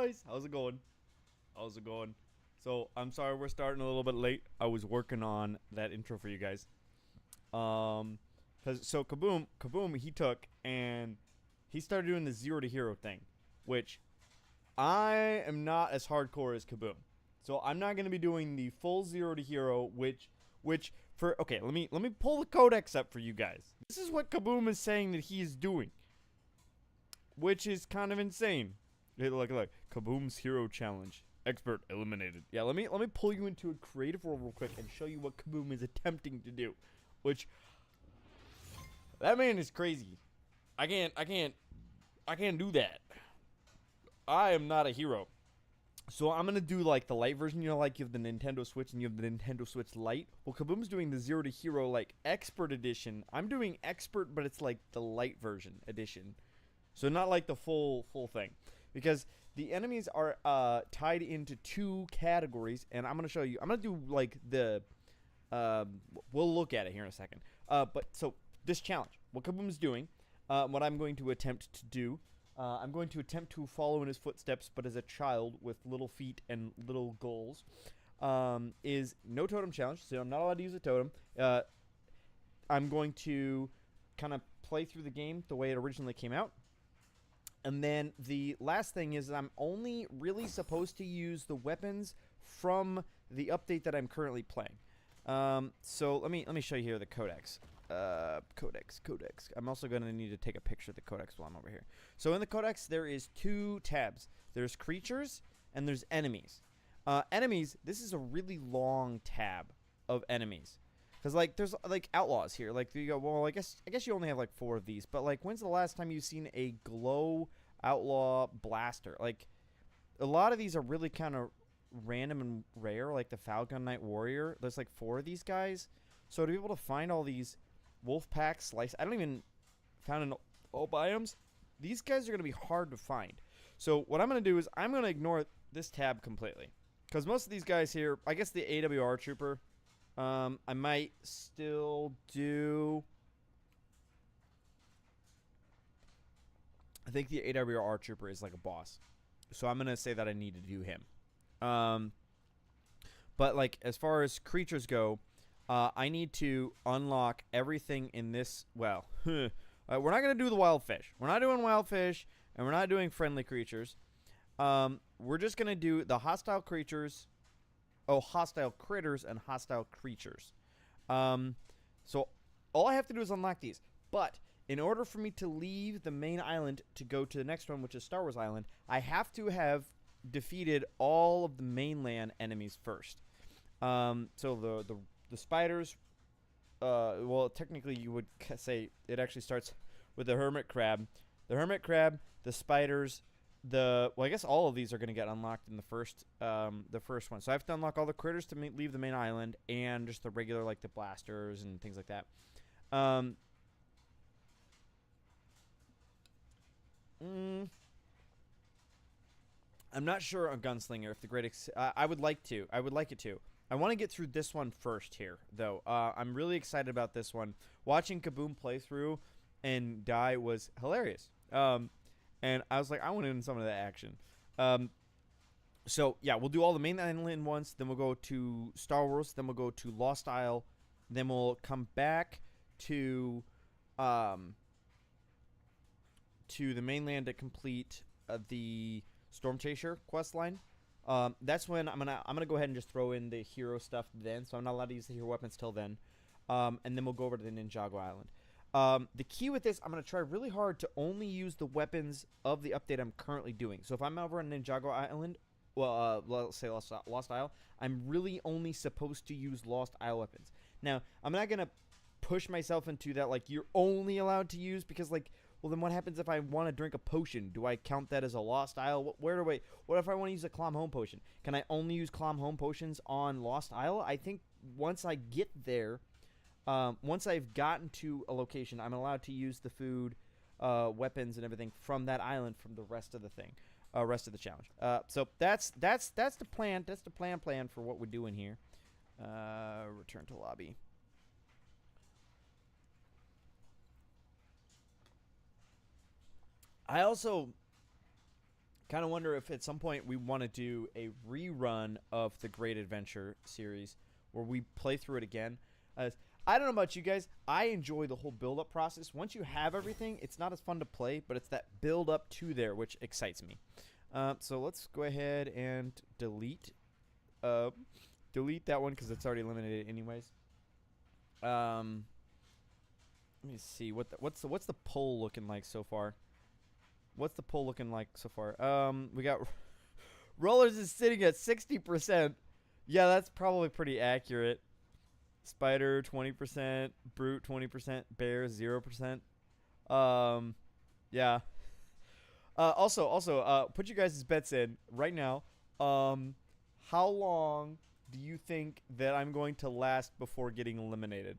boys? How's it going? How's it going? So I'm sorry we're starting a little bit late. I was working on that intro for you guys. Cause so Kaboom, he took and he started doing the 0 to hero thing, which I am not as hardcore as Kaboom. So I'm not gonna be doing the full 0 to hero, which for okay, let me pull the codex up for you guys. This is what Kaboom is saying that he is doing, which is kind of insane. Look, Kaboom's hero challenge. Expert eliminated. Yeah, let me pull you into a creative world real quick and show you what Kaboom is attempting to do. Which that man is crazy. I can't do that. I am not a hero. So I'm gonna do like the light version, you know, like you have the Nintendo Switch and you have the Nintendo Switch Lite. Well, Kaboom's doing the 0 to hero like expert edition. I'm doing expert, but it's like the light version edition. So not like the full thing. Because the enemies are tied into 2 categories, and I'm going to show you. I'm going to do, like, the... we'll look at it here in a second. But, so, this challenge. What Kaboom's doing, what I'm going to attempt to do, I'm going to attempt to follow in his footsteps, but as a child with little feet and little goals, is no totem challenge, so I'm not allowed to use a totem. I'm going to kind of play through the game the way it originally came out. And then the last thing is I'm only really supposed to use the weapons from the update that I'm currently playing. So let me show you here the codex. Codex. I'm also going to need to take a picture of the codex while I'm over here. So in the codex there is 2 tabs. There's creatures and there's enemies. Enemies, this is a really long tab of enemies. Because, like, there's, like, outlaws here. Like, you go, well, I guess you only have, like, 4 of these. But, like, when's the last time you've seen a glow outlaw blaster? Like, a lot of these are really kind of random and rare. Like, the Falcon Knight Warrior. There's, like, 4 of these guys. So, to be able to find all these wolf pack slice... I don't even found in all biomes. These guys are going to be hard to find. So, what I'm going to do is I'm going to ignore this tab completely. Because most of these guys here... I guess the AWR Trooper... I might still do... I think the AWR Trooper is like a boss. So I'm going to say that I need to do him. But like as far as creatures go, I need to unlock everything in this... Well, we're not going to do the wild fish. We're not doing wild fish, and we're not doing friendly creatures. We're just going to do the hostile creatures... Oh, hostile critters and hostile creatures. So all I have to do is unlock these. But in order for me to leave the main island to go to the next one, which is Star Wars Island, I have to have defeated all of the mainland enemies first. So the spiders, well, technically you would say it actually starts with the hermit crab. The hermit crab, the spiders... well, I guess all of these are going to get unlocked in the first one. So I have to unlock all the critters to leave the main island, and just the regular, like the blasters and things like that. I'm not sure on Gunslinger if the great. I would like to. I would like it to. I want to get through this one first here, though. I'm really excited about this one. Watching Kaboom play through and die was hilarious. And I was like, I want in some of that action. So, yeah, we'll do all the main island once. Then we'll go to Star Wars. Then we'll go to Lost Isle. Then we'll come back to the mainland to complete the Storm Chaser quest line. That's when I'm gonna go ahead and just throw in the hero stuff then. So I'm not allowed to use the hero weapons till then. And then we'll go over to the Ninjago Island. The key with this, I'm going to try really hard to only use the weapons of the update I'm currently doing. So if I'm over on Ninjago Island, well, let's say Lost Isle, I'm really only supposed to use Lost Isle weapons. Now, I'm not going to push myself into that, like, you're only allowed to use, because, like, well, then what happens if I want to drink a potion? Do I count that as a Lost Isle? What if I want to use a Clom Home potion? Can I only use Clom Home potions on Lost Isle? I think once I get there... once I've gotten to a location, I'm allowed to use the food, weapons, and everything from that island from the rest of the thing, rest of the challenge. So that's the plan. That's the plan for what we're doing here. Return to lobby. I also Kind of wonder if at some point we want to do a rerun of the Great Adventure series where we play through it again. I don't know about you guys. I enjoy the whole build-up process. Once you have everything, it's not as fun to play, but it's that build-up to there which excites me. So let's go ahead and delete that one because it's already eliminated anyways. Let me see what's the poll looking like so far. What's the poll looking like so far? We got Rollers is sitting at 60%. Yeah, that's probably pretty accurate. Spider 20%, Brute 20%, Bear 0%. Yeah. Also, put you guys' bets in right now. How long do you think that I'm going to last before getting eliminated?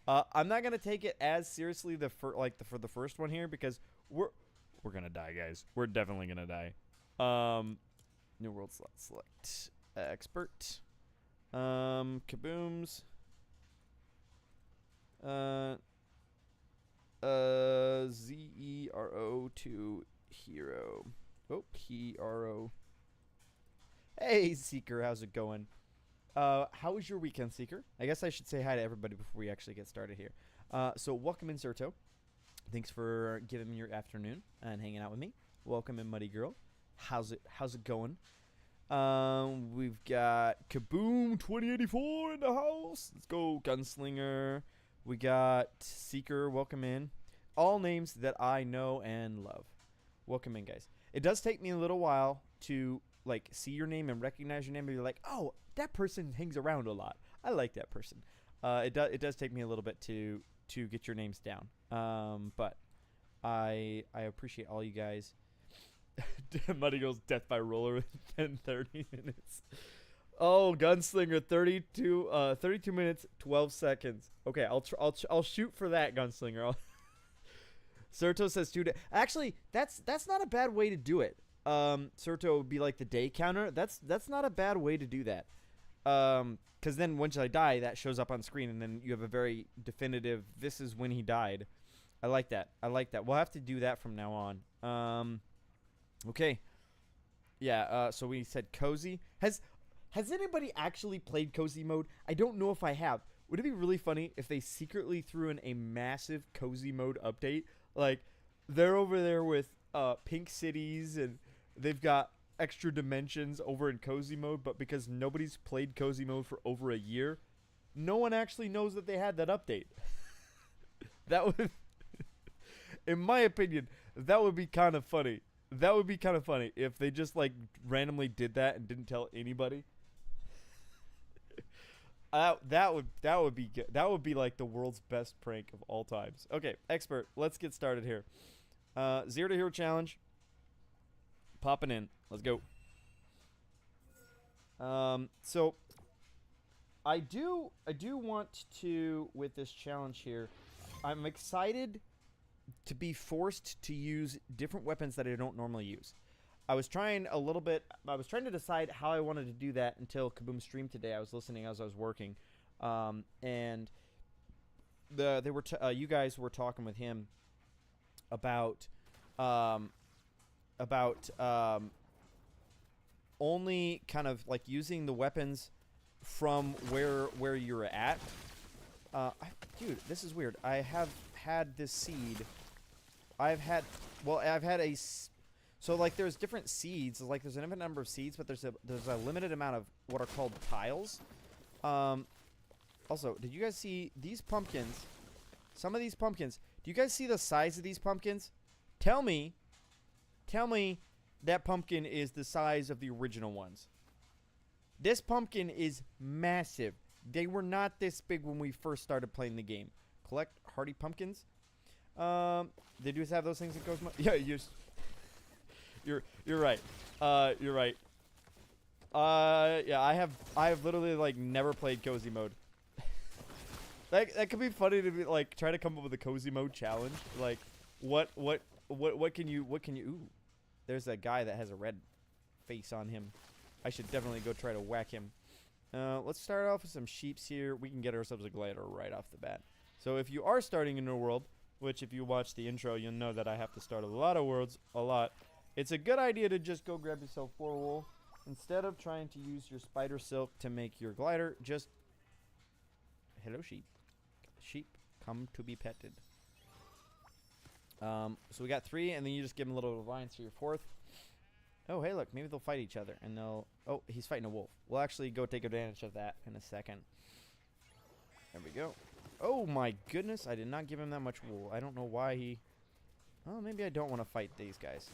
I'm not gonna take it as seriously for the first one here because we're gonna die, guys. We're definitely gonna die. New world slot select expert. Kabooms. ZERO to hero. Oh, hero. Hey, Seeker, how's it going? How was your weekend, Seeker? I guess I should say hi to everybody before we actually get started here. So welcome in, Serto. Thanks for giving me your afternoon and hanging out with me. Welcome in, Muddy Girl. How's it going? We've got Kaboom 2084 in the house. Let's go, Gunslinger. We got Seeker. Welcome in. All names that I know and love. Welcome in, guys. It does take me a little while to like see your name and recognize your name and be like, oh, that person hangs around a lot. I like that person. It does take me a little bit to get your names down. But I appreciate all you guys. Muddy Girl's death by roller within 30 minutes. Oh, Gunslinger 32 minutes 12 seconds. Okay, I'll shoot for that, Gunslinger. Serto says 2 days. Actually, that's not a bad way to do it. Serto would be like the day counter. That's not a bad way to do that. Because then once I die, that shows up on screen, and then you have a very definitive, this is when he died. I like that. We'll have to do that from now on. Okay. Yeah, so we said cozy. Has anybody actually played cozy mode? I don't know if I have. Would it be really funny if they secretly threw in a massive cozy mode update? Like, they're over there with pink cities, and they've got extra dimensions over in cozy mode, but because nobody's played cozy mode for over a year, no one actually knows that they had that update. That would, in my opinion, that would be kind of funny. That would be kind of funny if they just like randomly did that and didn't tell anybody. That would be good. That would be like the world's best prank of all times. Okay, expert, let's get started here. 0 to hero challenge. Popping in. Let's go. So I do want to, with this challenge here, I'm excited to be forced to use different weapons that I don't normally use. I was trying to decide how I wanted to do that until Kaboom streamed today. I was listening as I was working, and you guys were talking with him about only kind of like using the weapons from where you're at. Dude, this is weird. I have had this seed. So like there's different seeds. Like there's an infinite number of seeds, but there's a limited amount of what are called tiles. Also, did you guys see these pumpkins? Some of these pumpkins. Do you guys see the size of these pumpkins? Tell me that pumpkin is the size of the original ones. This pumpkin is massive. They were not this big when we first started playing the game. Collect hardy pumpkins. They do have those things in Cosmo. Yeah, you're right. You're right. Yeah, I have literally like never played cozy mode. That could be funny to be like try to come up with a cozy mode challenge. Like what can you ooh. There's a guy that has a red face on him. I should definitely go try to whack him. Let's start off with some sheeps here. We can get ourselves a glider right off the bat. So if you are starting a new world, which if you watch the intro, you'll know that I have to start a lot of worlds, a lot. it's a good idea to just go grab yourself 4 wool. Instead of trying to use your spider silk to make your glider, just... Hello, sheep. Sheep, come to be petted. So we got 3, and then you just give them a little alliance for your 4th. Oh, hey, look, maybe they'll fight each other, and they'll... Oh, he's fighting a wolf. We'll actually go take advantage of that in a second. There we go. Oh, my goodness, I did not give him that much wool. I don't know why he... Oh, maybe I don't want to fight these guys.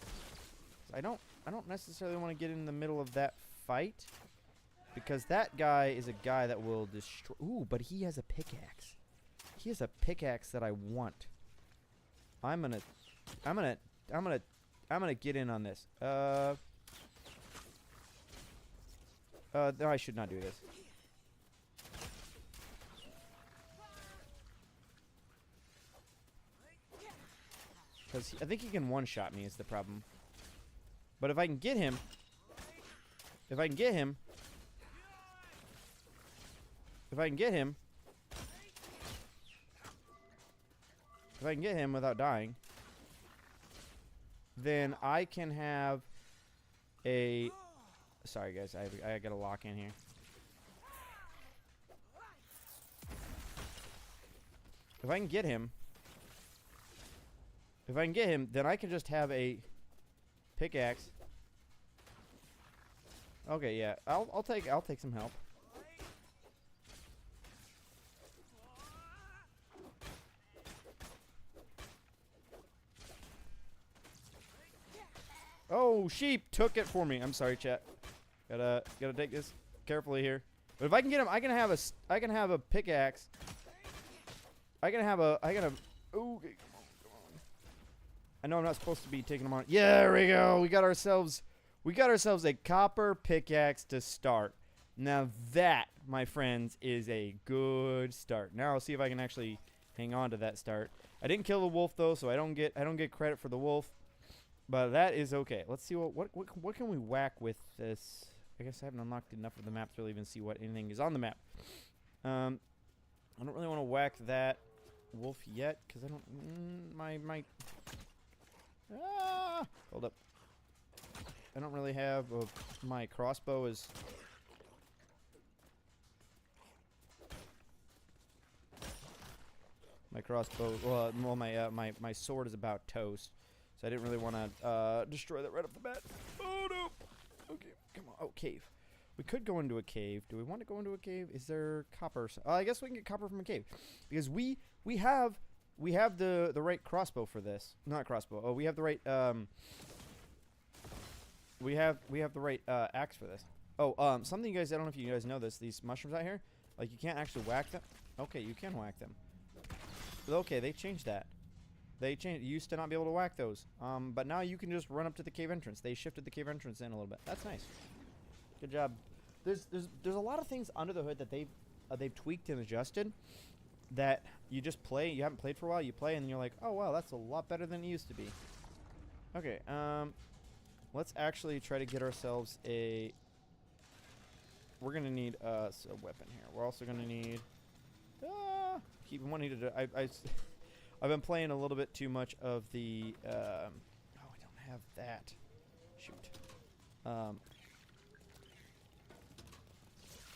I don't necessarily want to get in the middle of that fight, because that guy is a guy that will destroy... Ooh, but he has a pickaxe. He has a pickaxe that I want. I'm gonna get in on this. No, I should not do this. Because I think he can one-shot me is the problem. But if I can get him... If I can get him without dying, then I can have a... Sorry, guys. I got a lock in here. If I can get him, then I can just have a pickaxe. Okay, yeah. I'll take some help. Oh, sheep took it for me. I'm sorry, chat. Gotta take this carefully here. But if I can get him, I can have a pickaxe. Ooh, okay. I know I'm not supposed to be taking them on. Yeah, there we go. We got ourselves a copper pickaxe to start. Now that, my friends, is a good start. Now I'll see if I can actually hang on to that start. I didn't kill the wolf though, so I don't get credit for the wolf. But that is okay. Let's see what can we whack with this. I guess I haven't unlocked enough of the map to really even see what anything is on the map. I don't really want to whack that wolf yet because I don't hold up. I don't really have my crossbow is my sword is about toast. So I didn't really want to destroy that right off the bat. Oh, no. Okay, come on. Oh, cave. We could go into a cave. Do we want to go into a cave? Is there copper? I guess we can get copper from a cave. Because we have the right crossbow for this. Not crossbow. Oh, we have the right... We have the right axe for this. Oh, something you guys... I don't know if you guys know this. These mushrooms out here, like, you can't actually whack them. Okay, you can whack them. But okay, they changed that. They changed. You used to not be able to whack those. But now you can just run up to the cave entrance. They shifted the cave entrance in a little bit. That's nice. Good job. There's a lot of things under the hood that they've tweaked and adjusted that you just play. You haven't played for a while. You play and you're like, oh wow, that's a lot better than it used to be. Okay. Let's actually try to get ourselves a... We're going to need a weapon here. We're also going to need... keep wanting to do... I've been playing a little bit too much of the... oh, I don't have that. Shoot.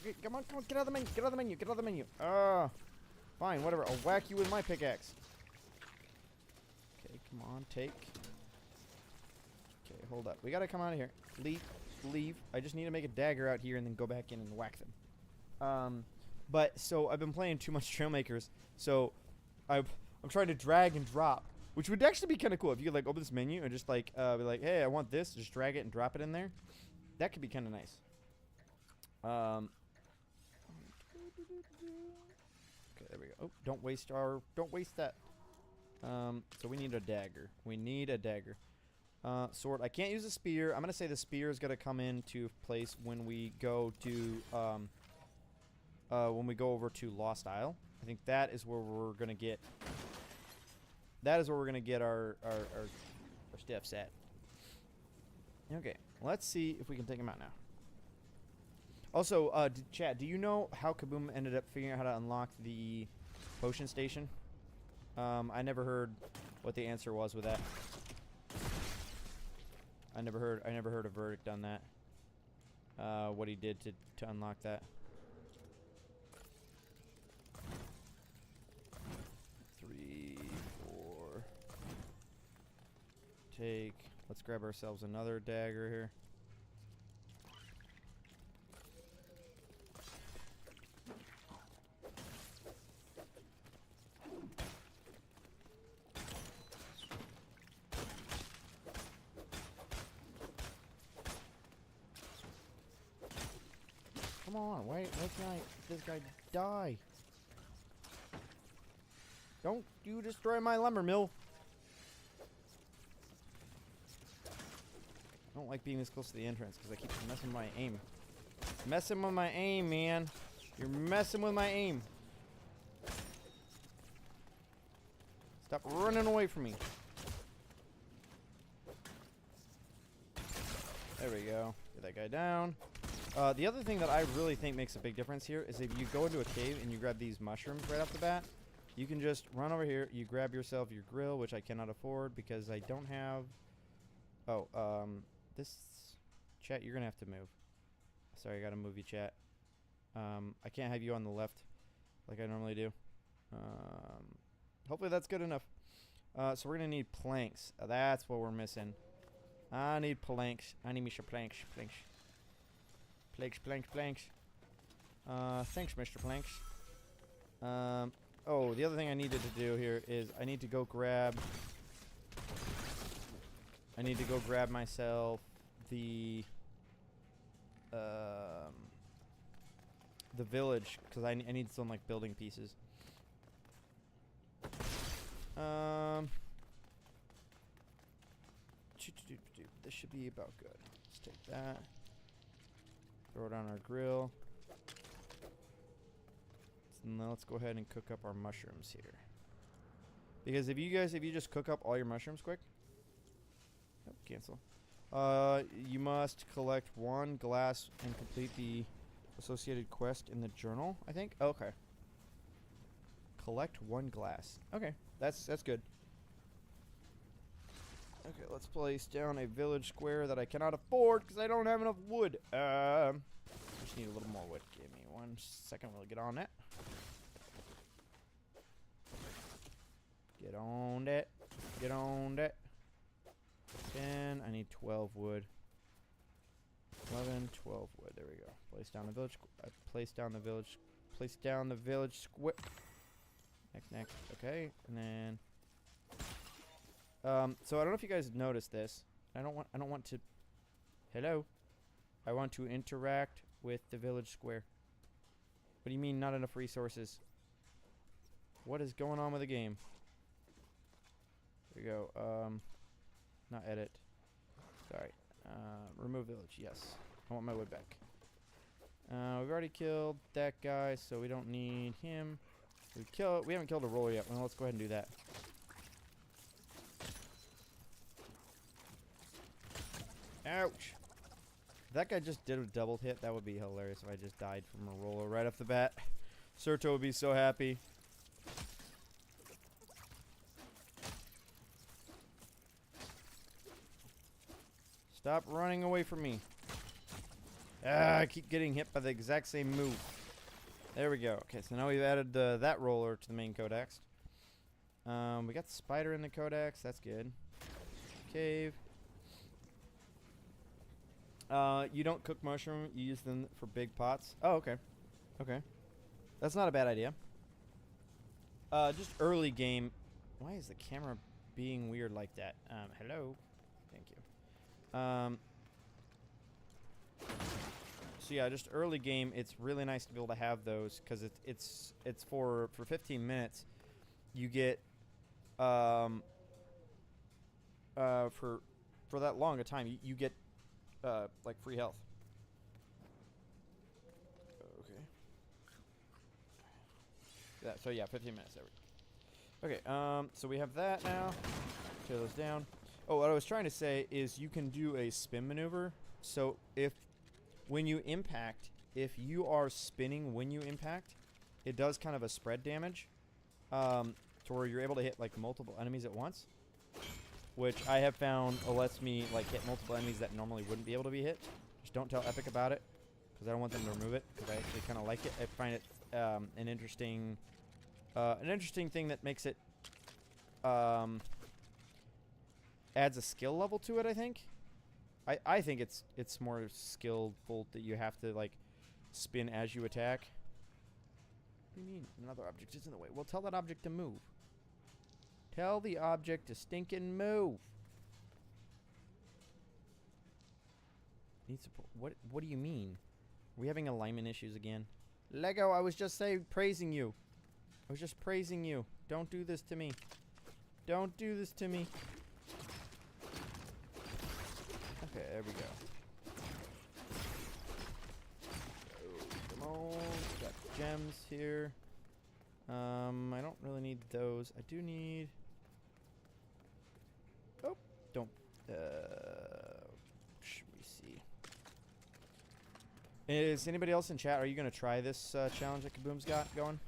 Okay, come on, get out of the menu, get out of the menu. Fine, whatever. I'll whack you with my pickaxe. Okay, come on, take... Okay, hold up. We gotta come out of here. Leave. I just need to make a dagger out here and then go back in and whack them. But, so, I've been playing too much Trailmakers, so I'm trying to drag and drop, which would actually be kind of cool if you could, like, open this menu and just, like, be like, hey, I want this, just drag it and drop it in there. That could be kind of nice. Okay, there we go. Oh, don't waste that. So we need a dagger. Sword. I can't use a spear. I'm gonna say the spear is gonna come into place when we go to when we go over to Lost Isle. I think that is where we're gonna get. That is where we're gonna get our stuff set. Okay, let's see if we can take him out now. Also, chat, do you know how Kaboom ended up figuring out how to unlock the potion station? I never heard what the answer was with that. I never heard a verdict on that. What he did to unlock that. 3, 4. Take. Let's grab ourselves another dagger here. Come on, why can't this guy die? Don't you destroy my lumber mill. I don't like being this close to the entrance because I keep messing with my aim. Messing with my aim, man. You're messing with my aim. Stop running away from me. There we go. Get that guy down. The other thing that I really think makes a big difference here is if you go into a cave and you grab these mushrooms right off the bat, you can just run over here, you grab yourself your grill, which I cannot afford because I don't have... Oh, this... Chat, you're gonna have to move. Sorry, I gotta move you, chat. I can't have you on the left like I normally do. Hopefully that's good enough. So we're gonna need planks. That's what we're missing. I need planks. I need me some planks. Planks. Planks. Thanks, Mr. Planks. Oh, the other thing I needed to do here is I need to go grab myself the village because I need some like building pieces. This should be about good. Let's take that. Throw it on our grill. And then let's go ahead and cook up our mushrooms here. Because if you just cook up all your mushrooms quick. Oh, cancel. You must collect 1 glass and complete the associated quest in the journal, I think. Oh, okay. Collect 1 glass. Okay, that's good. Okay, let's place down a village square that I cannot afford because I don't have enough wood. Just need a little more wood. Give me 1 second. We'll get on that. Get on that. Get on that. 10. I need 12 wood. 11, 12 wood. There we go. Place down the village. Place down the village. Place down the village square. Next. Okay, and then. So I don't know if you guys noticed this. I don't want to. Hello. I want to interact with the village square. What do you mean not enough resources? What is going on with the game? There we go. Not edit. Sorry. Remove village. Yes. I want my wood back. We've already killed that guy, so we don't need him. We haven't killed a roller yet. Well, let's go ahead and do that. Ouch. If that guy just did a double hit, that would be hilarious if I just died from a roller right off the bat. Serto would be so happy. Stop running away from me. I keep getting hit by the exact same move. There we go. Okay, so now we've added that roller to the main codex. We got the spider in the codex. That's good. Cave. You don't cook mushroom. You use them for big pots. Oh, okay. Okay. That's not a bad idea. Just early game. Why is the camera being weird like that? Hello. Thank you. So yeah, just early game. It's really nice to be able to have those because it's for 15 minutes. You get for that long a time. You get like free health. Okay. That, so yeah, 15 minutes. There we go. Okay. So we have that now. Tear those down. Oh, what I was trying to say is you can do a spin maneuver. So when you impact, if you are spinning when you impact, it does kind of a spread damage, to where you're able to hit like multiple enemies at once. which I have found lets me like hit multiple enemies that normally wouldn't be able to be hit. Just don't tell Epic about it, because I don't want them to remove it, because I actually kind of like it. I find it an interesting thing that makes it adds a skill level to it. I think. I think it's more skillful that you have to like spin as you attack. What do you mean? Another object is in the way. Well, tell that object to move. Tell the object to stinking move. Need support. What do you mean? Are we having alignment issues again? Lego, I was just praising you. I was just praising you. Don't do this to me. Don't do this to me. Okay, there we go. Come on. Got gems here. I don't really need those. I do need... Oh, don't... should we see? Is anybody else in chat? Are you going to try this challenge that Kaboom's got going?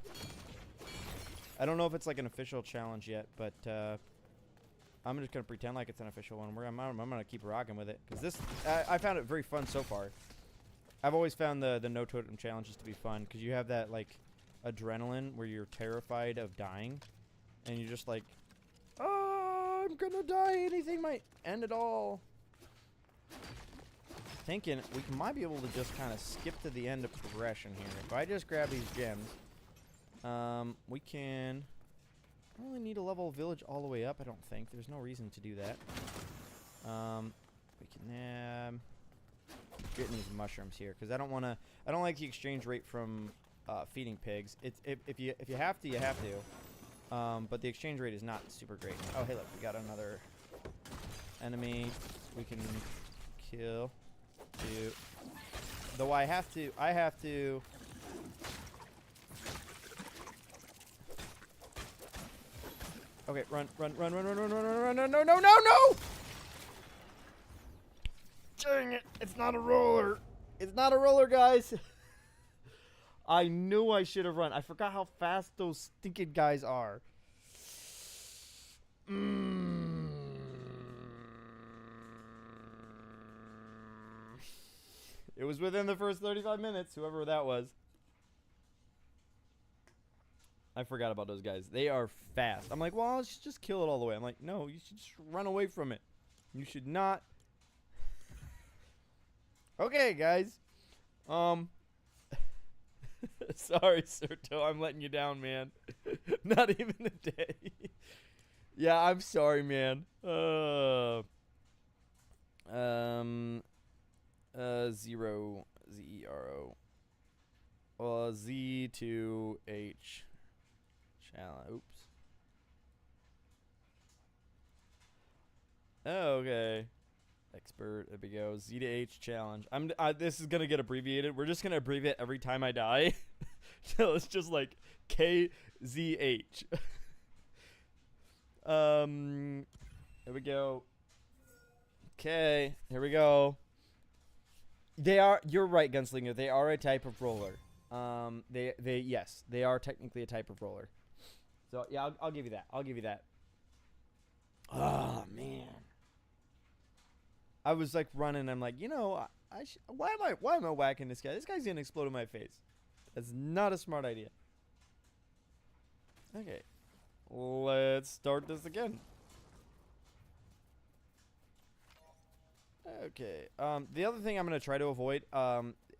I don't know if it's like an official challenge yet, but I'm just going to pretend like it's an official one. I'm going to keep rocking with it. Because this, I found it very fun so far. I've always found the no totem challenges to be fun. Because you have that like adrenaline where you're terrified of dying. And you're just like, oh, I'm going to die. Anything might end it all. Thinking we might be able to just kind of skip to the end of progression here. If I just grab these gems, we can... I don't really need a level village all the way up, I don't think. There's no reason to do that. We can get these mushrooms here, because I don't want to... I don't like the exchange rate from feeding pigs. If you have to, you have to. But the exchange rate is not super great. Oh, hey, look, we got another enemy we can kill. Though I have to... Okay, run, no! Dang it, it's not a roller. It's not a roller, guys. I knew I should have run. I forgot how fast those stinking guys are. It was within the first 35 minutes, whoever that was. I forgot about those guys. They are fast. I'm like, well, let's just kill it all the way. I'm like, no, you should just run away from it. You should not. Okay, guys. Sorry, Serto. I'm letting you down, man. Not even a day. Yeah, I'm sorry, man. Zero. Z-E-R-O. Z-to-H. Oops. Oh, okay. Expert. There we go. Z to H challenge. This is gonna get abbreviated. We're just gonna abbreviate every time I die. So it's just like KZH. There we go. Okay. Here we go. You're right, Gunslinger. They are a type of roller. Yes, they are technically a type of roller. So yeah, I'll give you that. I'll give you that. Oh man, I was like running. I'm like, you know, why am I whacking this guy? This guy's gonna explode in my face. That's not a smart idea. Okay, let's start this again. Okay. The other thing I'm gonna try to avoid.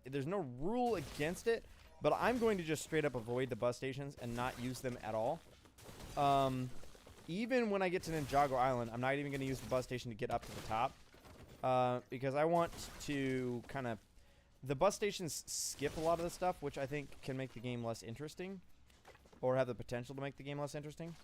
There's no rule against it, but I'm going to just straight up avoid the bus stations and not use them at all. Even when I get to Ninjago Island, I'm not even going to use the bus station to get up to the top. Because I want to kind of... The bus stations skip a lot of the stuff, which I think can make the game less interesting. Or have the potential to make the game less interesting.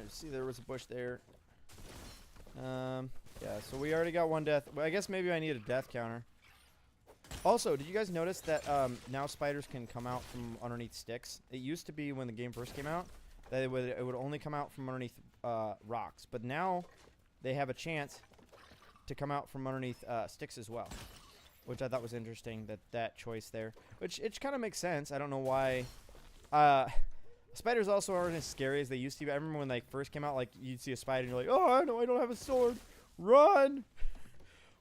See, there was a bush there. Yeah, so we already got one death. Well, I guess maybe I need a death counter. Also, did you guys notice that now spiders can come out from underneath sticks? It used to be when the game first came out that it would only come out from underneath rocks. But now they have a chance to come out from underneath sticks as well, which I thought was interesting, that choice there. Which it kind of makes sense. I don't know why. Spiders also aren't as scary as they used to be. I remember when they first came out, like, you'd see a spider and you're like, oh, no, I don't have a sword. Run!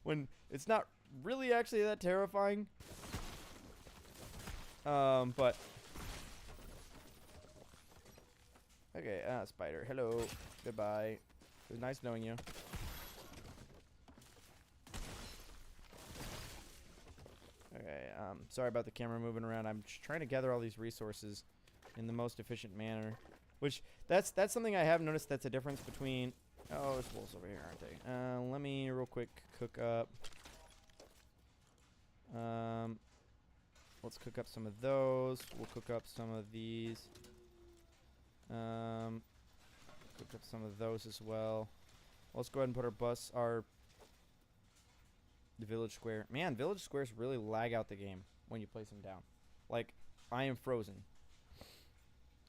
When it's not really actually that terrifying. But... Okay, spider. Hello. Goodbye. It was nice knowing you. Okay, sorry about the camera moving around. I'm just trying to gather all these resources in the most efficient manner. Which, that's something I have noticed that's a difference between... Oh, there's wolves over here, aren't they? Let me real quick cook up... let's cook up some of those. We'll cook up some of these. Cook up some of those as well. Let's go ahead and put the village square. Man, village squares really lag out the game when you place them down. Like, I am frozen.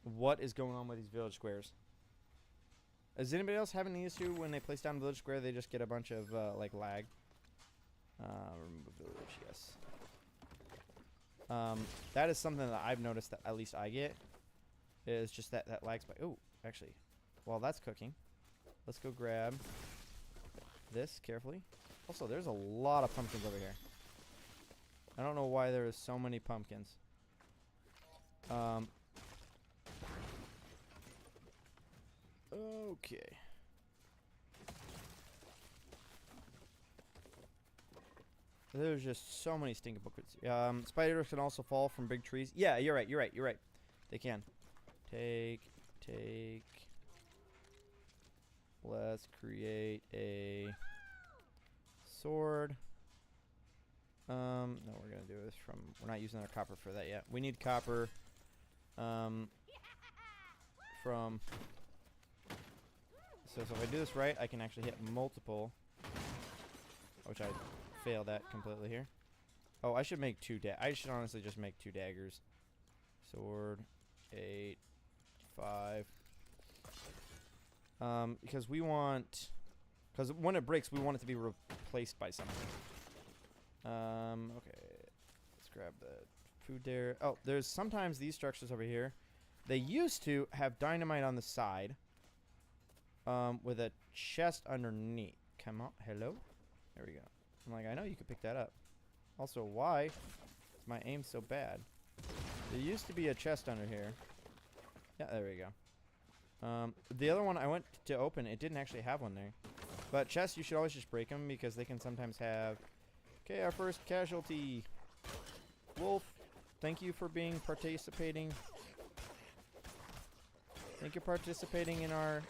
What is going on with these village squares? Does anybody else have any issue when they place down village square? They just get a bunch of like lag. Remove village, yes. That is something that I've noticed that at least I get. Is just that lag spike. Oh, actually, while that's cooking, let's go grab this carefully. Also, there's a lot of pumpkins over here. I don't know why there are so many pumpkins. Okay. There's just so many stinking pumpkins. Spiders can also fall from big trees. Yeah, you're right. They can. Take. Let's create a sword. No, we're gonna do this from... We're not using our copper for that yet. We need copper. So if I do this right, I can actually hit multiple. Which I failed at completely here. Oh, I should make I should honestly just make 2 daggers. Sword, 8, 5. Because we want... Because when it breaks, we want it to be replaced by something. Okay. Let's grab the food there. Oh, there's sometimes these structures over here. They used to have dynamite on the side. With a chest underneath. Come on. Hello? There we go. I'm like, I know you could pick that up. Also, why is my aim so bad? There used to be a chest under here. Yeah, there we go. The other one I went to open, it didn't actually have one there. But chests, you should always just break them because they can sometimes have... Okay, our first casualty. Wolf, thank you for participating. Thank you for participating in our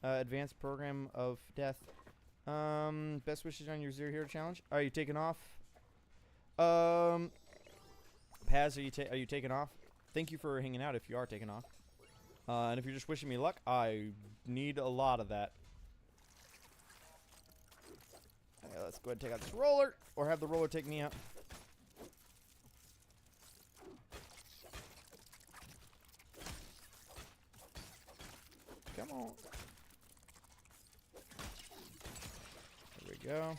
advanced program of death. Best wishes on your Zero Hero challenge. Are you taking off? Paz, are you taking off? Thank you for hanging out if you are taking off. And if you're just wishing me luck, I need a lot of that. Okay, let's go ahead and take out this roller, or have the roller take me out. Come on. There we go.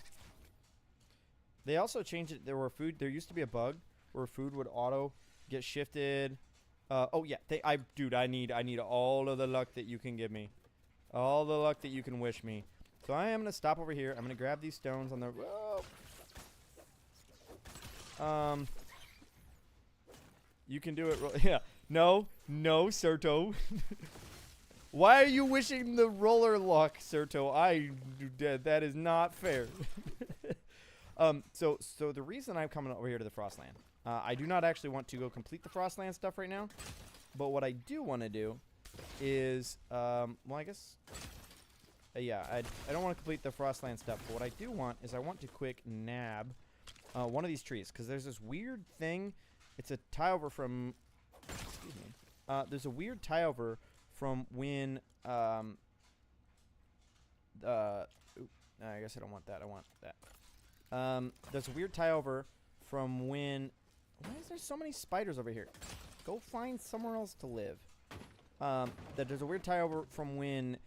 They also changed it. There used to be a bug where food would auto get shifted. Oh yeah. Dude, I need all of the luck that you can give me. All the luck that you can wish me. So I am gonna stop over here. I'm gonna grab these stones on the... Whoa. You can do it. Yeah. No, Serto. Why are you wishing the roller luck, Serto? That is not fair. So the reason I'm coming over here to the Frostland, I do not actually want to go complete the Frostland stuff right now, but what I do want to do is, well, I guess, yeah, I don't want to complete the Frostland stuff, but what I do want is I want to quick nab one of these trees, because there's this weird thing. It's a tie-over from, excuse me, there's a weird tie-over from when, I guess I don't want that, I want that. There's a weird tie-over from when... Why is there so many spiders over here? Go find somewhere else to live. that there's a weird tie over from when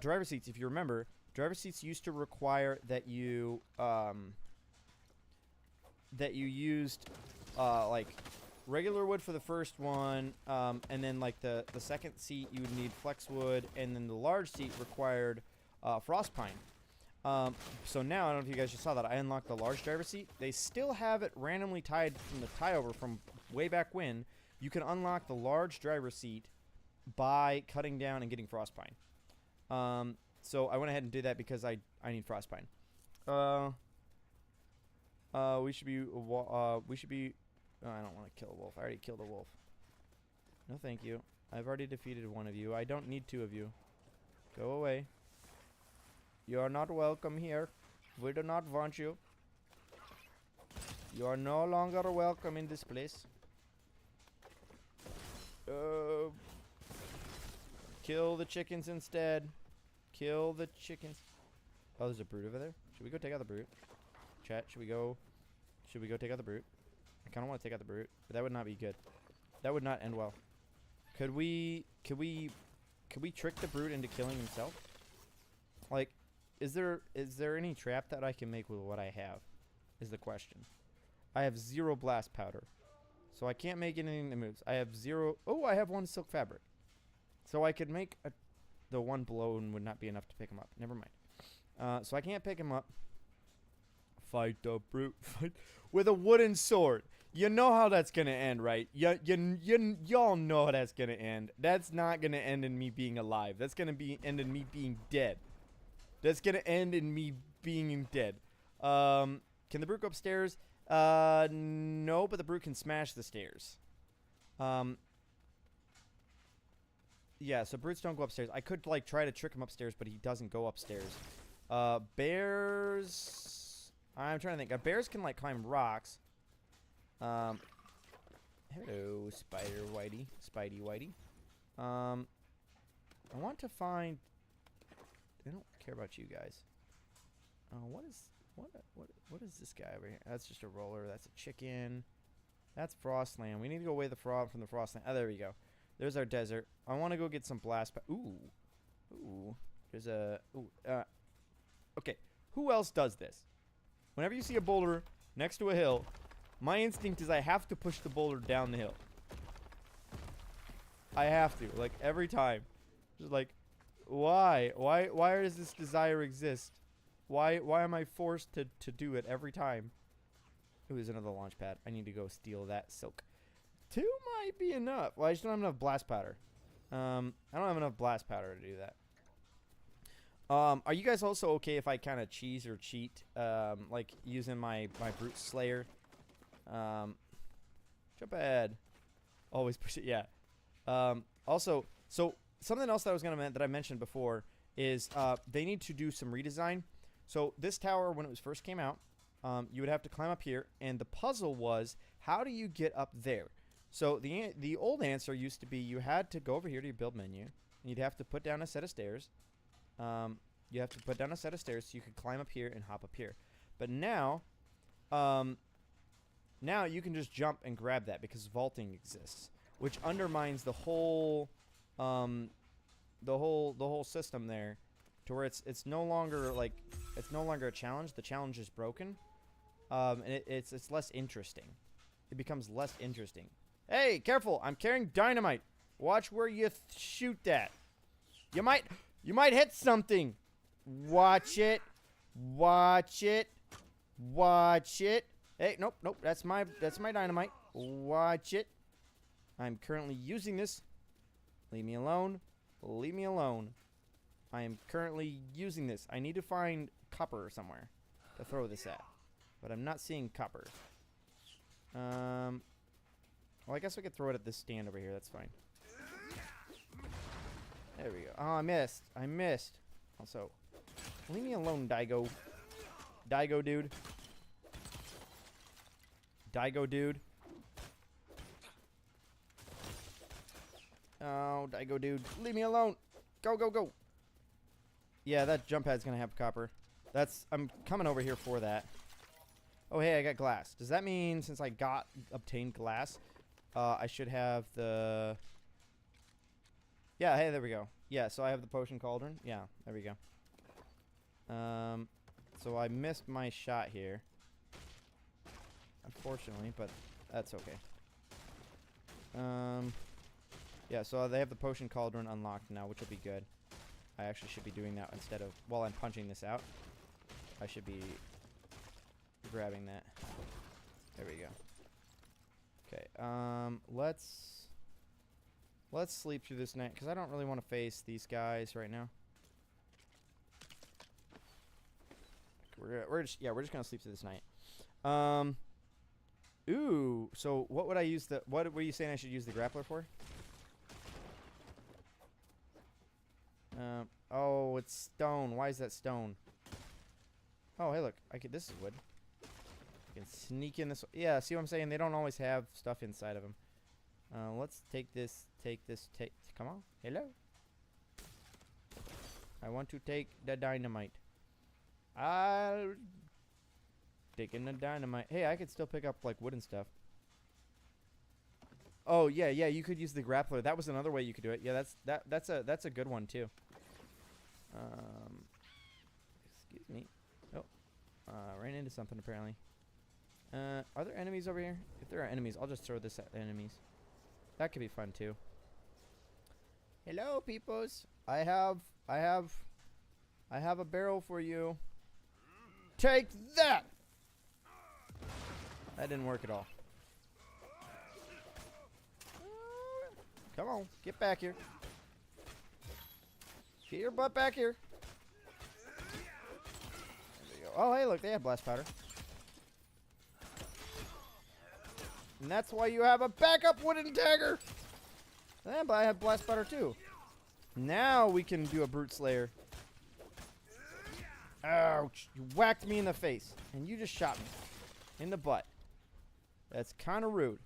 driver seats, if you remember, driver seats used to require that you used like regular wood for the first one, and then like the second seat you would need flex wood, and then the large seat required frost pine. So now, I don't know if you guys just saw that, I unlocked the large driver seat. They still have it randomly tied from the tie over from way back when. You can unlock the large driver seat by cutting down and getting frost pine. So I went ahead and did that because I need frost pine. We should be oh, I don't want to kill a wolf. I already killed a wolf. No, thank you. I've already defeated one of you. I don't need two of you. Go away. You are not welcome here. We do not want you. You are no longer welcome in this place. Kill the chickens instead. Kill the chickens. Oh, there's a brute over there. Should we go take out the brute? Chat, should we go take out the brute? I kind of want to take out the brute, but that would not be good. That would not end well. Could we trick the brute into killing himself? Like, is there any trap that I can make with what I have? Is the question. I have 0 blast powder, so I can't make anything that moves. I have 0. Oh, I have 1 silk fabric, so I could make the 1 blown would not be enough to pick him up. Never mind. So I can't pick him up. Fight the brute. Fight with a wooden sword. You know how that's gonna end, right? Y'all know how that's gonna end. That's not gonna end in me being alive. That's gonna end in me being dead. That's gonna end in me being dead. Can the brute go upstairs? No, but the brute can smash the stairs. Yeah, so brutes don't go upstairs. I could like try to trick him upstairs, but he doesn't go upstairs. Bears. I'm trying to think. Bears can like climb rocks. Hello, Spider Whitey. Spidey Whitey. I want to find. I don't care about you guys. What is this guy over here? That's just a roller. That's a chicken. That's Frostland. We need to go away the frog from the Frostland. Oh, there we go. There's our desert. I want to go get some blast. Ooh. There's a. Okay. Who else does this? Whenever you see a boulder next to a hill, my instinct is I have to push the boulder down the hill. I have to, like every time. Just like, why? Why does this desire exist? Why am I forced to do it every time? Ooh, there's another launch pad. I need to go steal that silk. 2 might be enough. Well, I just don't have enough blast powder. I don't have enough blast powder to do that. Are you guys also okay if I kind of cheese or cheat, like using my brute slayer? Jump ahead. Always push it. Yeah. Also, so something else that I was that I mentioned before is they need to do some redesign. So this tower, when it was first came out, you would have to climb up here, and the puzzle was how do you get up there? So the old answer used to be you had to go over here to your build menu, and you'd have to put down a set of stairs. You have to put down a set of stairs so you could climb up here and hop up here. But now, now you can just jump and grab that because vaulting exists, which undermines the whole system there, to where it's no longer like a challenge. The challenge is broken, and it's less interesting. It becomes less interesting. Hey, careful! I'm carrying dynamite. Watch where you shoot that. You might hit something. Watch it. Watch it. Watch it. Hey, nope. That's my dynamite. Watch it. I'm currently using this. Leave me alone. Leave me alone. I am currently using this. I need to find copper somewhere to throw this at, but I'm not seeing copper. Well, I guess we could throw it at this stand over here. That's fine. There we go. Oh, I missed. Also, leave me alone, Daigo. Daigo, dude. Oh, Daigo, dude. Leave me alone. Go. Yeah, that jump pad's gonna have copper. I'm coming over here for that. Oh, hey, I got glass. Does that mean since I obtained glass, I should have the... Yeah, hey, there we go. Yeah, so I have the potion cauldron. Yeah, there we go. So I missed my shot here. Unfortunately, but that's okay. Yeah, so they have the potion cauldron unlocked now, which will be good. I actually should be doing that instead of, while I'm punching this out, I should be grabbing that. There we go. Okay, let's sleep through this night, because I don't really want to face these guys right now. We're just gonna sleep through this night. Ooh, so what would I use what were you saying I should use the grappler for? Oh, it's stone. Why is that stone? Oh, hey, look. This is wood. I can sneak in this. Yeah, see what I'm saying? They don't always have stuff inside of them. Let's take this. Come on. Hello. I want to take the dynamite. Taking the dynamite. Hey, I could still pick up, like, wooden stuff. Oh, yeah, you could use the grappler. That was another way you could do it. Yeah, that's a good one, too. Excuse me. Oh. Ran into something, apparently. Are there enemies over here? If there are enemies, I'll just throw this at enemies. That could be fun, too. Hello, peoples. I have a barrel for you. Take that! That didn't work at all. Come on, get back here. Get your butt back here. There we go. Oh, hey, look, they have blast powder. And that's why you have a backup wooden dagger. Yeah, but I have blast powder too. Now we can do a brute slayer. Ouch! You whacked me in the face, and you just shot me in the butt. That's kind of rude.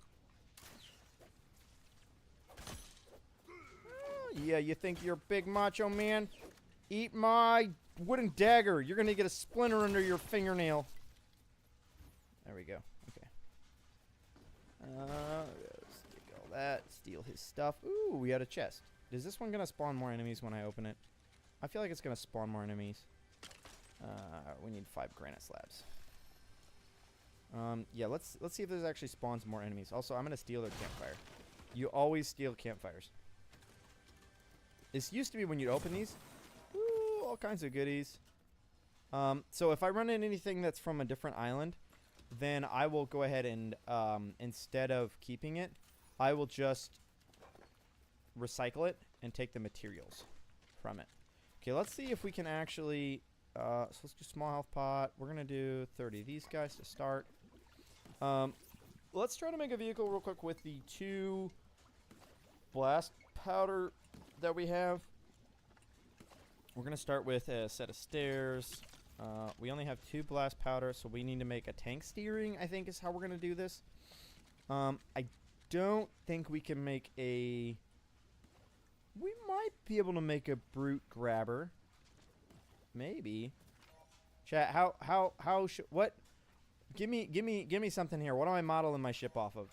Yeah, you think you're a big macho man? Eat my wooden dagger. You're gonna get a splinter under your fingernail. There we go. Okay. Stick all that. Steal his stuff. Ooh, we had a chest. Is this one gonna spawn more enemies when I open it? I feel like it's gonna spawn more enemies. We need 5 granite slabs. Yeah, let's see if this actually spawns more enemies. Also, I'm gonna steal their campfire. You always steal campfires. This used to be when you'd open these. Ooh, all kinds of goodies. So if I run into anything that's from a different island, then I will go ahead and, instead of keeping it, I will just recycle it and take the materials from it. Okay, let's see if we can actually, so let's do small health pot. We're going to do 30 of these guys to start. Let's try to make a vehicle real quick with the 2 blast powder that we have. We're going to start with a set of stairs. We only have 2 blast powder, so we need to make a tank steering, I think is how we're going to do this. I don't think we can make a... We might be able to make a brute grabber. Maybe. Chat, what? Give me something here. What am I modeling my ship off of?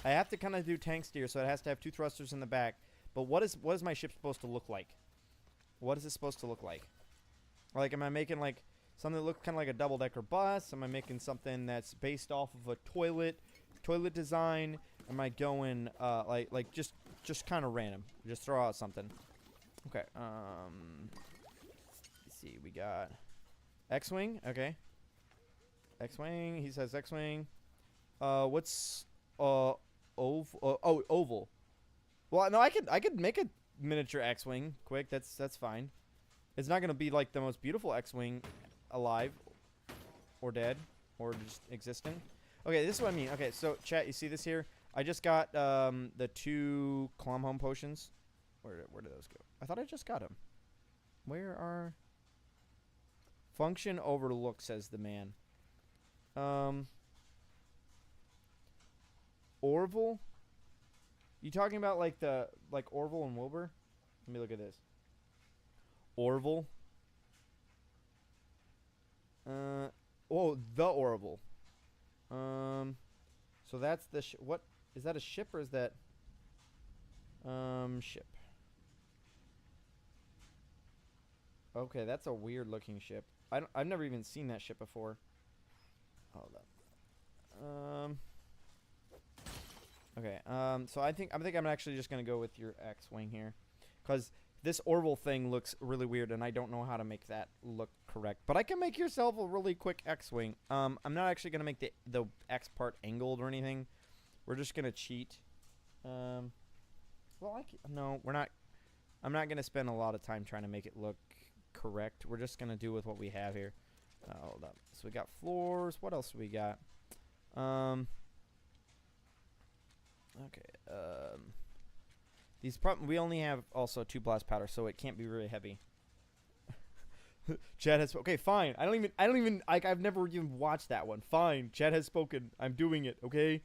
I have to kind of do tank steer, so it has to have 2 thrusters in the back. But what is my ship supposed to look like? What is it supposed to look like? Like, am I making like something that looks kind of like a double-decker bus? Am I making something that's based off of a toilet design? Am I going like just kind of random? Just throw out something. Okay. Let's see. We got X-wing. Okay. X-wing. He says X-wing. What's oval? Oh, oval. Well, no, I could make a miniature X-wing quick. That's fine. It's not gonna be like the most beautiful X-wing alive, or dead, or just existing. Okay, this is what I mean. Okay, so chat, you see this here? I just got the 2 Clom Home potions. Where did those go? I thought I just got them. Where are... Function overlook, says the man. Orville? You talking about like Orville and Wilbur? Let me look at this. Orville. Oh, the Orville. So that's the what is that, a ship or is that ship? Okay, that's a weird looking ship. I've never even seen that ship before. Hold up. Okay. So I think I'm actually just gonna go with your X-wing here, because this Orville thing looks really weird, and I don't know how to make that look correct. But I can make yourself a really quick X-wing. I'm not actually gonna make the X part angled or anything. We're just gonna cheat. Well, no, we're not. I'm not gonna spend a lot of time trying to make it look correct. We're just gonna do with what we have here. Hold up. So we got floors. What else do we got? Okay. We only have also 2 blast powder, so it can't be really heavy. Chad has okay, fine. I don't even like I've never even watched that one. Fine. Chad has spoken. I'm doing it, okay?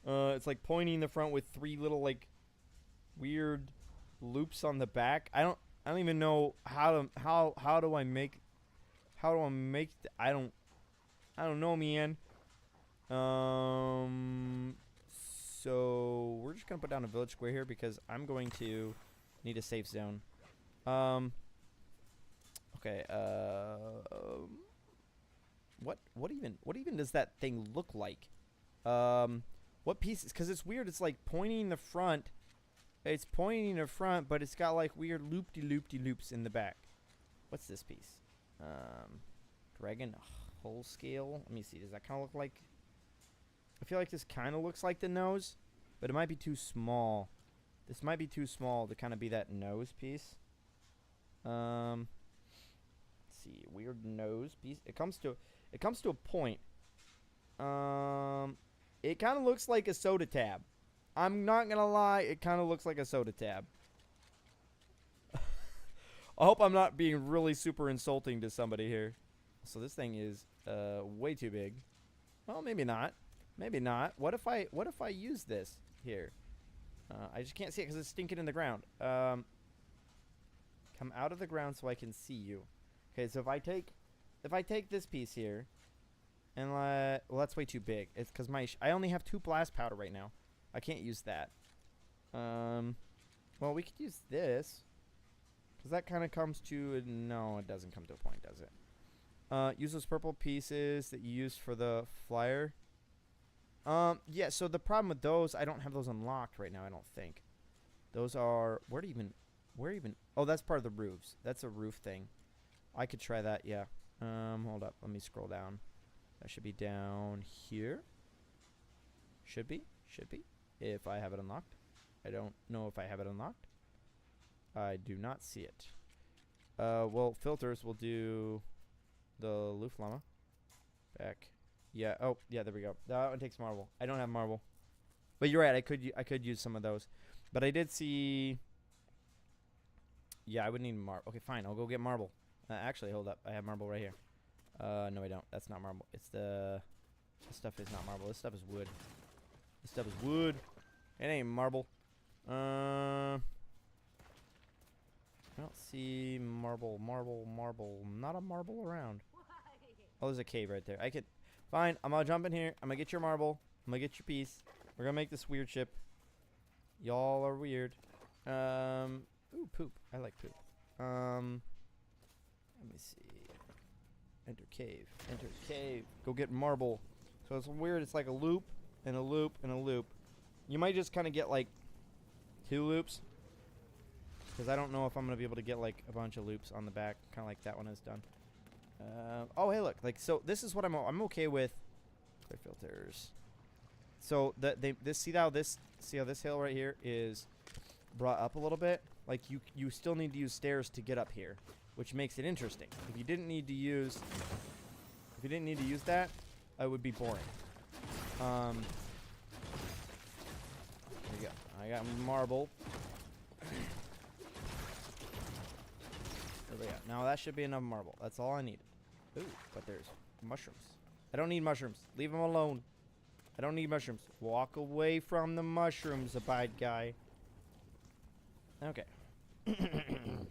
It's like pointing in the front with 3 little like weird loops on the back. I don't even know how do I make I don't know, man. So we're just gonna put down a village square here because I'm going to need a safe zone. Okay. What even does that thing look like? What pieces? Because it's weird. It's like pointing the front. It's pointing the front, but it's got like weird loop-de-loops in the back. What's this piece? Dragon hull scale. Let me see. Does that kind of look like? I feel like this kind of looks like the nose, but it might be too small. This might be too small to kind of be that nose piece. Let's see. Weird nose piece. It comes to a point. It kind of looks like a soda tab. I'm not gonna lie, it kind of looks like a soda tab. I hope I'm not being really super insulting to somebody here. So this thing is way too big. Well, maybe not. Maybe not. What if I use this here? I just can't see it because it's stinking in the ground. Come out of the ground so I can see you. Okay, so if I take this piece here, and well, that's way too big. It's because I only have 2 blast powder right now. I can't use that. Well, we could use this. Because that kind of comes to... No, it doesn't come to a point, does it? Use those purple pieces that you used for the flyer. Yeah, so the problem with those, I don't have those unlocked right now, I don't think. Those are... Where even... Oh, that's part of the roofs. That's a roof thing. I could try that, yeah. Hold up. Let me scroll down. That should be down here. Should be. If I have it unlocked. I don't know if I have it unlocked. I do not see it. Well, filters will do the Loof Llama. Back. Yeah. Oh, yeah, there we go. That one takes marble. I don't have marble. But you're right. I could use some of those. But I did see... Yeah, I would need marble. Okay, fine. I'll go get marble. Actually, hold up. I have marble right here. No, I don't. That's not marble. It's the... This stuff is not marble. This stuff is wood. This stuff is wood. It ain't marble. I don't see marble. Not a marble around. Oh, there's a cave right there. I could... Fine. I'm gonna jump in here. I'm gonna get your marble. I'm gonna get your piece. We're gonna make this weird ship. Y'all are weird. Ooh, poop. I like poop. Let me see. Enter cave. Enter cave. Go get marble. So it's weird. It's like a loop and a loop and a loop. You might just kind of get like 2 loops. Because I don't know if I'm going to be able to get like a bunch of loops on the back. Kind of like that one is done. Oh, hey, look. Like, so this is what I'm okay with. Clear filters. So see how this hill right here is brought up a little bit? Like you still need to use stairs to get up here, which makes it interesting. If you didn't need to use that, it would be boring. There you go. I got marble. There we go. Now that should be enough marble. That's all I needed. Ooh, but there's mushrooms. I don't need mushrooms. Leave them alone. I don't need mushrooms. Walk away from the mushrooms, abide guy. Okay.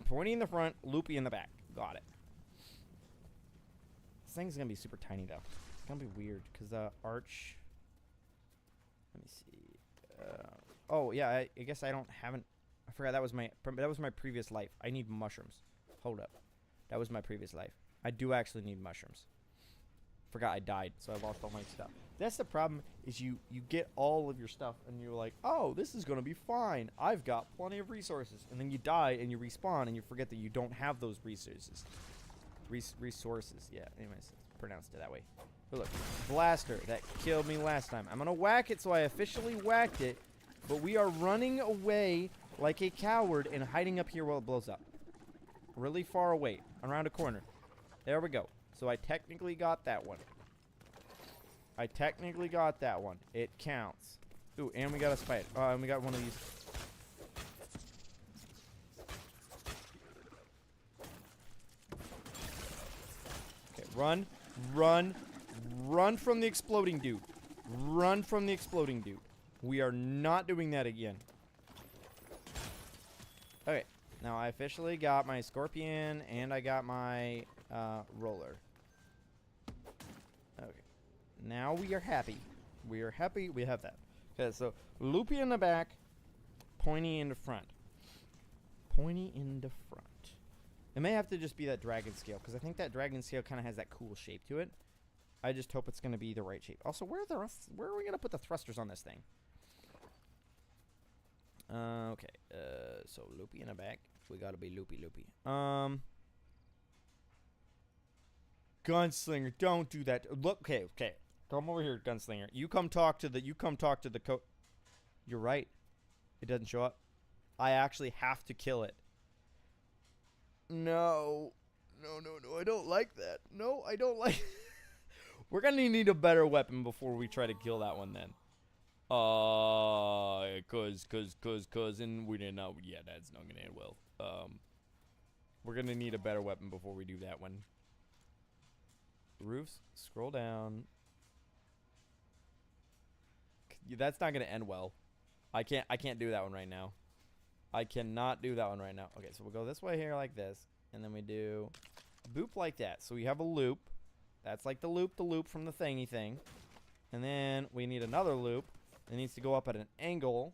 Pointy in the front, loopy in the back. Got it. This thing's gonna be super tiny though. It's gonna be weird because the arch. Let me see. Oh yeah, I guess I haven't. I forgot that was my previous life. I need mushrooms. Hold up. That was my previous life. I do actually need mushrooms. Forgot I died, so I lost all my stuff. That's the problem, is you get all of your stuff, and you're like, oh, this is going to be fine. I've got plenty of resources. And then you die, and you respawn, and you forget that you don't have those resources. Resources, yeah. Anyways, it's pronounced it that way. But look, blaster. That killed me last time. I'm going to whack it, so I officially whacked it. But we are running away like a coward and hiding up here while it blows up. Really far away, around a corner. There we go. So I technically got that one. It counts. Ooh, and we got a spider. And we got one of these. Okay, run from the exploding dude. Run from the exploding dude. We are not doing that again. Okay, now I officially got my scorpion and I got my roller. Okay, now we are happy. We are happy we have that. Okay, so loopy in the back, pointy in the front. Pointy in the front. It may have to just be that dragon scale, because I think that dragon scale kind of has that cool shape to it. I just hope it's going to be the right shape. Also, where are we going to put the thrusters on this thing? Okay, so loopy in the back. We gotta be loopy. Gunslinger, don't do that. Look, okay. Come over here, Gunslinger. You come talk to the You're right. It doesn't show up. I actually have to kill it. No, I don't like that. No, I don't like We're gonna need a better weapon before we try to kill that one then. And we didn't know. Yeah, that's not gonna end well. We're gonna need a better weapon before we do that one. Roofs, scroll down. That's not gonna end well. I can't do that one right now. I cannot do that one right now. Okay, so we'll go this way here like this, and then we do boop like that. So we have a loop. That's like the loop from the thingy thing. And then we need another loop. It needs to go up at an angle.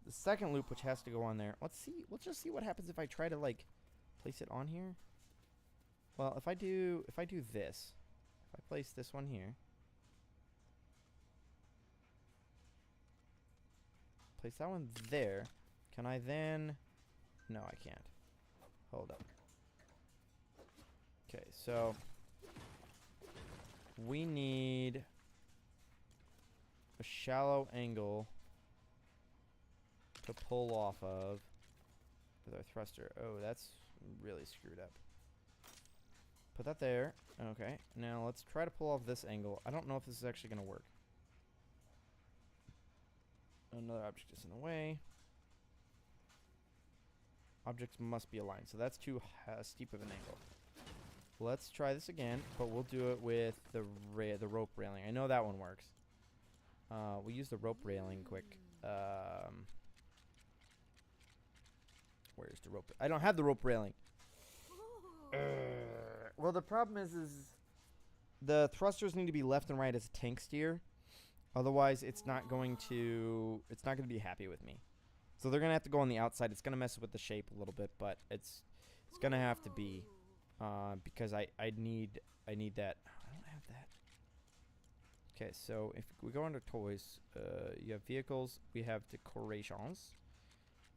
The second loop, which has to go on there. Let's see. Let's just see what happens if I try to like place it on here. Well, if I do this, if I place this one here, place that one there. Can I then? No, I can't. Hold up. Okay, so we need a shallow angle to pull off of with our thruster. Oh, that's really screwed up. Put that there. Okay, now let's try to pull off this angle. I don't know if this is actually going to work. Another object is in the way. Objects must be aligned, so that's too steep of an angle. Let's try this again, but we'll do it with the rope railing. I know that one works. We'll use the rope railing quick. Where's the rope? I don't have the rope railing. Well, the problem is the thrusters need to be left and right as a tank steer. Otherwise, it's not going to be happy with me. So they're gonna have to go on the outside. It's gonna mess with the shape a little bit, but it's gonna have to be because I need that. I don't have that. Okay, so if we go under toys, you have vehicles. We have decorations.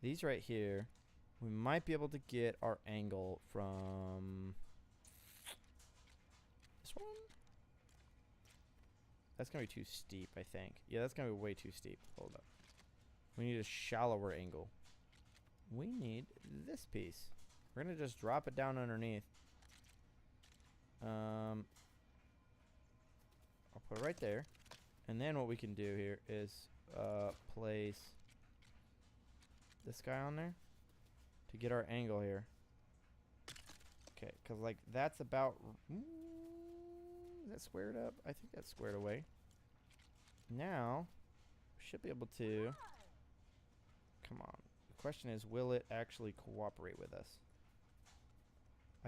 These right here, we might be able to get our angle from this one. That's gonna be too steep, I think. Yeah, that's gonna be way too steep. Hold up. We need a shallower angle. We need this piece. We're gonna just drop it down underneath. I'll put it right there. And then what we can do here is place this guy on there to get our angle here. Okay, because like that's about... is that squared up? I think that's squared away. Now, we should be able to... Come on. The question is, will it actually cooperate with us?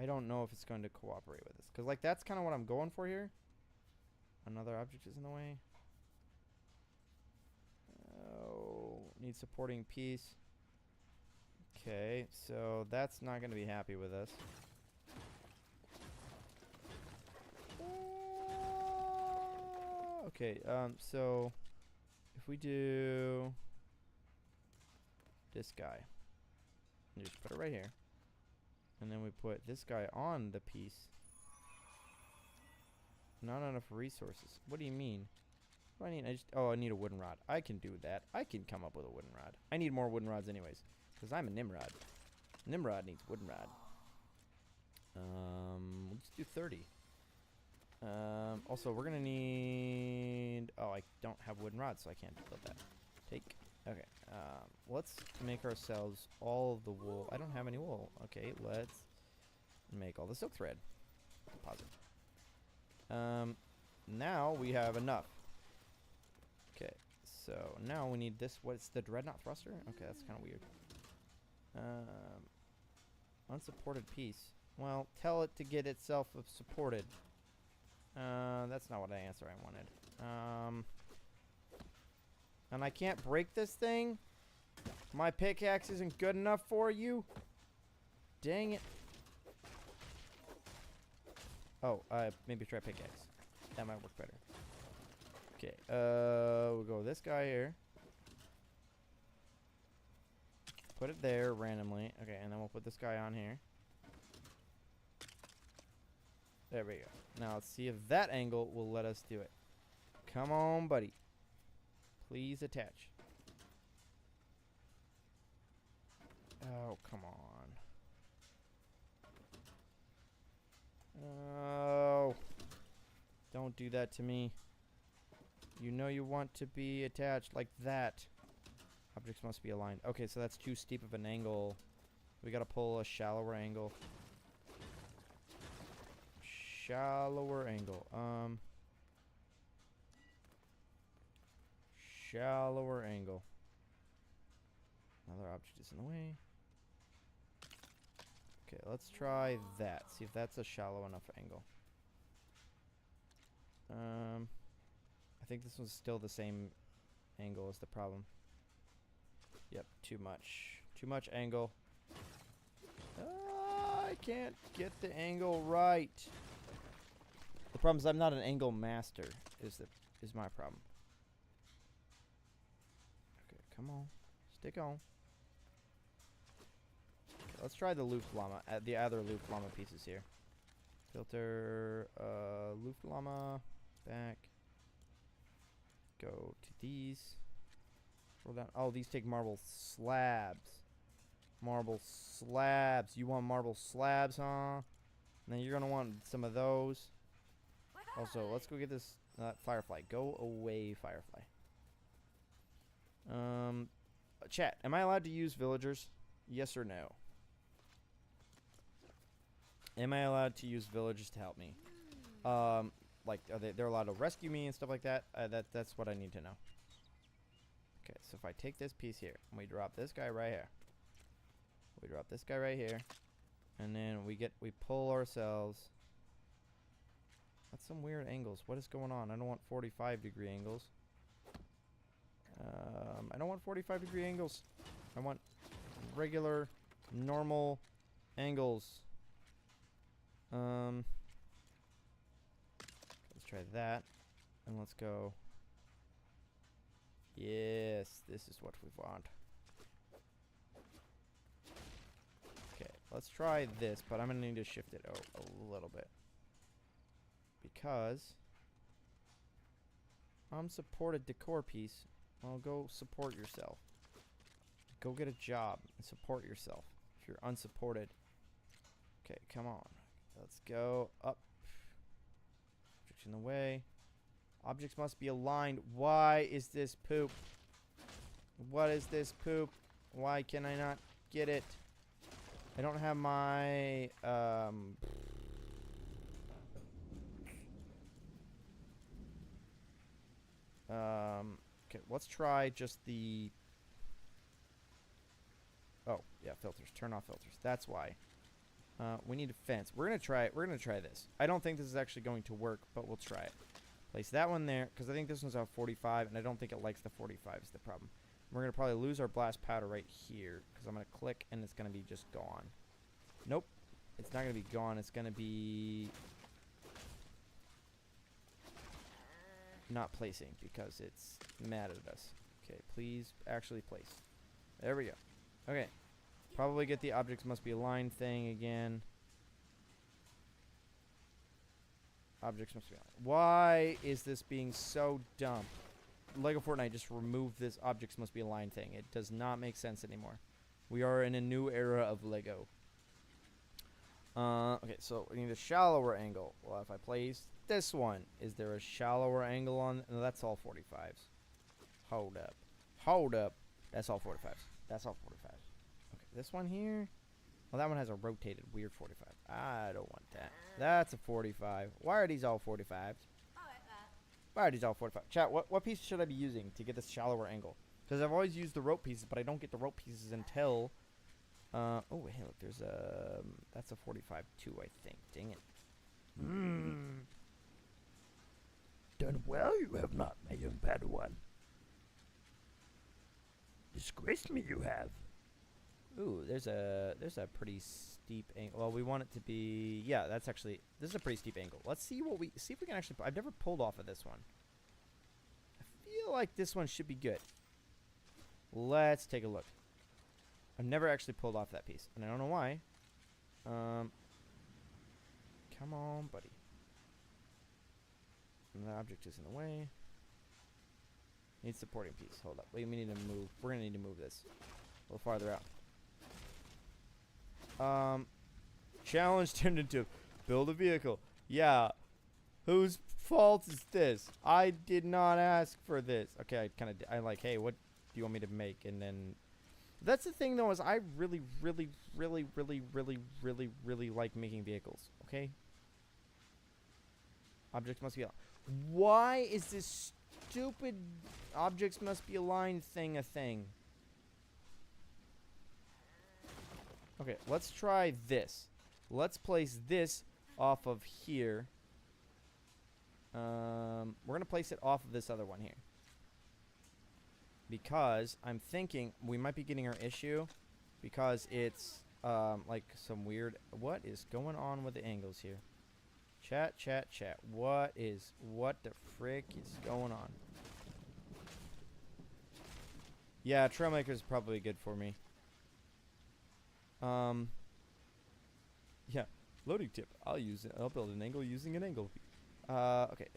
I don't know if it's going to cooperate with us. Because, like, that's kind of what I'm going for here. Another object is in the way. Oh, need supporting piece. Okay, so that's not going to be happy with us. Okay, so if we do this guy, and just put it right here, and then we put this guy on the piece. Not enough resources. What do you mean? What do I need? I need a wooden rod. I can do that. I can come up with a wooden rod. I need more wooden rods anyways, because I'm a Nimrod. Nimrod needs wooden rod. Let's do 30. Also, we're gonna need... Oh, I don't have wooden rods, so I can't build that. Take. Okay. Let's make ourselves all of the wool. I don't have any wool. Okay, let's make all the silk thread. Deposit. Now we have enough. Okay, so now we need this. What's the dreadnought thruster? Okay, that's kind of weird. Unsupported piece. Well, tell it to get itself supported. That's not what answer I wanted. And I can't break this thing? My pickaxe isn't good enough for you? Dang it. Oh, maybe try pickaxe. That might work better. Okay, we'll go with this guy here. Put it there randomly. Okay, and then we'll put this guy on here. There we go. Now let's see if that angle will let us do it. Come on, buddy. Please attach. Oh, come on. Oh. Don't do that to me. You know you want to be attached like that. Objects must be aligned. Okay, so that's too steep of an angle. We gotta pull a shallower angle. Shallower angle. Shallower angle. Another object is in the way. Okay, let's try that. See if that's a shallow enough angle. I think this one's still the same angle is the problem. Yep, too much. Too much angle. I can't get the angle right. The problem is I'm not an angle master. Is my problem. Okay, come on, stick on. Okay, let's try the loop llama. The other loop llama pieces here. Filter, loop llama, back. Go to these. Scroll down. Oh, these take marble slabs. Marble slabs. You want marble slabs, huh? And then you're gonna want some of those. Also, let's go get this firefly. Go away, firefly. Chat. Am I allowed to use villagers? Yes or no? Am I allowed to use villagers to help me? Like, they're allowed to rescue me and stuff like that? That's what I need to know. Okay, so if I take this piece here, and we drop this guy right here. We drop this guy right here. And then we pull ourselves. That's some weird angles. What is going on? I don't want 45-degree angles. I don't want 45-degree angles. I want regular, normal angles. Let's try that. And let's go. Yes, this is what we want. Okay, let's try this, but I'm going to need to shift it a little bit. Because unsupported decor piece. Well, go support yourself. Go get a job and support yourself if you're unsupported. Okay, come on. Let's go up. Objects in the way. Objects must be aligned. Why is this poop? What is this poop? Why can I not get it? I don't have my okay, let's try just the... Oh, yeah, filters. Turn off filters. That's why. We need a fence. We're gonna try it. We're gonna try this. I don't think this is actually going to work, but we'll try it. Place that one there, because I think this one's out 45, and I don't think it likes the 45 is the problem. We're going to probably lose our blast powder right here because I'm going to click and it's going to be just gone. Nope. It's not going to be gone. It's going to be not placing because it's mad at us. Okay, please actually place. There we go. Okay. Probably get the objects must be aligned thing again. Objects must be aligned. Why is this being so dumb? Lego Fortnite just removed this objects must be aligned thing. It does not make sense anymore. We are in a new era of Lego. Okay, so we need a shallower angle. Well, if I place this one, is there a shallower angle on? No, that's all 45s. Hold up. Hold up. That's all 45s. That's all 45s. Okay, this one here. Well, that one has a rotated weird 45. I don't want that. That's a 45. Why are these all 45s? Why are these all 45? Chat, what piece should I be using to get this shallower angle? Because I've always used the rope pieces, but I don't get the rope pieces until... oh, wait, hey, look, there's a... That's a 45 too, I think. Dang it. Done well, you have not, my young Padawan. Disgraced me, you have. Ooh, there's a pretty steep angle. Well, we want it to be... Yeah, that's actually... This is a pretty steep angle. Let's see what we... See if we can actually... I've never pulled off of this one. I feel like this one should be good. Let's take a look. I've never actually pulled off that piece, and I don't know why. Come on, buddy. And the object is in the way. Need supporting piece. Hold up. We need to move. We're gonna need to move this a little farther out. Challenge turned into build a vehicle. Yeah. Whose fault is this? I did not ask for this. Okay, I like, hey, what do you want me to make? And then that's the thing though, is I really like making vehicles. Okay. Objects must be aligned. Why is this stupid objects must be aligned thing a thing? Okay, let's try this. Let's place this off of here. We're gonna place it off of this other one here. Because I'm thinking we might be getting our issue because it's like some weird... What is going on with the angles here? Chat. What the frick is going on? Yeah, Trailmaker is probably good for me. Yeah, loading tip. I'll use it. I'll build an angle using an angle. Okay.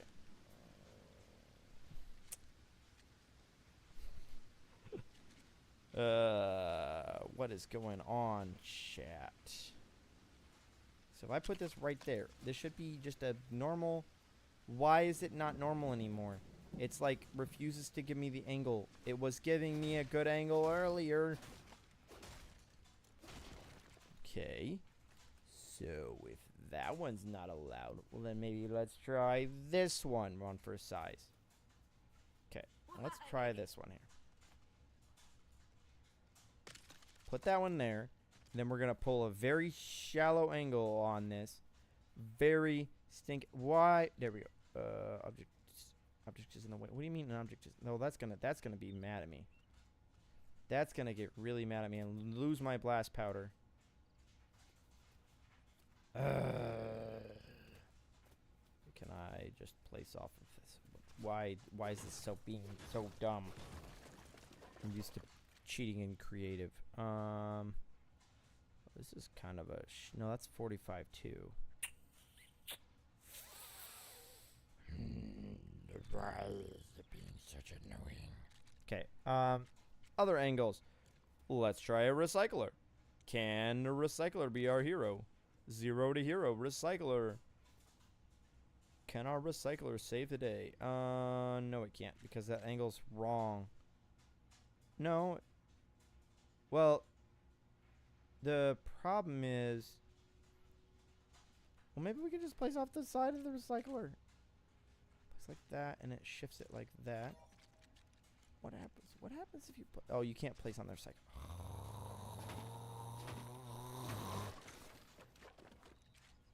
What is going on, chat? So if I put this right there, this should be just a normal... Why is it not normal anymore? It's like refuses to give me the angle. It was giving me a good angle earlier. Okay. So if that one's not allowed, well then maybe let's try this one for size. Okay, let's try this one here. Put that one there. Then we're gonna pull a very shallow angle on this. Very stink. Why? There we go. Object is in the way. What do you mean an object is? No, that's gonna be mad at me. That's gonna get really mad at me and lose my blast powder. Can I just place off of this? Why is this being so dumb? I'm used to cheating in creative. This is kind of a... no, that's 45 too. Why is it being such annoying? Okay. Other angles. Let's try a recycler. Can a recycler be our hero? 0 to hero. Recycler. Can our recycler save the day? No, it can't because that angle's wrong. No. Well, the problem is... Well, maybe we could just place off the side of the recycler. Place like that, and it shifts it like that. What happens? What happens if you put... Oh, you can't place on the recycler.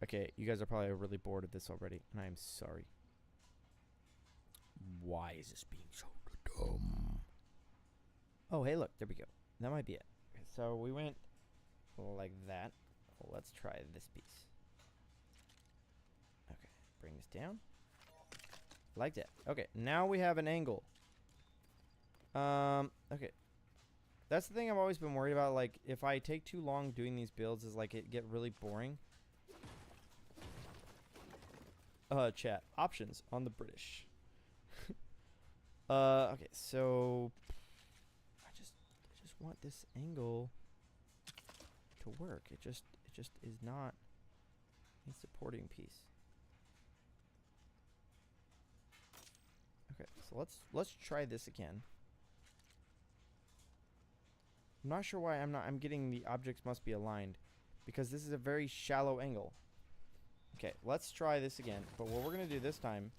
Okay, you guys are probably really bored of this already, and I am sorry. Why is this being so dumb? Oh, hey, look. There we go. That might be it. Okay, so we went like that. Well, let's try this piece. Okay, bring this down. Like that. Okay, now we have an angle. Okay. That's the thing I've always been worried about. Like, if I take too long doing these builds, is like it get really boring. Chat. Options on the British. Okay, so I just want this angle to work. It just is not a supporting piece. Okay, so let's try this again. I'm not sure why I'm getting the objects must be aligned, because this is a very shallow angle. Okay, let's try this again. But what we're gonna do this time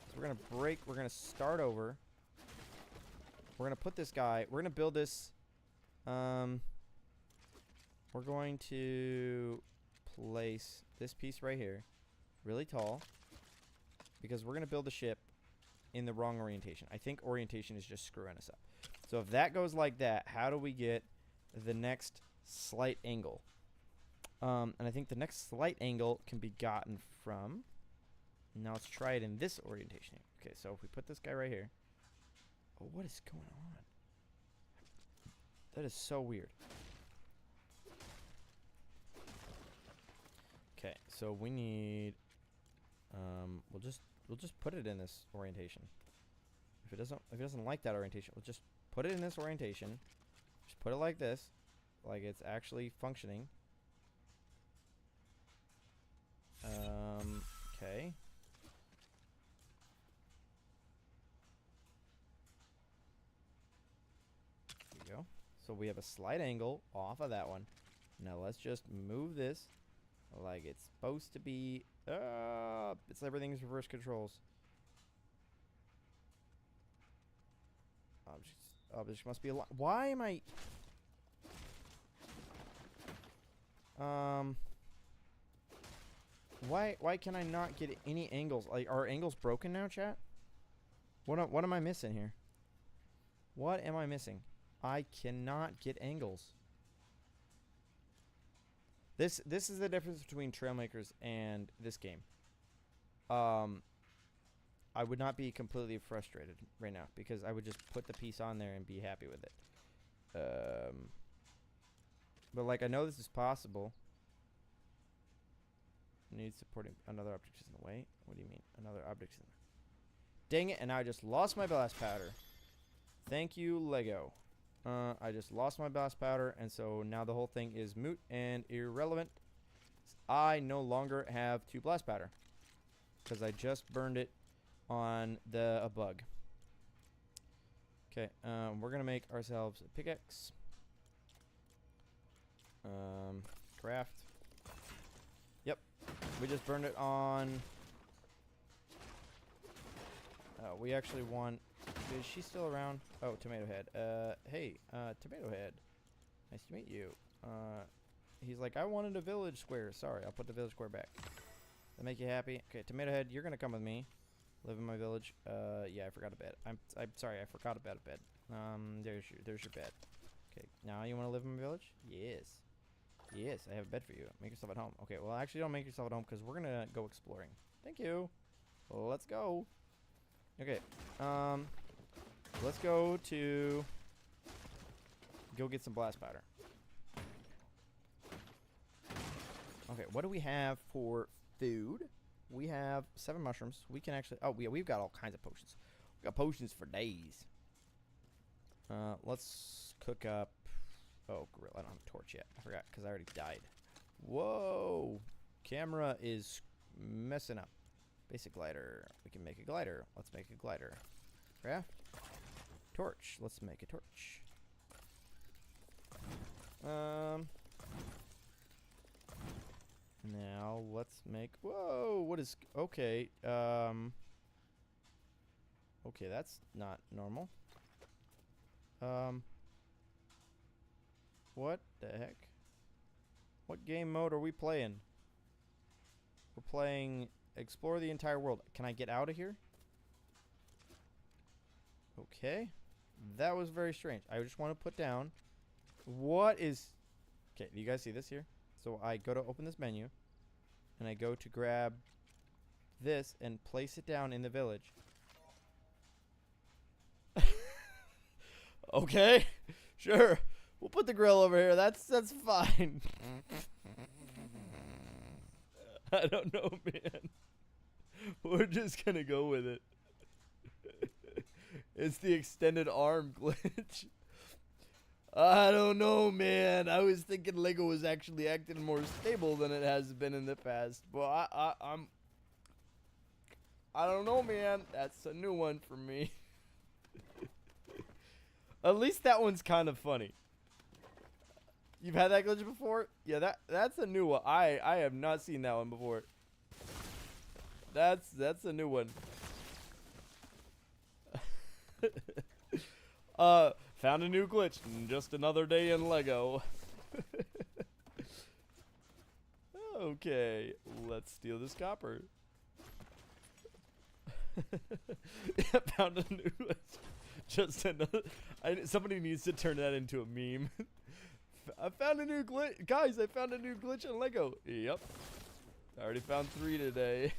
is we're gonna start over. We're gonna put this guy, we're gonna build this, we're going to place this piece right here, really tall, because we're gonna build the ship in the wrong orientation. I think orientation is just screwing us up. So if that goes like that, how do we get the next slight angle? And I think the next slight angle can be gotten from, now let's try it in this orientation. Okay, so if we put this guy right here. Oh, what is going on? That is so weird. Okay, so we need, we'll just put it in this orientation. If it doesn't like that orientation, we'll just put it in this orientation. Just put it like this, like it's actually functioning. Okay. There you go. So we have a slight angle off of that one. Now let's just move this like it's supposed to be. It's everything's reverse controls. Objects must be a lot. Why am I? Why can I not get any angles? Like, are angles broken now, chat? What am I missing here? What am I missing? I cannot get angles. This is the difference between Trailmakers and this game. I would not be completely frustrated right now because I would just put the piece on there and be happy with it. But like I know this is possible. Need supporting another object is in the way. What do you mean? Another object's in there. Dang it, and I just lost my blast powder. Thank you, Lego. I just lost my blast powder, and so now the whole thing is moot and irrelevant. I no longer have 2 blast powder because I just burned it on a bug. Okay, we're gonna make ourselves a pickaxe. Craft. Yep, we just burned it on. We actually want. Is she still around? Oh, Tomato Head. Hey, Tomato Head. Nice to meet you. He's like, I wanted a village square. Sorry, I'll put the village square back. That make you happy? Okay, Tomato Head, you're gonna come with me. Live in my village. Yeah, I forgot a bed. I'm sorry, I forgot about a bed. There's your bed. Okay, now you want to live in my village? Yes. Yes, I have a bed for you. Make yourself at home. Okay, well, actually, don't make yourself at home because we're gonna go exploring. Thank you. Well, let's go. Okay. Let's go get some blast powder. Okay, what do we have for food? We have 7 mushrooms. We can actually. Oh, we've got all kinds of potions. We got potions for days. Let's cook up. Oh, grill. I don't have a torch yet. I forgot because I already died. Whoa! Camera is messing up. Basic glider. We can make a glider. Let's make a glider. Craft. Torch. Let's make a torch. Now let's make. Whoa! What is? Okay. Okay, that's not normal. What the heck? What game mode are we playing? We're playing Explore the Entire World. Can I get out of here? Okay. That was very strange. I just want to put down. What is... Okay, do you guys see this here? So I go to open this menu. And I go to grab this and place it down in the village. Okay, sure. We'll put the grill over here. That's fine. I don't know, man. We're just gonna go with it. It's the extended arm glitch. I don't know, man. I was thinking Lego was actually acting more stable than it has been in the past. But I don't know, man. That's a new one for me. At least that one's kind of funny. You've had that glitch before? Yeah, that's a new one. I have not seen that one before. That's a new one. Found a new glitch. Just another day in Lego. Okay, let's steal this copper. Yeah, found a new glitch. Just another. Somebody needs to turn that into a meme. I found a new glitch. Guys, I found a new glitch in Lego. Yep. I already found 3 today.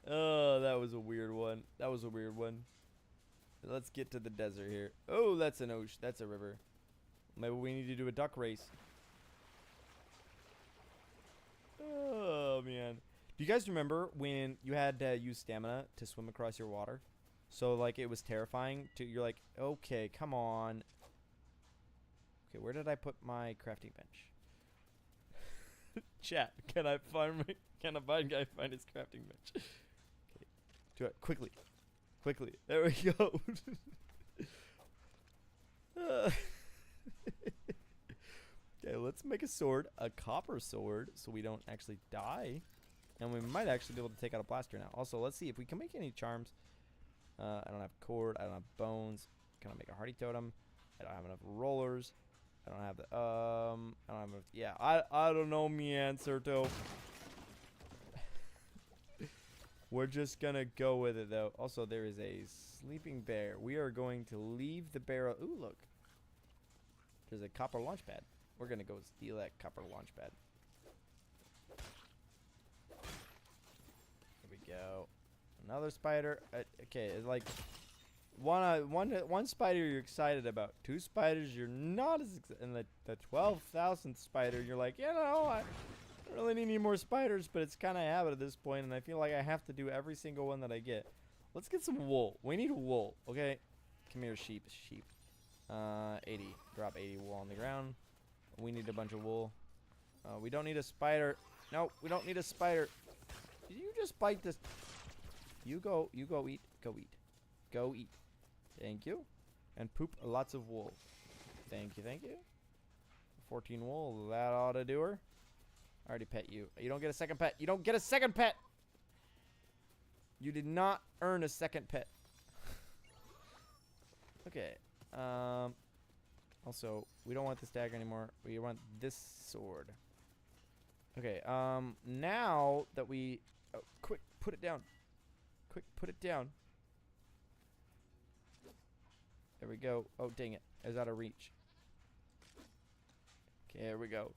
Oh, that was a weird one. That was a weird one. Let's get to the desert here. Oh, that's an ocean. That's a river. Maybe we need to do a duck race. Oh, man. Do you guys remember when you had to use stamina to swim across your water? So, like, it was terrifying. You're like, okay, come on. Okay, where did I put my crafting bench? Chat, can I find his crafting bench? Okay, do it quickly. Quickly. There we go. Okay, let's make a sword, a copper sword, so we don't actually die. And we might actually be able to take out a blaster now. Also, let's see if we can make any charms. I don't have cord. I don't have bones. Can I make a hardy totem? I don't have enough rollers. I don't have the I don't have enough. Yeah, I don't know, man, Serto. We're just gonna go with it though. Also, there is a sleeping bear. We are going to leave the barrel. Ooh, look. There's a copper launch pad. We're gonna go steal that copper launch pad. Here we go. Another spider. Okay, it's like one spider you're excited about. 2 spiders you're not as excited. And the 12,000th spider you're like, you know, I don't really need any more spiders, but it's kind of a habit at this point, and I feel like I have to do every single one that I get. Let's get some wool. We need wool. Okay, come here, sheep. 80. Drop 80 wool on the ground. We need a bunch of wool. We don't need a spider. No, we don't need a spider. Did you just bite this? You go eat. Go eat. Thank you. And poop lots of wool. Thank you. 14 wool. That ought to do her. I already pet you. You don't get a second pet. You don't get a second pet. You did not earn a second pet. Okay. Also, we don't want this dagger anymore. We want this sword. Okay. Now that we... Oh, quick, put it down. Quick, put it down. There we go. Oh, dang it. I was out of reach. Okay, here we go.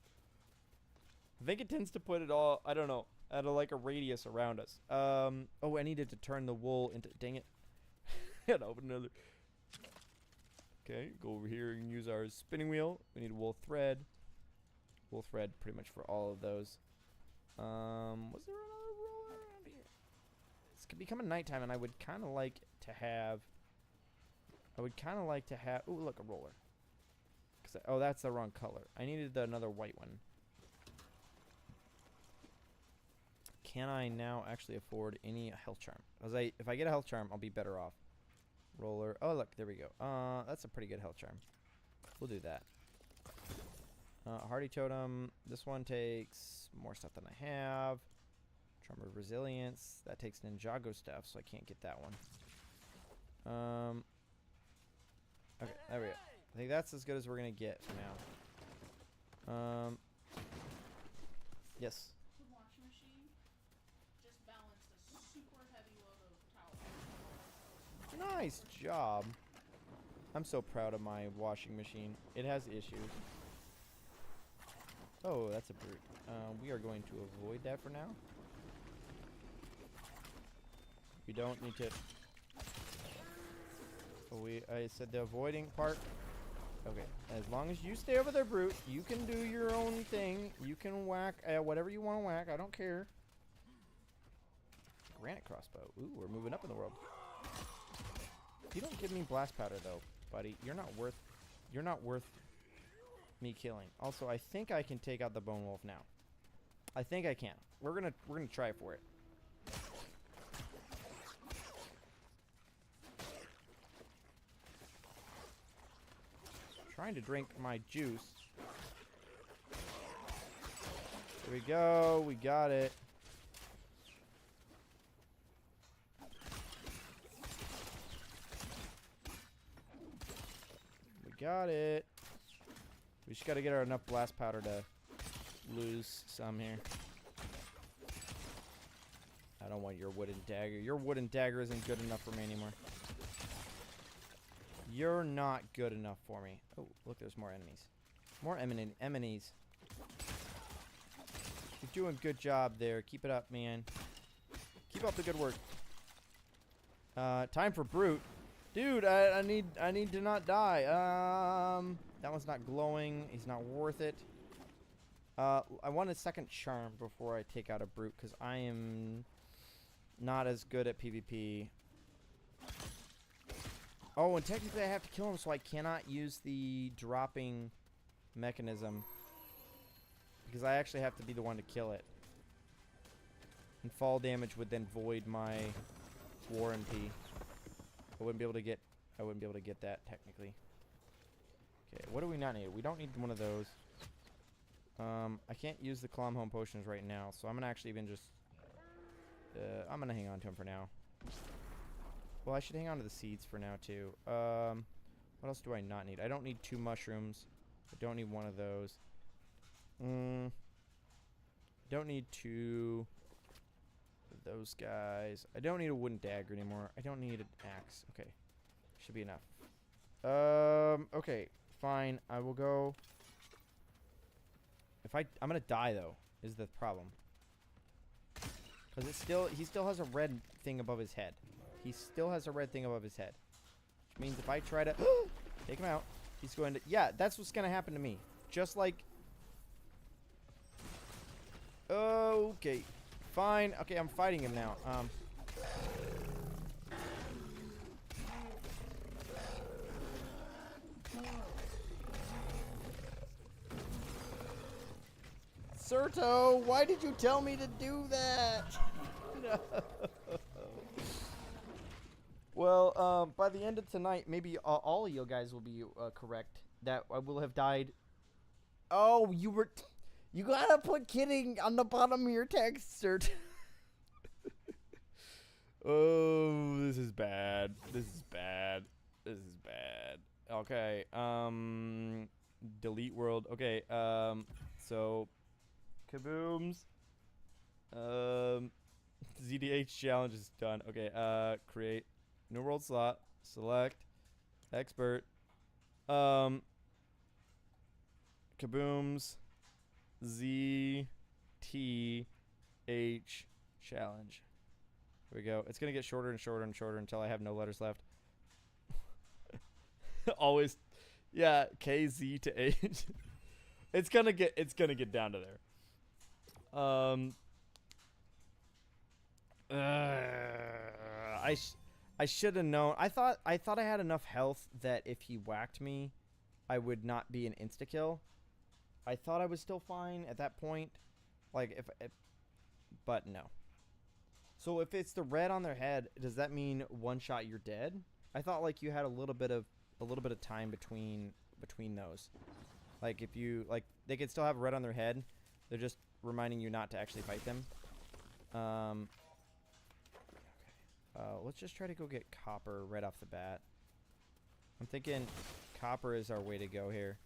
I think it tends to put it all, I don't know, at like a radius around us. Oh, I needed to turn the wool into, dang it. I had to open another. Okay, go over here and use our spinning wheel. We need wool thread. Wool thread pretty much for all of those. Was there another roller around here? It's becoming nighttime, and I would kind of like to have, ooh, look, a roller. Oh, that's the wrong color. I needed another white one. Can I now actually afford any health charm? If I get a health charm, I'll be better off. Roller. Oh, look, there we go. That's a pretty good health charm. We'll do that. Hardy totem. This one takes more stuff than I have. Charm of resilience. That takes Ninjago stuff, so I can't get that one. Okay, there we go. I think that's as good as we're gonna get for now. Yes. Nice job. I'm so proud of my washing machine. It has issues. Oh, that's a brute. We are going to avoid that for now. We don't need to... I said the avoiding part. Okay, as long as you stay over there, brute, you can do your own thing. You can whack whatever you want to whack. I don't care. Granite crossbow. Ooh, we're moving up in the world. You don't give me blast powder though, buddy. You're not worth me killing. Also, I think I can take out the bone wolf now. I think I can. We're gonna try for it. Trying to drink my juice. Here we go. We got it. We got it. We just got to get our enough blast powder to lose some here. I don't want your wooden dagger. Your wooden dagger isn't good enough for me anymore. You're not good enough for me. Oh, look, there's more enemies. More enemies. You're doing a good job there. Keep it up, man. Keep up the good work. Time for brute. Dude, I need to not die. That one's not glowing. He's not worth it. I want a second charm before I take out a brute, because I am not as good at PvP. Oh, and technically I have to kill him, so I cannot use the dropping mechanism. Because I actually have to be the one to kill it. And fall damage would then void my War and P. I wouldn't be able to get that technically. Okay, what do we not need? We don't need one of those. I can't use the Clom Home potions right now, so I'm gonna actually even just I'm gonna hang on to them for now. Well, I should hang on to the seeds for now too. What else do I not need? I don't need 2 mushrooms. I don't need one of those. Don't need 2 of those guys. I don't need a wooden dagger anymore. I don't need an axe. Okay, should be enough. Okay, fine. I will go. I'm gonna die though, is the problem. Because he still has a red thing above his head. He still has a red thing above his head. Which means if I try to take him out, he's going to... Yeah, that's what's going to happen to me. Just like... Okay. Fine. Okay, I'm fighting him now. Serto, why did you tell me to do that? No. Well, by the end of tonight, maybe all of you guys will be correct that I will have died. Oh, you gotta put kidding on the bottom of your text, Sert. Oh, this is bad. This is bad. This is bad. Okay. Delete world. Okay. So, kabooms. ZDH challenge is done. Okay. Create. New world slot. Select. Expert. Kabooms. Z. T. H. Challenge. Here we go. It's going to get shorter and shorter and shorter until I have no letters left. Always. Yeah. K, Z to H. It's going to get down to there. I should have known. I thought I had enough health that if he whacked me, I would not be an insta kill. I thought I was still fine at that point, like but no. So if it's the red on their head, does that mean one shot you're dead? I thought like you had a little bit of time between those. Like if you they could still have red on their head. They're just reminding you not to actually fight them. Let's just try to go get copper right off the bat. I'm thinking copper is our way to go here.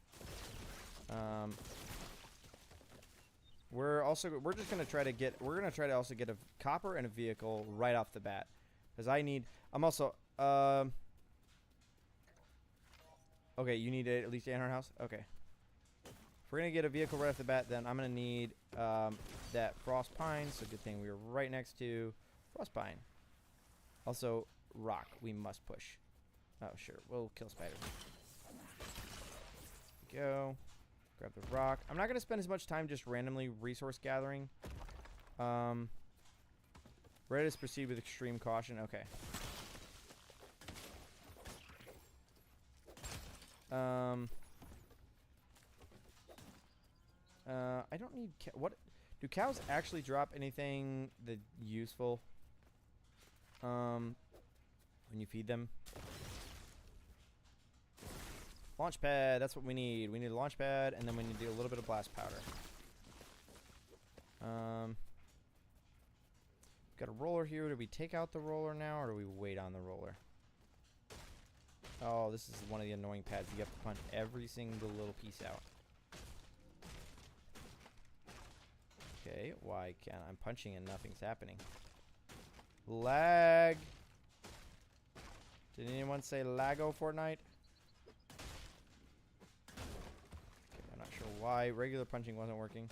We're just gonna try to also get a copper and a vehicle right off the bat, because Okay, you need at least 800 house. Okay. If we're gonna get a vehicle right off the bat, then I'm gonna need that frost pine. So good thing we were right next to frost pine. Also, rock. We must push. Oh, sure. We'll kill spiders. Go. Grab the rock. I'm not gonna spend as much time just randomly resource gathering. Ready to proceed with extreme caution. Okay. I don't need what do cows actually drop anything that useful when you feed them? Launch pad, that's what we need. We need a launch pad, and then we need to do a little bit of blast powder. Got a roller here. Do we take out the roller now, or do we wait on the roller? Oh, this is one of the annoying pads. You have to punch every single little piece out. Okay, why can't I'm punching and nothing's happening? Lag. Did anyone say lago Fortnite? Okay, I'm not sure why regular punching wasn't working.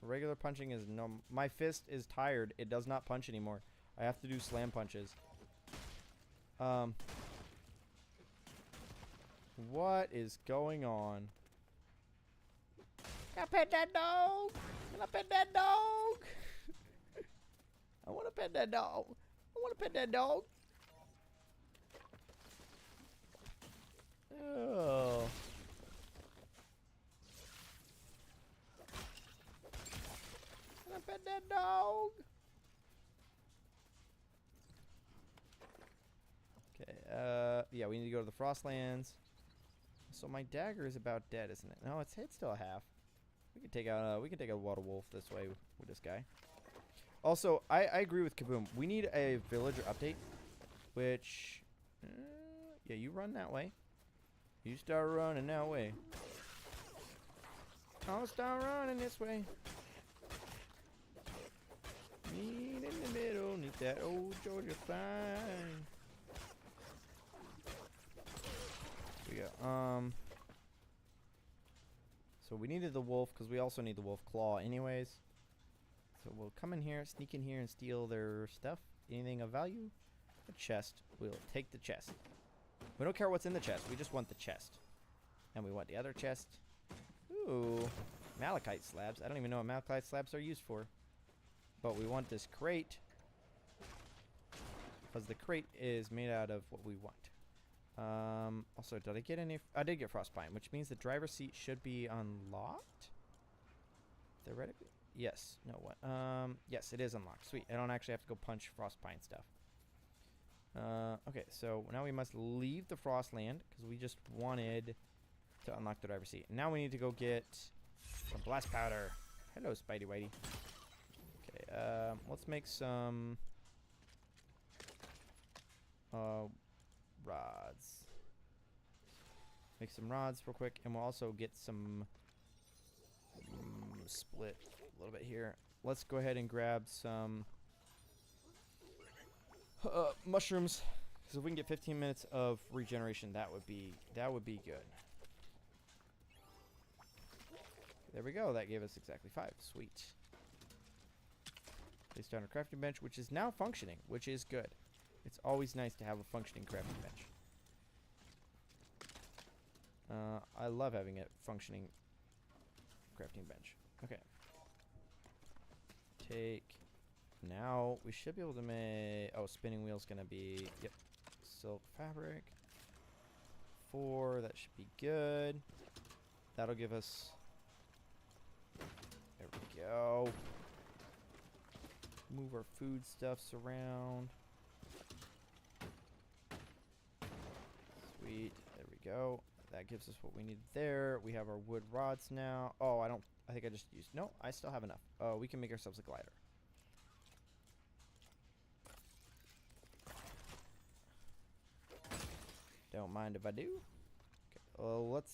Regular punching is no. My fist is tired. It does not punch anymore. I have to do slam punches. What is going on? Can I pet that dog? Can I pet that dog? I want to pet that dog. I want to pet that dog. Oh. Can I pet that dog? Okay, yeah, we need to go to the Frostlands. So my dagger is about dead, isn't it? No, it's still a half. We can take a water wolf this way with this guy. Also, I agree with Kaboom. We need a villager update, which yeah, you run that way. You start running that way. I'll start running this way. Meet in the middle, need that old Georgia fine. Here we go. So we needed the wolf because we also need the wolf claw anyways. So we'll come in here, sneak in here, and steal their stuff. Anything of value? A chest. We'll take the chest. We don't care what's in the chest. We just want the chest. And we want the other chest. Ooh. Malachite slabs. I don't even know what malachite slabs are used for. But we want this crate. Because the crate is made out of what we want. Also, did I get any? I did get frostbite, which means the driver's seat should be unlocked. Theoretically, yes. No, what? Yes, it is unlocked. Sweet. I don't actually have to go punch frostpine stuff. Okay, so now we must leave the Frostland because we just wanted to unlock the driver's seat. Now we need to go get some blast powder. Hello, Spidey Whitey. Okay, let's make some rods. Make some rods real quick, and we'll also get some split a little bit here. Let's go ahead and grab some mushrooms, because if we can get 15 minutes of regeneration, that would be good. There we go. That gave us exactly 5. Sweet. Placed down a crafting bench, which is now functioning, which is good. It's always nice to have a functioning crafting bench. I love having a functioning crafting bench. Okay. Take. Now we should be able to make. Oh, spinning wheel's gonna be. Yep. Silk fabric. 4. That should be good. That'll give us. There we go. Move our foodstuffs around. Sweet. There we go. That gives us what we need there. We have our wood rods now. Oh, I think I just used. No, I still have enough. Oh, we can make ourselves a glider. Don't mind if I do. Okay. Well, let's.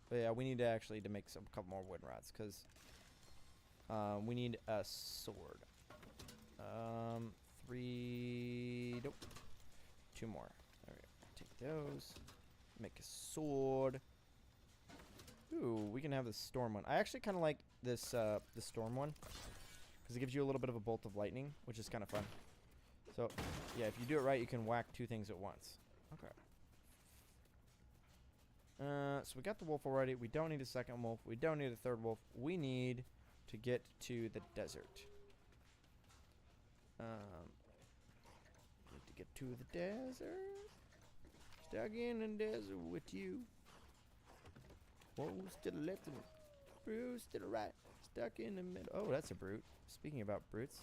But yeah, we need to actually make a couple more wood rods because we need a sword. 3. Nope. 2 more. Alright, take those. Make a sword. Ooh, we can have the storm one. I actually kind of like this, the storm one. Because it gives you a little bit of a bolt of lightning, which is kind of fun. So, yeah, if you do it right, you can whack 2 things at once. Okay. So we got the wolf already. We don't need a second wolf. We don't need a third wolf. We need to get to the desert. Need to get to the desert. Stuck in the desert with you. Who's to the left and Bruce to the right. Stuck in the middle. Oh, that's a brute. Speaking about brutes.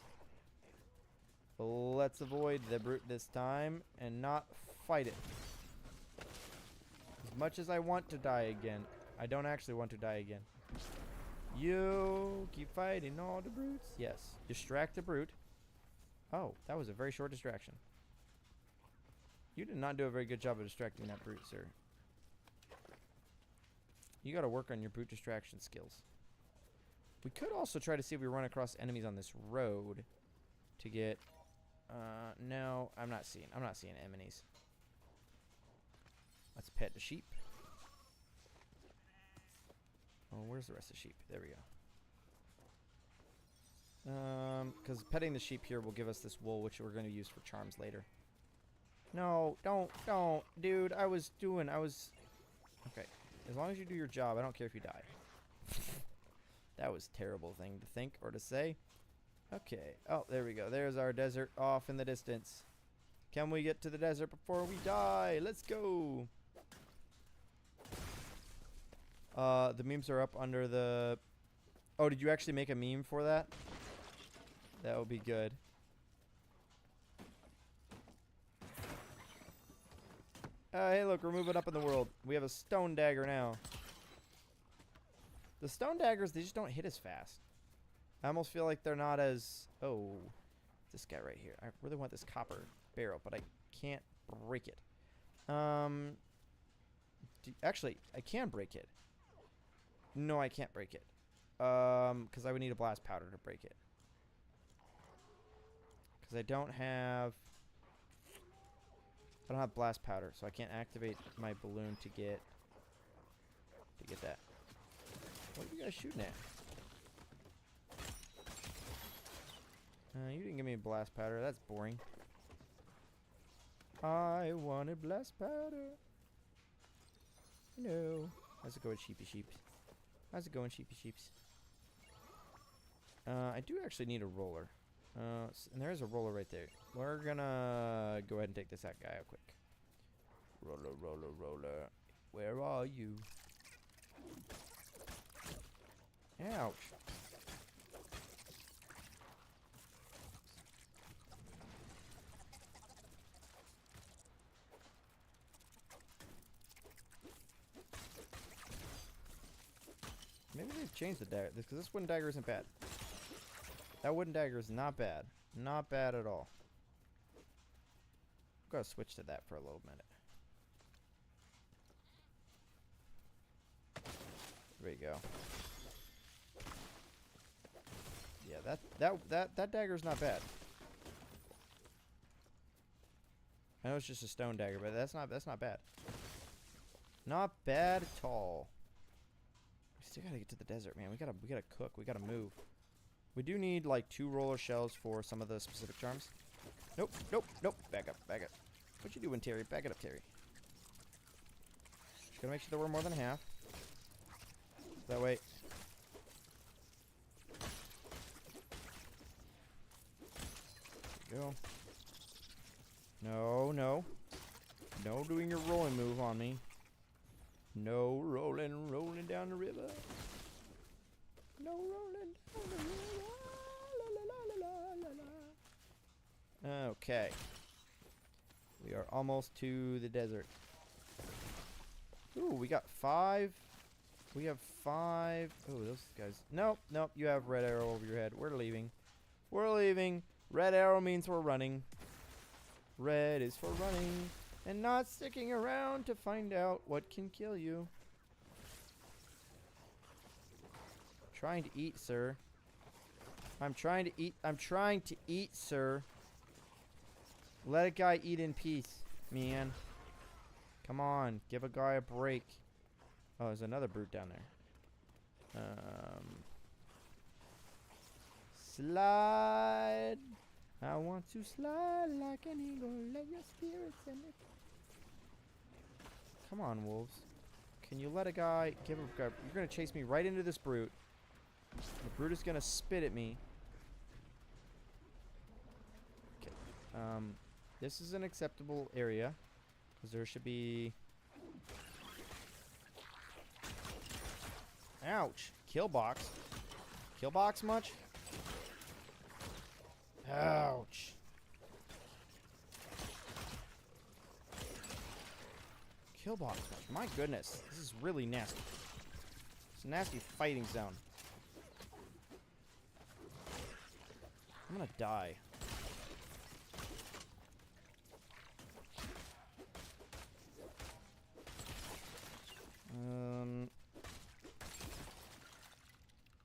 Let's avoid the brute this time and not fight it. As much as I want to die again, I don't actually want to die again. You keep fighting all the brutes. Yes. Distract the brute. Oh, that was a very short distraction. You did not do a very good job of distracting that brute, sir. You gotta work on your brute distraction skills. We could also try to see if we run across enemies on this road to get... no, I'm not seeing enemies. Let's pet the sheep. Oh, where's the rest of the sheep? There we go. Because petting the sheep here will give us this wool, which we're going to use for charms later. No, don't. Dude, I was... Okay. As long as you do your job, I don't care if you die. That was a terrible thing to think or to say. Okay. Oh, there we go. There's our desert off in the distance. Can we get to the desert before we die? Let's go. The memes are up under the... Oh, did you actually make a meme for that? That would be good. Hey, look, we're moving up in the world. We have a stone dagger now. The stone daggers, they just don't hit as fast. I almost feel like they're not as... Oh, this guy right here. I really want this copper barrel, but I can't break it. Actually, I can break it. No, I can't break it. Because I would need a blast powder to break it. Because I don't have blast powder, so I can't activate my balloon to get that. What are you guys shooting at? You didn't give me blast powder. That's boring. I wanted blast powder. No. How's it going, sheepy sheeps? How's it going, sheepy sheeps? I do actually need a roller. And there is a roller right there. We're gonna go ahead and take this guy out quick. Roller, roller, roller. Where are you? Ouch. Maybe they've changed the dagger, because this wooden dagger isn't bad. That wooden dagger is not bad. Not bad at all. I'm going to switch to that for a little minute. There we go. Yeah, that dagger's not bad. I know it's just a stone dagger, but that's not bad. Not bad at all. We still gotta get to the desert, man. We gotta cook. We gotta move. We do need like 2 roller shells for some of the specific charms. Nope, nope, nope. Back up, back up. What you doing, Terry? Back it up, Terry. Just gotta make sure that we're more than half. That way. There we go. No, no. No doing your rolling move on me. No rolling down the river. No rolling down the river. La, la, la, la, la. Okay. We are almost to the desert. Ooh, we got 5. We have 5. Oh, those guys. Nope, nope. You have red arrow over your head. We're leaving. We're leaving. Red arrow means we're running. Red is for running. And not sticking around to find out what can kill you. Trying to eat, sir. I'm trying to eat. I'm trying to eat, sir. Let a guy eat in peace, man. Come on, give a guy a break. Oh, there's another brute down there. Slide. I want to slide like an eagle. Let your spirits in it. Come on, wolves. Can you let a guy give a guy? You're gonna chase me right into this brute. The brute is gonna spit at me. Okay. This is an acceptable area, because there should be. Ouch! Kill box. Kill box much? Ouch! Kill box much. My goodness, this is really nasty. It's a nasty fighting zone. I'm gonna die.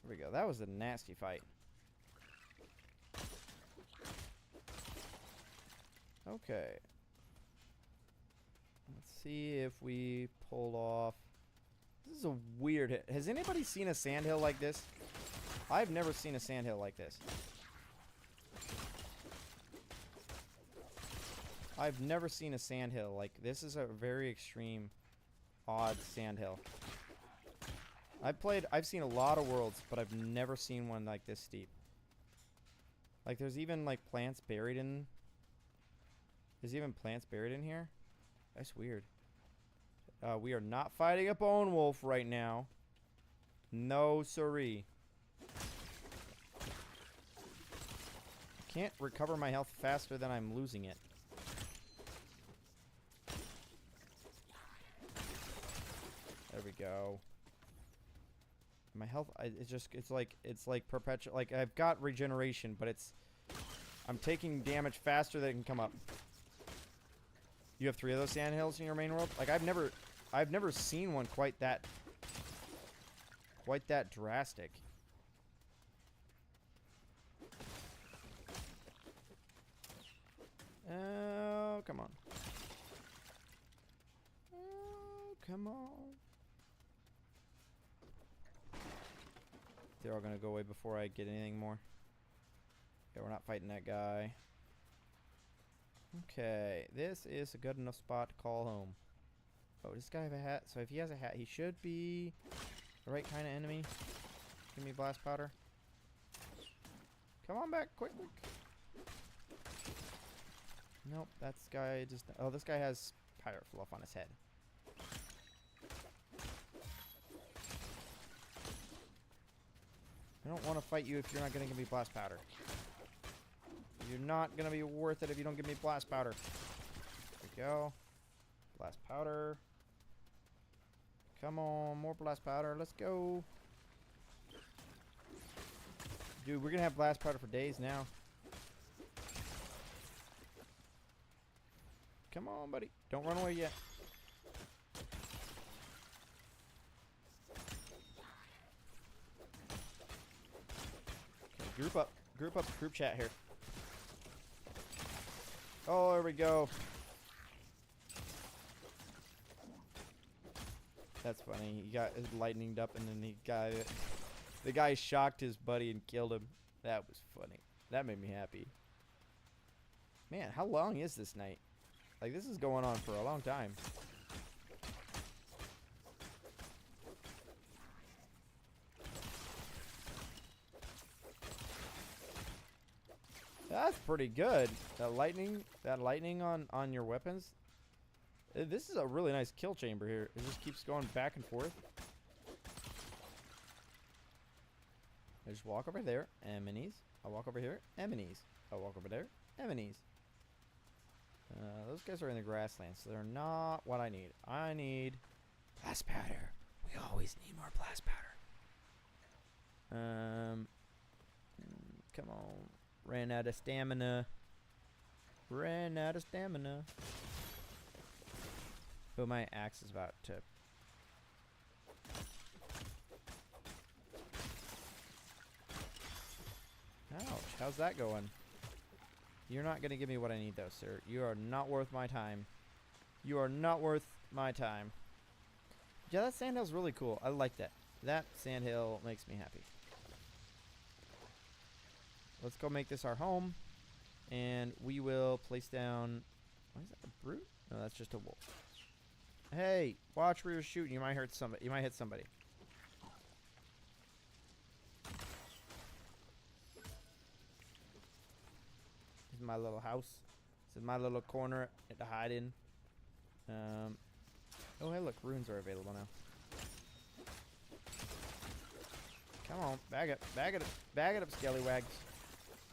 There we go. That was a nasty fight. Okay. Let's see if we pulled off. This is a weird hit. Has anybody seen a sandhill like this? I've never seen a sandhill like this. I've never seen a sandhill like this. Is a very extreme, odd sandhill. I've seen a lot of worlds, but I've never seen one like this steep. Like there's even like plants buried in. There's even plants buried in here. That's weird. We are not fighting a bone wolf right now. No siree. Can't recover my health faster than I'm losing it. There we go. My health, it's like perpetual. Like I've got regeneration, but I'm taking damage faster than it can come up. You have 3 of those sandhills in your main world. Like I've never seen one quite that drastic. Oh, come on. Oh, come on. They're all gonna go away before I get anything more. Okay, we're not fighting that guy. Okay, this is a good enough spot to call home. Oh, does this guy have a hat? So if he has a hat, he should be the right kind of enemy. Give me blast powder. Come on back, quick. Nope, that's guy just. Oh, this guy has pirate fluff on his head. I don't want to fight you if you're not going to give me blast powder. You're not going to be worth it if you don't give me blast powder. There we go. Blast powder. Come on, more blast powder. Let's go. Dude, we're going to have blast powder for days now. Come on, buddy. Don't run away yet. Okay, group up. Group chat here. Oh, there we go. That's funny. He got lightninged up, and then the guy shocked his buddy and killed him. That was funny. That made me happy. Man, how long is this night? Like, this is going on for a long time. That's pretty good. That lightning on your weapons. This is a really nice kill chamber here. It just keeps going back and forth. I just walk over there, enemies. I'll walk over here, enemies. I'll walk over there, enemies. Those guys are in the grasslands, so they're not what I need. I need blast powder. We always need more blast powder. Come on. Ran out of stamina. Oh, my axe is about to. Ouch, how's that going? You're not gonna give me what I need, though, sir. You are not worth my time. You are not worth my time. Yeah, that sandhill's really cool. I like that. That sandhill makes me happy. Let's go make this our home. And we will place down... What is that, a brute? No, that's just a wolf. Hey, watch where you're shooting. You might hurt somebody. You might hit somebody. This is my little house. This is my little corner to hide in. Oh, hey, look. Runes are available now. Come on. Bag it. Bag it up. Bag it up, scallywags.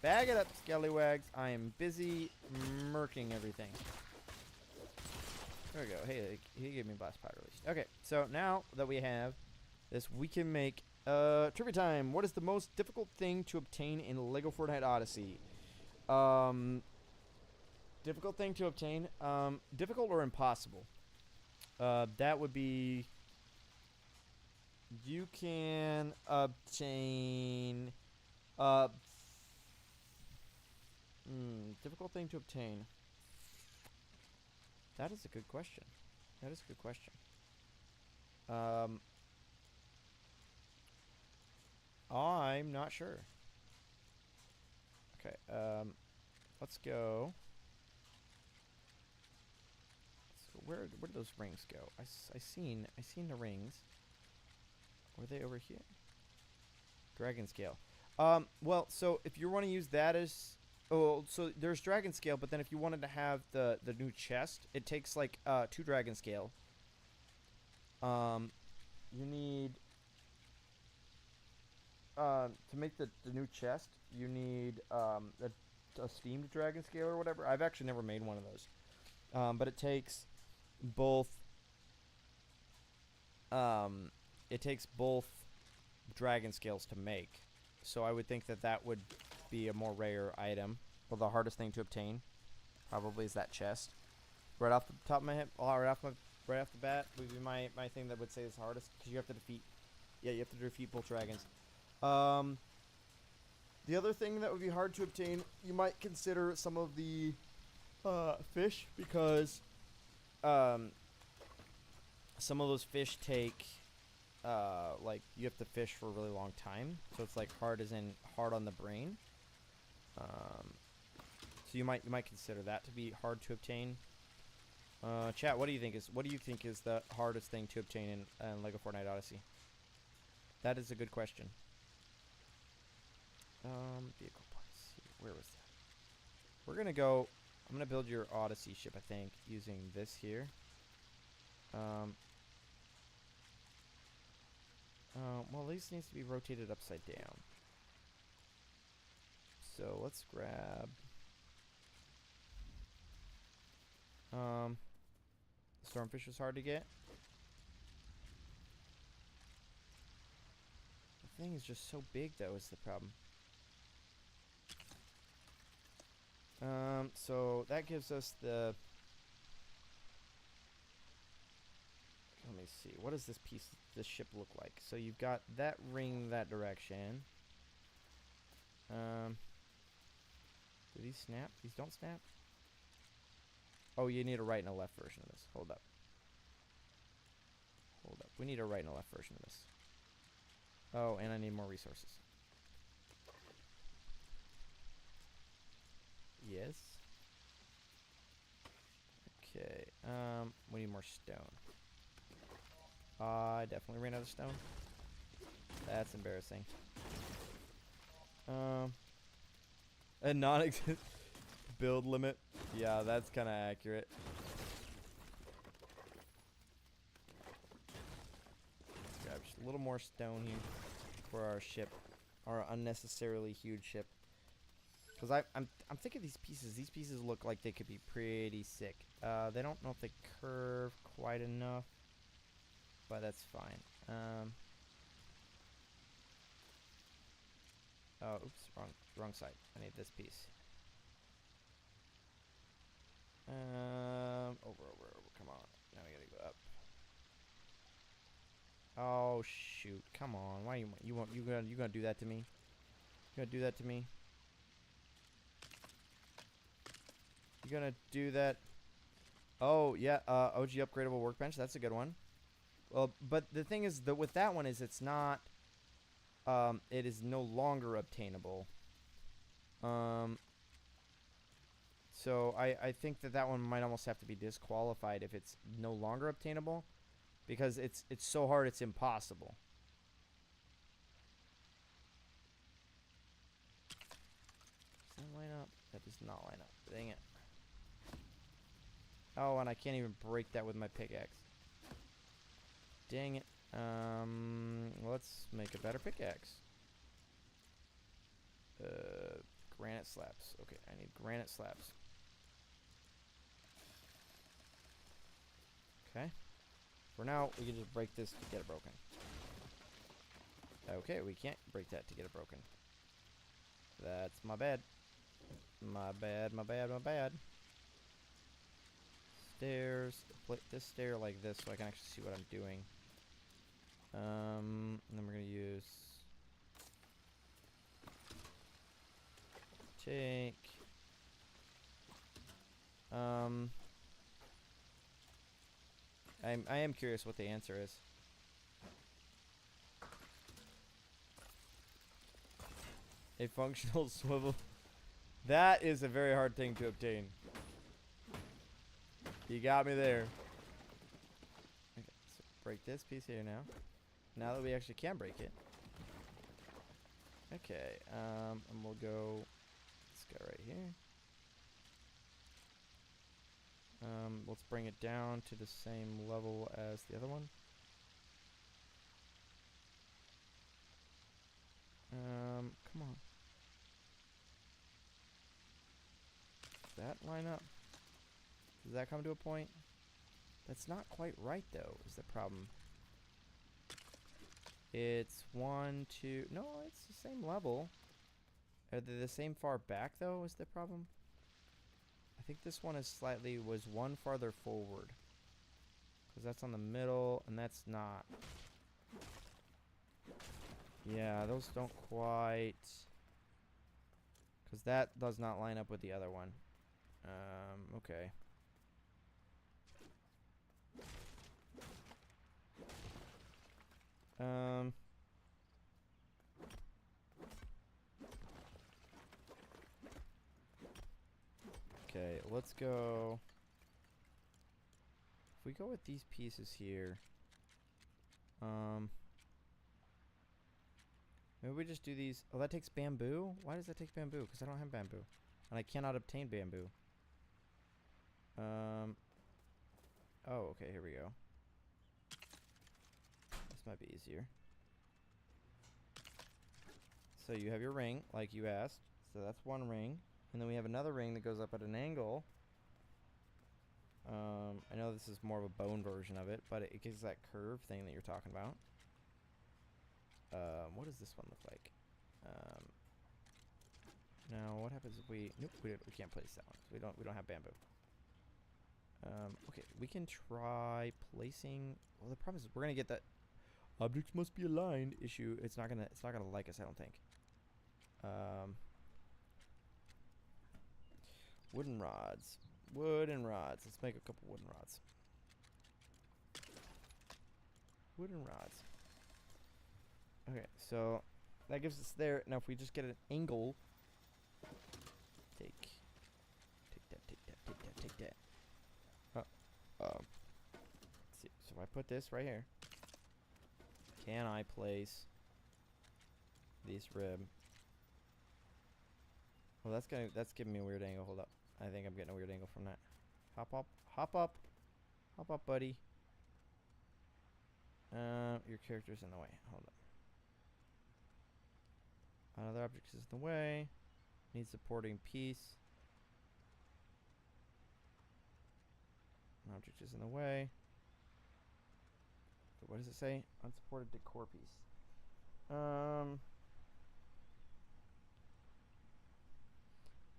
Bag it up, scallywags. I am busy murking everything. There we go. Hey, he gave me blast powder release. Okay, so now that we have this, we can make trivia time. What is the most difficult thing to obtain in Lego Fortnite Odyssey? Difficult thing to obtain? Difficult or impossible? That would be... You can obtain... difficult thing to obtain. That is a good question. That is a good question. I'm not sure. Okay, let's go. So where did those rings go? I seen the rings. Were they over here? Dragon scale. Well, so if you want to use that as... Oh, so there's dragon scale, but then if you wanted to have the new chest, it takes like 2 dragon scale. You need to make the new chest, you need a steamed dragon scale or whatever. I've actually never made one of those. But it takes both dragon scales to make. So I would think that would be a more rare item. Well, the hardest thing to obtain probably is that chest. Right off the top of my head, right off the bat would be my thing that would say is hardest, because you have to defeat both dragons. The other thing that would be hard to obtain, you might consider some of the fish, because some of those fish take like you have to fish for a really long time, so it's like hard as in hard on the brain. So you might consider that to be hard to obtain. Chat, what do you think is the hardest thing to obtain in Lego Fortnite Odyssey? That is a good question. Vehicle parts. Where was that? We're gonna go. I'm gonna build your Odyssey ship, I think, using this here. Well, this needs to be rotated upside down. So let's grab. Stormfish was hard to get. The thing is just so big, though, is the problem. So that gives us the... Let me see. What does this ship look like? So you've got that ring that direction. Do these snap? These don't snap? Oh, you need a right and a left version of this. Hold up. We need a right and a left version of this. Oh, and I need more resources. Yes. Okay. We need more stone. I definitely ran out of stone. That's embarrassing. A non-existent build limit. Yeah, that's kind of accurate. Let's grab just a little more stone here for our ship, our unnecessarily huge ship. Because I'm thinking these pieces. These pieces look like they could be pretty sick. They don't know if they curve quite enough, but that's fine. Oh, oops, wrong side. I need this piece. Over. Come on. Now we gotta go up. Oh shoot! Come on. Why you gonna do that to me? You gonna do that to me? You gonna do that? Oh yeah, OG upgradable workbench. That's a good one. Well, but the thing is that with that one is it's not. It is no longer obtainable. So I think that one might almost have to be disqualified if it's no longer obtainable, because it's so hard it's impossible. Does that line up? That does not line up. Dang it. Oh, and I can't even break that with my pickaxe. Dang it. Let's make a better pickaxe. Granite slabs. Okay, I need granite slabs. Okay. For now, we can just break this to get it broken. Okay, we can't break that to get it broken. That's my bad. My bad, my bad, my bad. Stairs. Put this stair like this so I can actually see what I'm doing. And then we're gonna use take I am curious what the answer is. A functional swivel. That is a very hard thing to obtain. You got me there. Okay, so break this piece here now. Now that we actually can break it. Okay, and we'll go this guy right here. Let's bring it down to the same level as the other one. Come on. Does that line up? Does that come to a point? That's not quite right, though, is the problem. It's 1, 2... No, it's the same level. Are they the same far back, though, is the problem? I think this one is was one farther forward. Because that's on the middle, and that's not. Yeah, those don't quite... Because that does not line up with the other one. Okay. Okay, let's go. If we go with these pieces here, maybe we just do these. Oh, that takes bamboo? Why does that take bamboo? Because I don't have bamboo. And I cannot obtain bamboo. Oh, okay, here we go. This might be easier. So you have your ring, like you asked. So that's one ring. And then we have another ring that goes up at an angle. I know this is more of a bone version of it, but it gives that curve thing that you're talking about. What does this one look like? Now, what happens if we... Nope, we can't place that one. We don't have bamboo. Okay, we can try placing... Well, the problem is we're gonna get that objects must be aligned issue. It's not gonna like us, I don't think. Wooden rods. Wooden rods. Let's make a couple wooden rods. Wooden rods. Okay, so that gives us there. Now if we just get an angle, take that. Let's see. So if I put this right here, can I place this rib? Well, that's giving me a weird angle. Hold up. I think I'm getting a weird angle from that. Hop up, hop up, hop up, buddy. Your character's in the way. Hold up. Another object is in the way. Need supporting piece. An object is in the way. What does it say? Unsupported decor piece.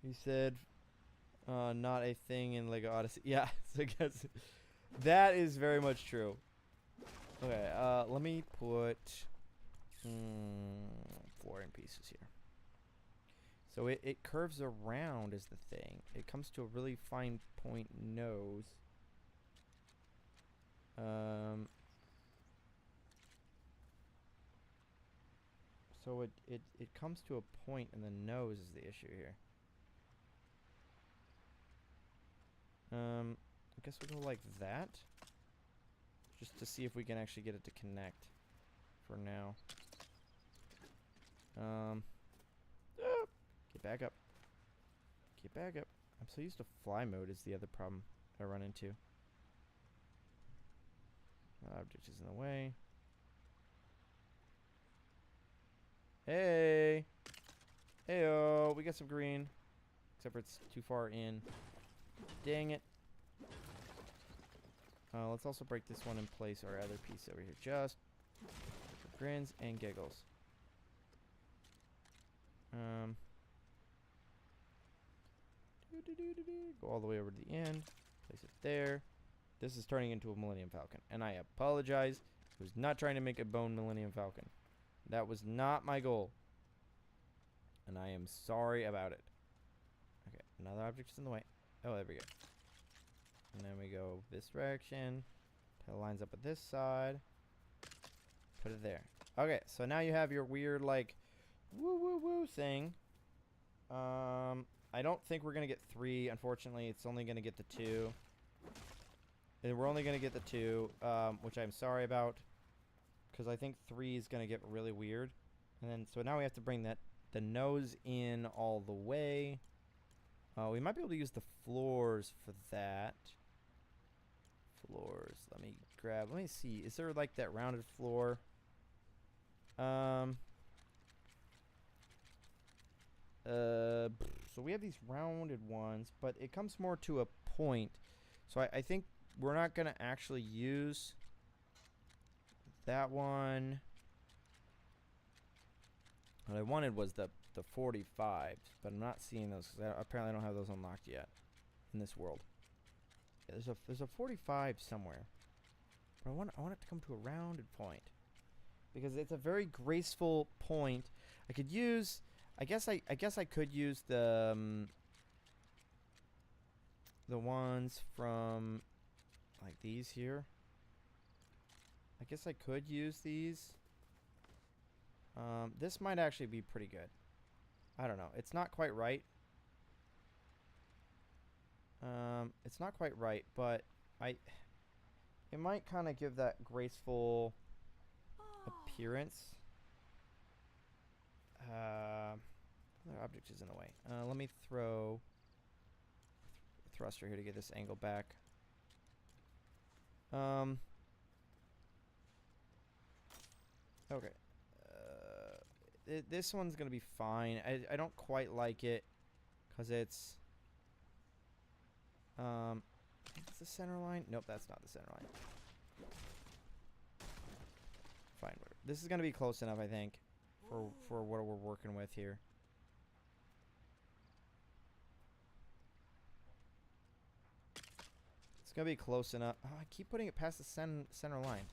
He said, not a thing in Lego Odyssey. Yeah, so I guess that is very much true. Okay, let me put flooring pieces here. So it curves around is the thing. It comes to a really fine point nose. So it comes to a point and the nose is the issue here. I guess we'll go like that. Just to see if we can actually get it to connect for now. Get back up. Get back up. I'm so used to fly mode is the other problem I run into. Object is in the way. Hey! Heyo! We got some green. Except for it's too far in. Dang it. Let's also break this one in place, our other piece over here. Just for grins and giggles. Go all the way over to the end. Place it there. This is turning into a Millennium Falcon. And I apologize. I was not trying to make a bone Millennium Falcon. That was not my goal. And I am sorry about it. Okay, another object is in the way. Oh, there we go. And then we go this direction. It lines up with this side. Put it there. Okay, so now you have your weird, like, woo thing. I don't think we're going to get 3. Unfortunately, it's only going to get the 2. And we're only going to get the 2, which I'm sorry about. Because I think 3 is going to get really weird. And then, so now we have to bring the nose in all the way. We might be able to use the floors for that. Floors. Let me see. Is there like that rounded floor? So we have these rounded ones, but it comes more to a point. So I think we're not going to actually use that one. What I wanted was the 45s, but I'm not seeing those because apparently I don't have those unlocked yet in this world. Yeah, there's a 45 somewhere, but I want it to come to a rounded point because it's a very graceful point. I could use, I guess I could use the ones from like these here. I guess I could use these. This might actually be pretty good. I don't know. It's not quite right. It's not quite right, but it might kind of give that graceful appearance. Other object is in the way. Let me throw a thruster here to get this angle back. Okay. This one's gonna be fine. I don't quite like it because it's is the center line? Nope, that's not the center line. Fine, whatever. This is gonna be close enough, I think, for what we're working with here. It's gonna be close enough. Oh, I keep putting it past the center line.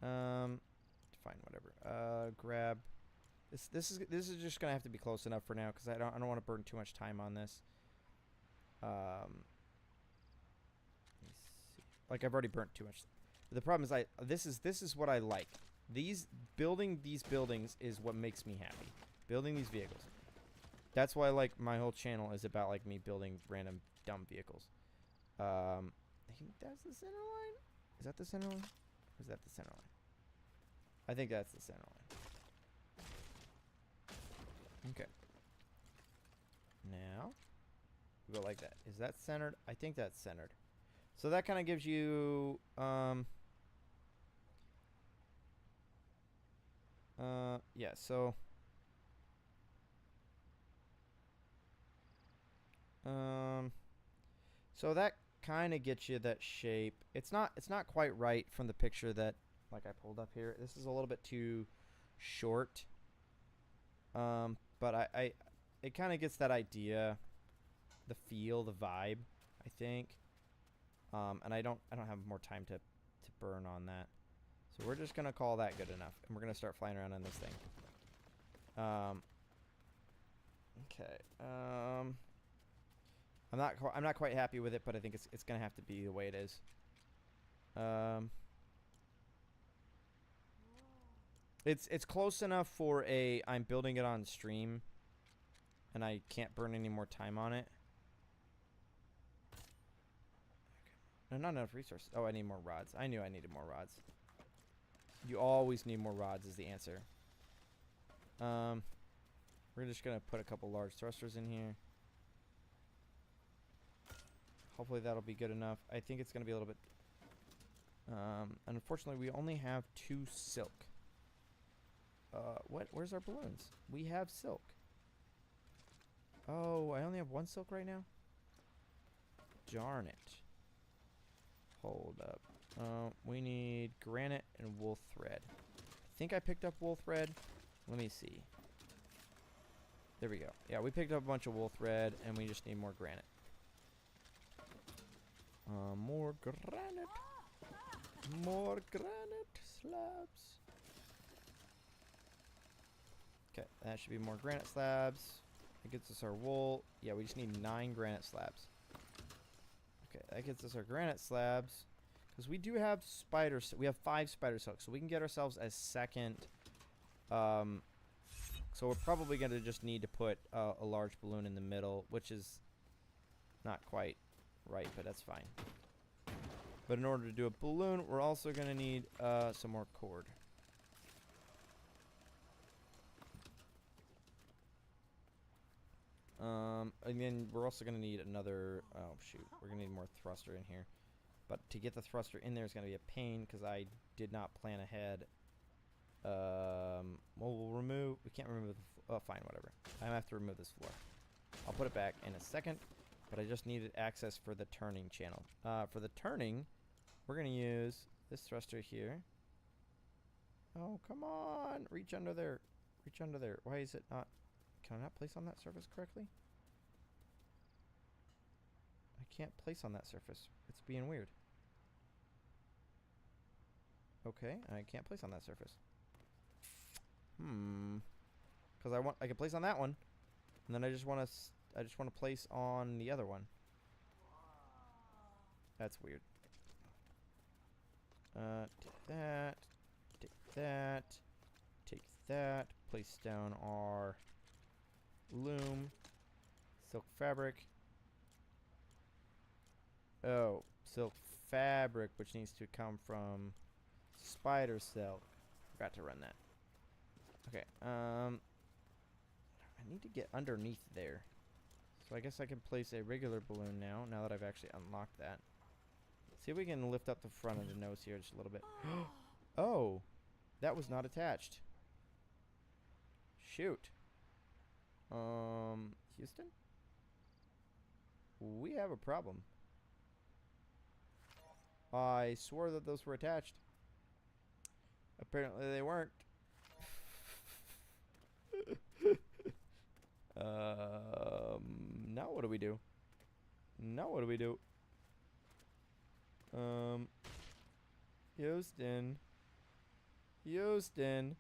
Fine, whatever. Grab. This is just gonna have to be close enough for now because I don't want to burn too much time on this. Let me see. Like I've already burnt too much. But the problem is this is what I like. Building these buildings is what makes me happy. Building these vehicles. That's why like my whole channel is about like me building random dumb vehicles. I think that's the center line. Is that the center line? Or is that the center line? I think that's the center line. Okay. Now, we go like that. Is that centered? I think that's centered. So that kind of gives you, yeah, so, so that kind of gets you that shape. It's not quite right from the picture that, like I pulled up here. This is a little bit too short. But it kind of gets that idea, the feel, the vibe, I think. And I don't have more time to burn on that. So we're just gonna call that good enough, and we're gonna start flying around on this thing. Okay. I'm not quite happy with it, but I think it's gonna have to be the way it is. It's close enough for a I'm building it on stream, and I can't burn any more time on it. No, not enough resources. Oh, I need more rods. I knew I needed more rods. You always need more rods is the answer. We're just gonna put a couple large thrusters in here. Hopefully that'll be good enough. I think it's gonna be a little bit. Unfortunately, we only have 2 silk. Where's our balloons? We have silk. Oh, I only have 1 silk right now? Darn it. Hold up. We need granite and wool thread. I think I picked up wool thread. Let me see. There we go. Yeah, we picked up a bunch of wool thread, and we just need more granite. More granite. More granite slabs. Okay, that should be more granite slabs. That gets us our wool. Yeah, we just need 9 granite slabs. Okay, that gets us our granite slabs. Because we do have spiders. We have 5 spider silk, so we can get ourselves a second. So we're probably going to just need to put a large balloon in the middle, which is not quite right, but that's fine. But in order to do a balloon, we're also going to need some more cord. And then we're also going to need another, oh shoot, we're going to need more thruster in here. But to get the thruster in there is going to be a pain because I did not plan ahead. Well, we'll remove, we can't remove the, fine, whatever. I have to remove this floor. I'll put it back in a second, but I just needed access for the turning channel. For the turning, we're going to use this thruster here. Oh, come on, reach under there. Reach under there. Why is it not? Can I not place on that surface correctly? I can't place on that surface. It's being weird. Okay, I can't place on that surface. Because I can place on that one, and then I just want to place on the other one. That's weird. Take that. Take that. Take that. Place down our loom, silk fabric. Oh, silk fabric, which needs to come from spider silk. Forgot to run that. Okay, I need to get underneath there. So I guess I can place a regular balloon now that I've actually unlocked that. See if we can lift up the front of the nose here just a little bit. Oh, that was not attached. Shoot. Houston? We have a problem. I swore that those were attached. Apparently they weren't. Now what do we do? Now what do we do? Houston. Houston.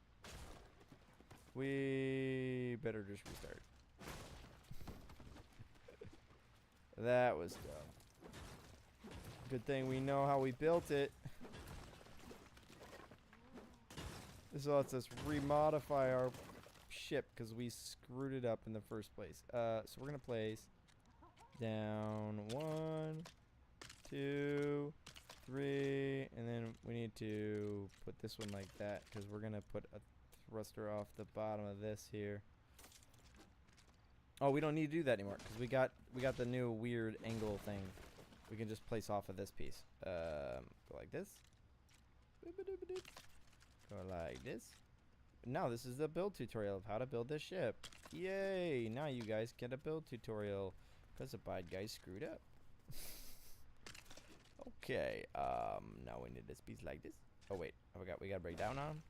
We better just restart. That was dumb. Good thing we know how we built it. This lets us remodify our ship because we screwed it up in the first place. So we're gonna place down 1, 2, 3, and then we need to put this one like that because we're gonna put a thruster off the bottom of this here. Oh, we don't need to do that anymore because we got the new weird angle thing. We can just place off of this piece. Go like this. Go like this. Now this is the build tutorial of how to build this ship. Yay! Now you guys get a build tutorial because the bad guy screwed up. Okay. Now we need this piece like this. Oh wait, I forgot. We gotta break down on.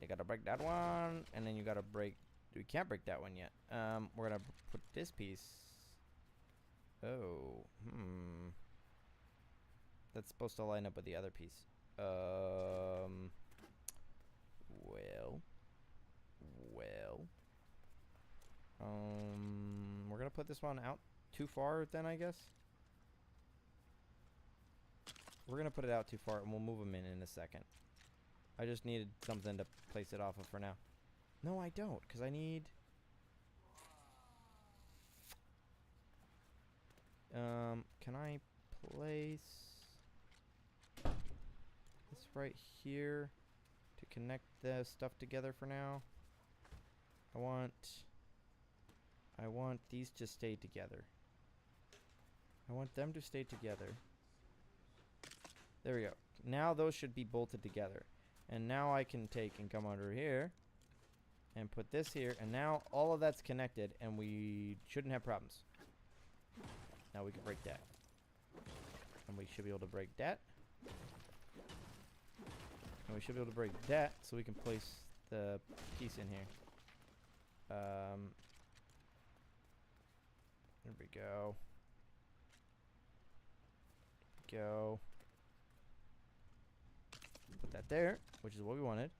You gotta break that one, and then you gotta break. We can't break that one yet. We're gonna put this piece. Oh, that's supposed to line up with the other piece. Well. put this one out too far then, I guess? We're going to put it out too far, and we'll move them in a second. I just needed something to place it off of for now. No, I don't, because I need... can I place this right here to connect the stuff together for now? I want these to stay together. I want them to stay together. There we go. Now those should be bolted together. And now I can take and come under here and put this here, and now all of that's connected, and we shouldn't have problems. Now we can break that. And we should be able to break that. And we should be able to break that so we can place the piece in here. There we go. Go. Put that there, which is what we wanted,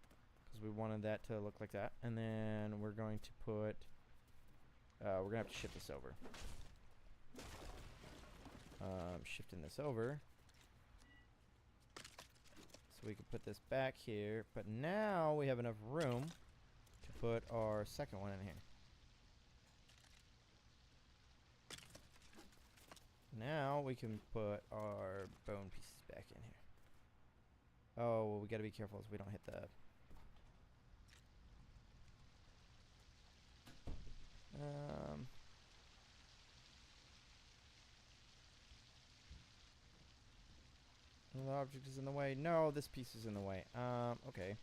because we wanted that to look like that. And then we're going to put, we're going to have to shift this over. Shifting this over. So we can put this back here, but now we have enough room to put our second one in here. Now we can put our bone pieces back in here. Oh, well, we gotta be careful so we don't hit the... The object is in the way. No, this piece is in the way. Okay.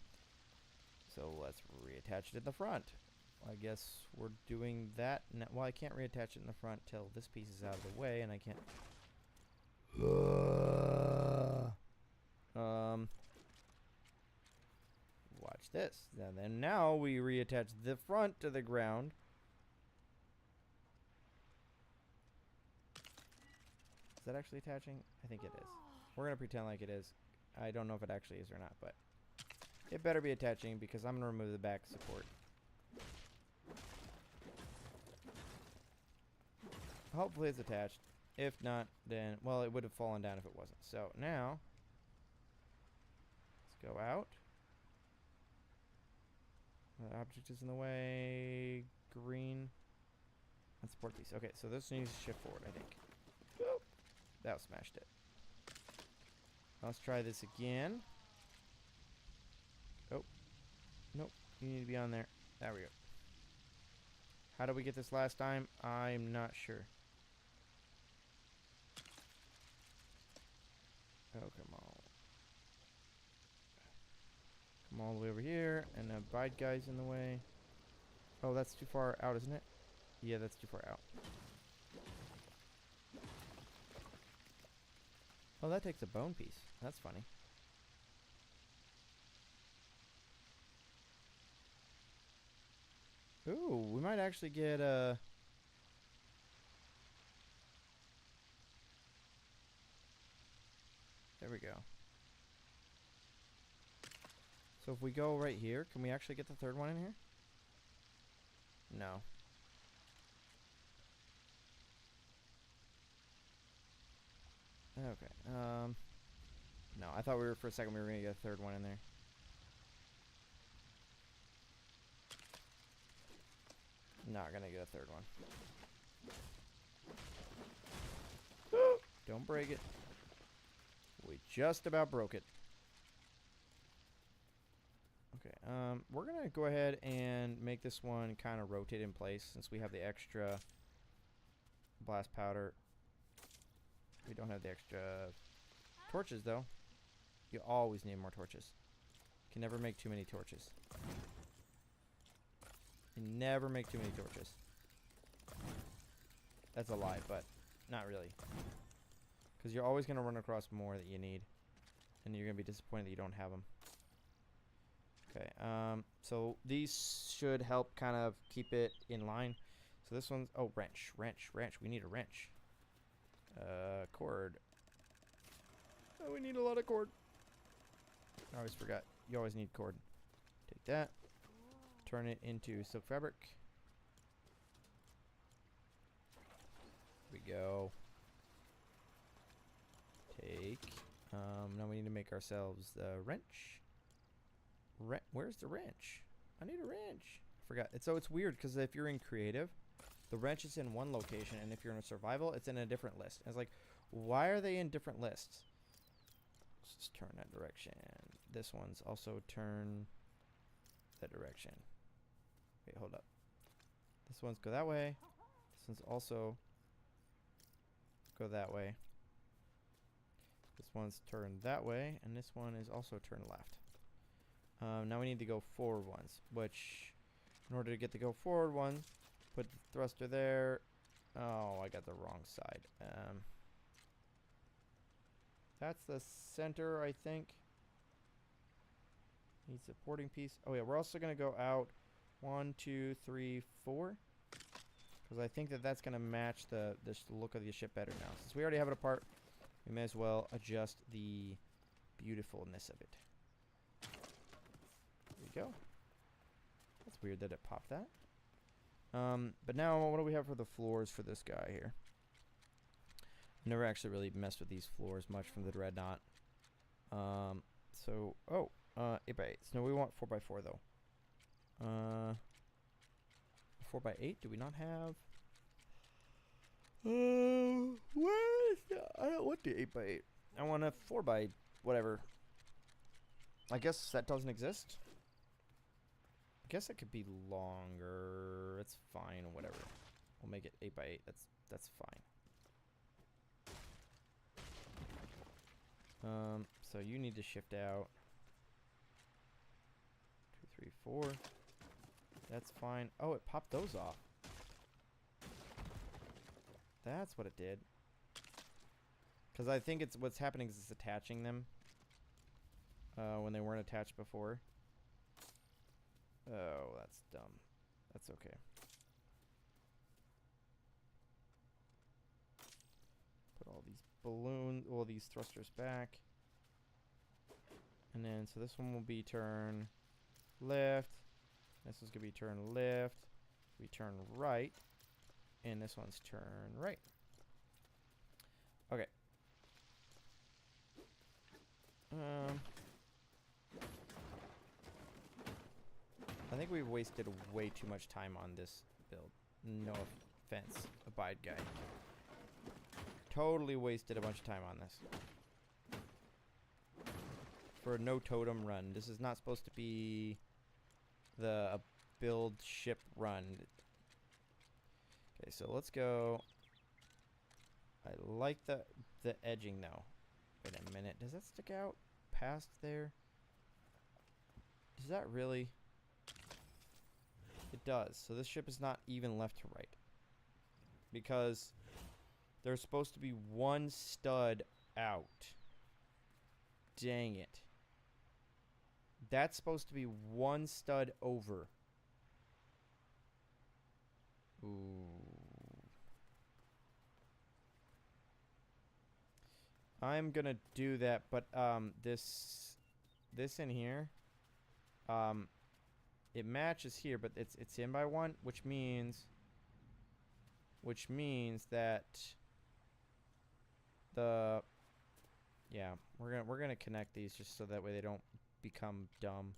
So let's reattach it in the front. I guess we're doing that. Well, I can't reattach it in the front till this piece is out of the way, and I can't... Watch this. And then now we reattach the front to the ground. Is that actually attaching? I think it is. We're going to pretend like it is. I don't know if it actually is or not, but it better be attaching because I'm going to remove the back support. Hopefully it's attached. If not, then, well, it would have fallen down if it wasn't. So now, let's go out. The object is in the way. Green. And support piece. Okay, so this needs to shift forward, I think. Boop. That smashed it. Let's try this again. Oh. Nope. You need to be on there. There we go. How did we get this last time? I'm not sure. Oh, come on. Come all the way over here. And the bide guy's in the way. Oh, that's too far out, isn't it? Yeah, that's too far out. Oh, that takes a bone piece. That's funny. Ooh, we might actually get a... There we go. So if we go right here, can we actually get the third one in here? No. Okay. No, I thought for a second we were gonna get a third one in there. Not gonna get a third one. Don't break it. We just about broke it. Okay, we're gonna go ahead and make this one kind of rotate in place since we have the extra blast powder. We don't have the extra torches though. You always need more torches. Can never make too many torches. You never make too many torches. That's a lie, but not really. Because you're always going to run across more that you need. And you're going to be disappointed that you don't have them. Okay, so these should help kind of keep it in line. So this one's... Oh, wrench. We need a wrench. Cord. Oh, we need a lot of cord. I always forgot. You always need cord. Take that. Turn it into silk fabric. Here we go. Take. Now we need to make ourselves the wrench. Where's the wrench? I need a wrench. Forgot. So it's weird because if you're in creative, the wrench is in one location, and if you're in a survival, it's in a different list. And it's like, why are they in different lists? Let's just turn that direction. This one's also turn that direction. Wait, hold up. This one's go that way. This one's also go that way. This one's turned that way, and this one is also turned left. Now we need to go forward ones, which, in order to get the go forward one, put the thruster there. Oh, I got the wrong side. That's the center, I think. Need supporting piece. Oh yeah, we're also gonna go out 1, 2, 3, 4, because I think that that's gonna match the look of the ship better now. Since we already have it apart, we may as well adjust the beautifulness of it. There we go. That's weird that it popped that. But now, what do we have for the floors for this guy here? I never actually really messed with these floors much from the Dreadnought. 8x8. No, we want 4x4 though. 4x8? Do we not have? Where is the? I don't want the 8x8. I want a 4x whatever. I guess that doesn't exist. I guess it could be longer. It's fine, whatever. We'll make it 8x8. That's fine. So you need to shift out. 2, 3, 4. That's fine. Oh, it popped those off. That's what it did. Because I think it's what's happening is it's attaching them when they weren't attached before. Oh, that's dumb. That's okay. Put all these balloons, all these thrusters back. And then, so this one will be turn left. This one's going to be turn left. We turn right. And this one's turn right. Okay. I think we've wasted way too much time on this build. No offense, Abide guy. Totally wasted a bunch of time on this. For a no totem run. This is not supposed to be the build ship run. Okay, so let's go. I like the edging though. Wait a minute. Does that stick out past there? Does that really? It does. So this ship is not even left to right. Because there's supposed to be one stud out. Dang it. That's supposed to be one stud over. Ooh. I'm gonna do that, but this in here, it matches here, but it's in by one, which means that we're gonna connect these just so that way they don't become dumb.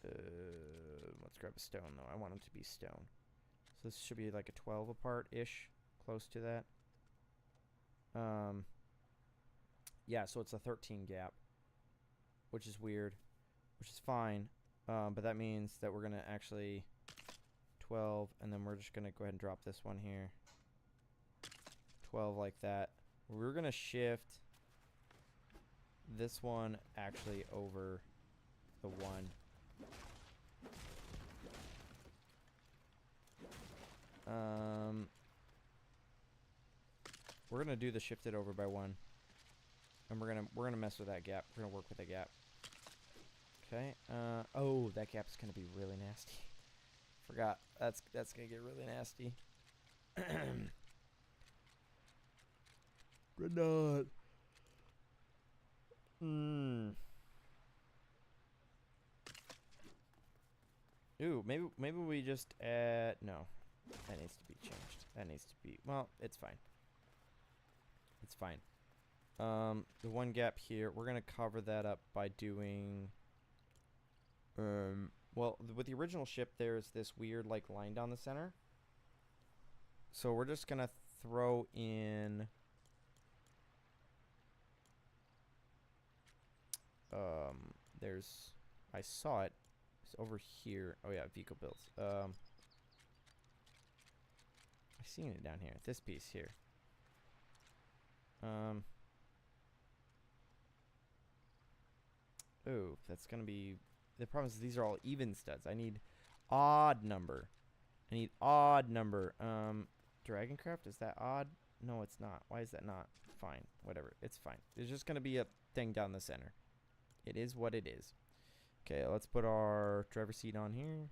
Let's grab a stone though. I want them to be stone. So this should be like a 12 apart ish, close to that. Yeah, so it's a 13 gap, which is weird, which is fine. But that means that we're gonna actually 12, and then we're just gonna go ahead and drop this one here. 12 like that. We're gonna shift this one actually over the one. We're gonna do the shifted over by one, and we're gonna mess with that gap. We're gonna work with the gap. Okay. Oh, that gap's gonna be really nasty. Forgot. That's gonna get really nasty. Grenade. Ooh, maybe we just add no. That needs to be changed. That needs to be... Well, it's fine. It's fine. The one gap here, we're going to cover that up by doing... well, with the original ship, there's this weird, like, line down the center. So we're just going to throw in... there's... I saw it. It's over here. Oh, yeah, vehicle builds. I've seen it down here. This piece here. Ooh, that's gonna be... The problem is these are all even studs. I need odd number. I need odd number. Dragoncraft, is that odd? No, it's not. Why is that not? Fine. Whatever. It's fine. There's just gonna be a thing down the center. It is what it is. Okay, let's put our driver's seat on here.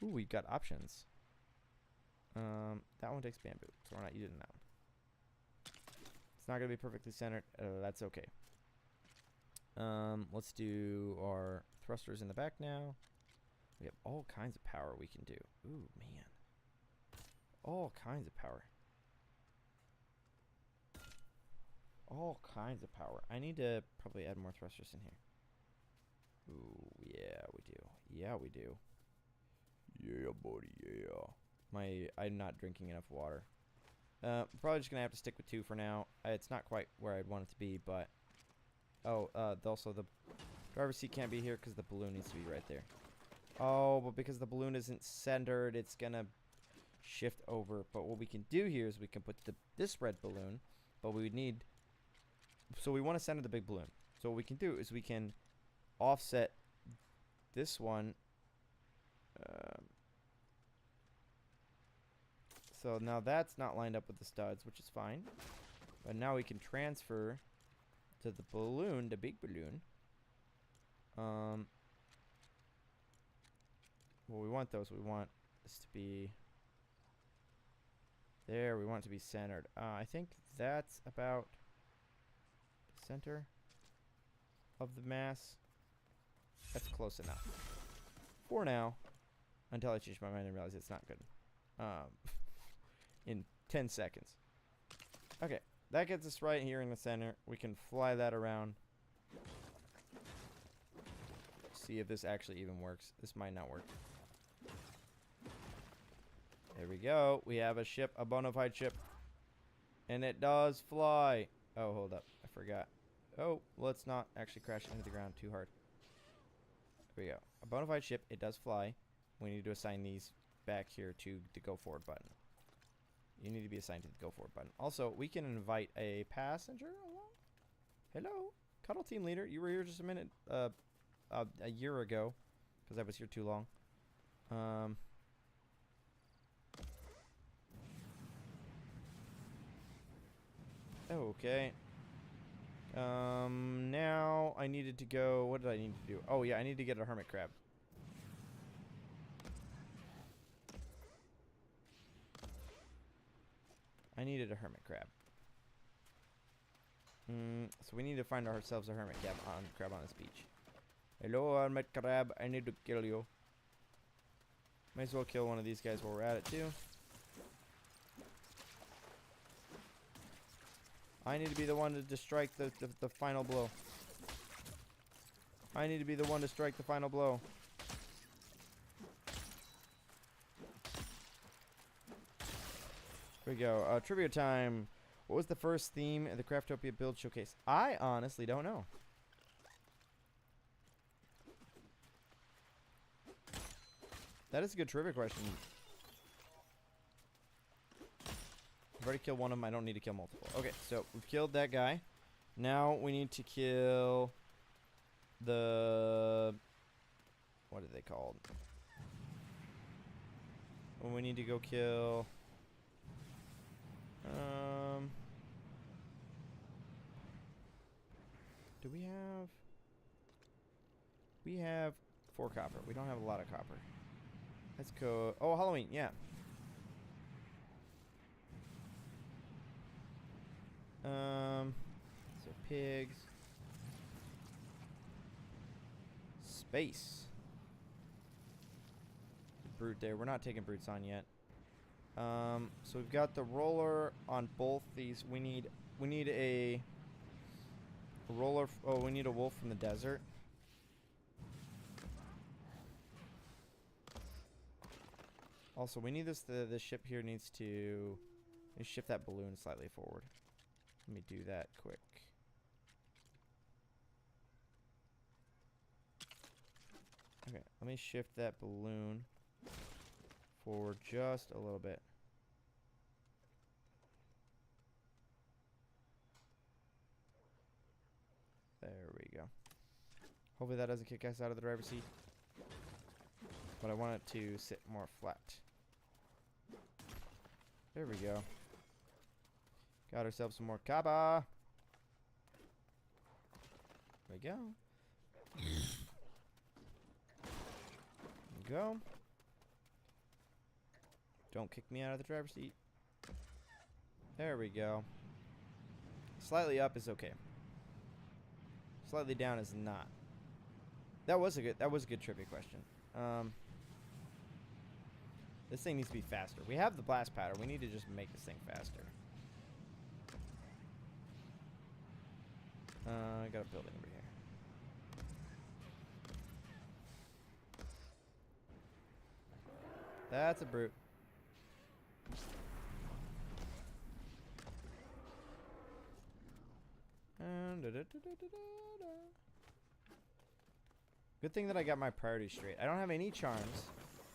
Ooh, we've got options. That one takes bamboo, so we're not using that one. It's not gonna be perfectly centered. That's okay. Let's do our thrusters in the back now. We have all kinds of power we can do. Ooh, man. All kinds of power. All kinds of power. I need to probably add more thrusters in here. Ooh, yeah, we do. Yeah, we do. Yeah, buddy, yeah. I'm not drinking enough water. Probably just gonna have to stick with 2 for now. It's not quite where I'd want it to be, but... Oh, also the driver's seat can't be here because the balloon needs to be right there. Oh, but because the balloon isn't centered, it's gonna shift over. But what we can do here is we can put this red balloon, but we would need... So we want to center the big balloon. So what we can do is we can offset this one. So now that's not lined up with the studs, which is fine. But now we can transfer to the balloon, the big balloon. Well, we want those. We want this to be there. We want it to be centered. I think that's about the center of the mass. That's close enough for now, until I change my mind and realize it's not good. In 10 seconds. Okay, that gets us right here in the center. We can fly that around. See if this actually even works. This might not work. There we go. We have a ship, a bona fide ship. And it does fly. Oh, hold up. I forgot. Oh, let's not actually crash into the ground too hard. There we go. A bona fide ship. It does fly. We need to assign these back here to the go forward button. You need to be assigned to the go forward button. Also, we can invite a passenger along. Hello, Cuddle Team Leader. You were here just a minute, a year ago, because I was here too long. Okay. Now I needed to go. What did I need to do? Oh yeah, I need to get a hermit crab. I needed a hermit crab. So we need to find ourselves a hermit crab on this beach. Hello, hermit crab. I need to kill you. Might as well kill one of these guys while we're at it too. I need to be the one to strike the final blow. I need to be the one to strike the final blow. Here we go. Trivia time. What was the first theme in the Craftopia build showcase? I honestly don't know. That is a good trivia question. I've already killed one of them. I don't need to kill multiple. Okay, so we've killed that guy. Now we need to kill the... What are they called? Well, we need to go kill... Do we have... We have 4 copper. We don't have a lot of copper. Let's go... Oh, Halloween, yeah. So pigs. Space. Brute there. We're not taking brutes on yet. So we've got the roller on both these. We need a roller. Oh, we need a wolf from the desert. Also, we need this. The ship here needs to shift that balloon slightly forward. Let me do that quick. Okay, let me shift that balloon forward just a little bit. There we go. Hopefully that doesn't kick us out of the driver's seat. But I want it to sit more flat. There we go. Got ourselves some more kaba. There we go. Go. Don't kick me out of the driver's seat. There we go. Slightly up is okay. Slightly down is not. That was a good trivia question. This thing needs to be faster. We have the blast powder. We need to just make this thing faster. I got a building over here. That's a brute. And good thing that I got my priorities straight. I don't have any charms,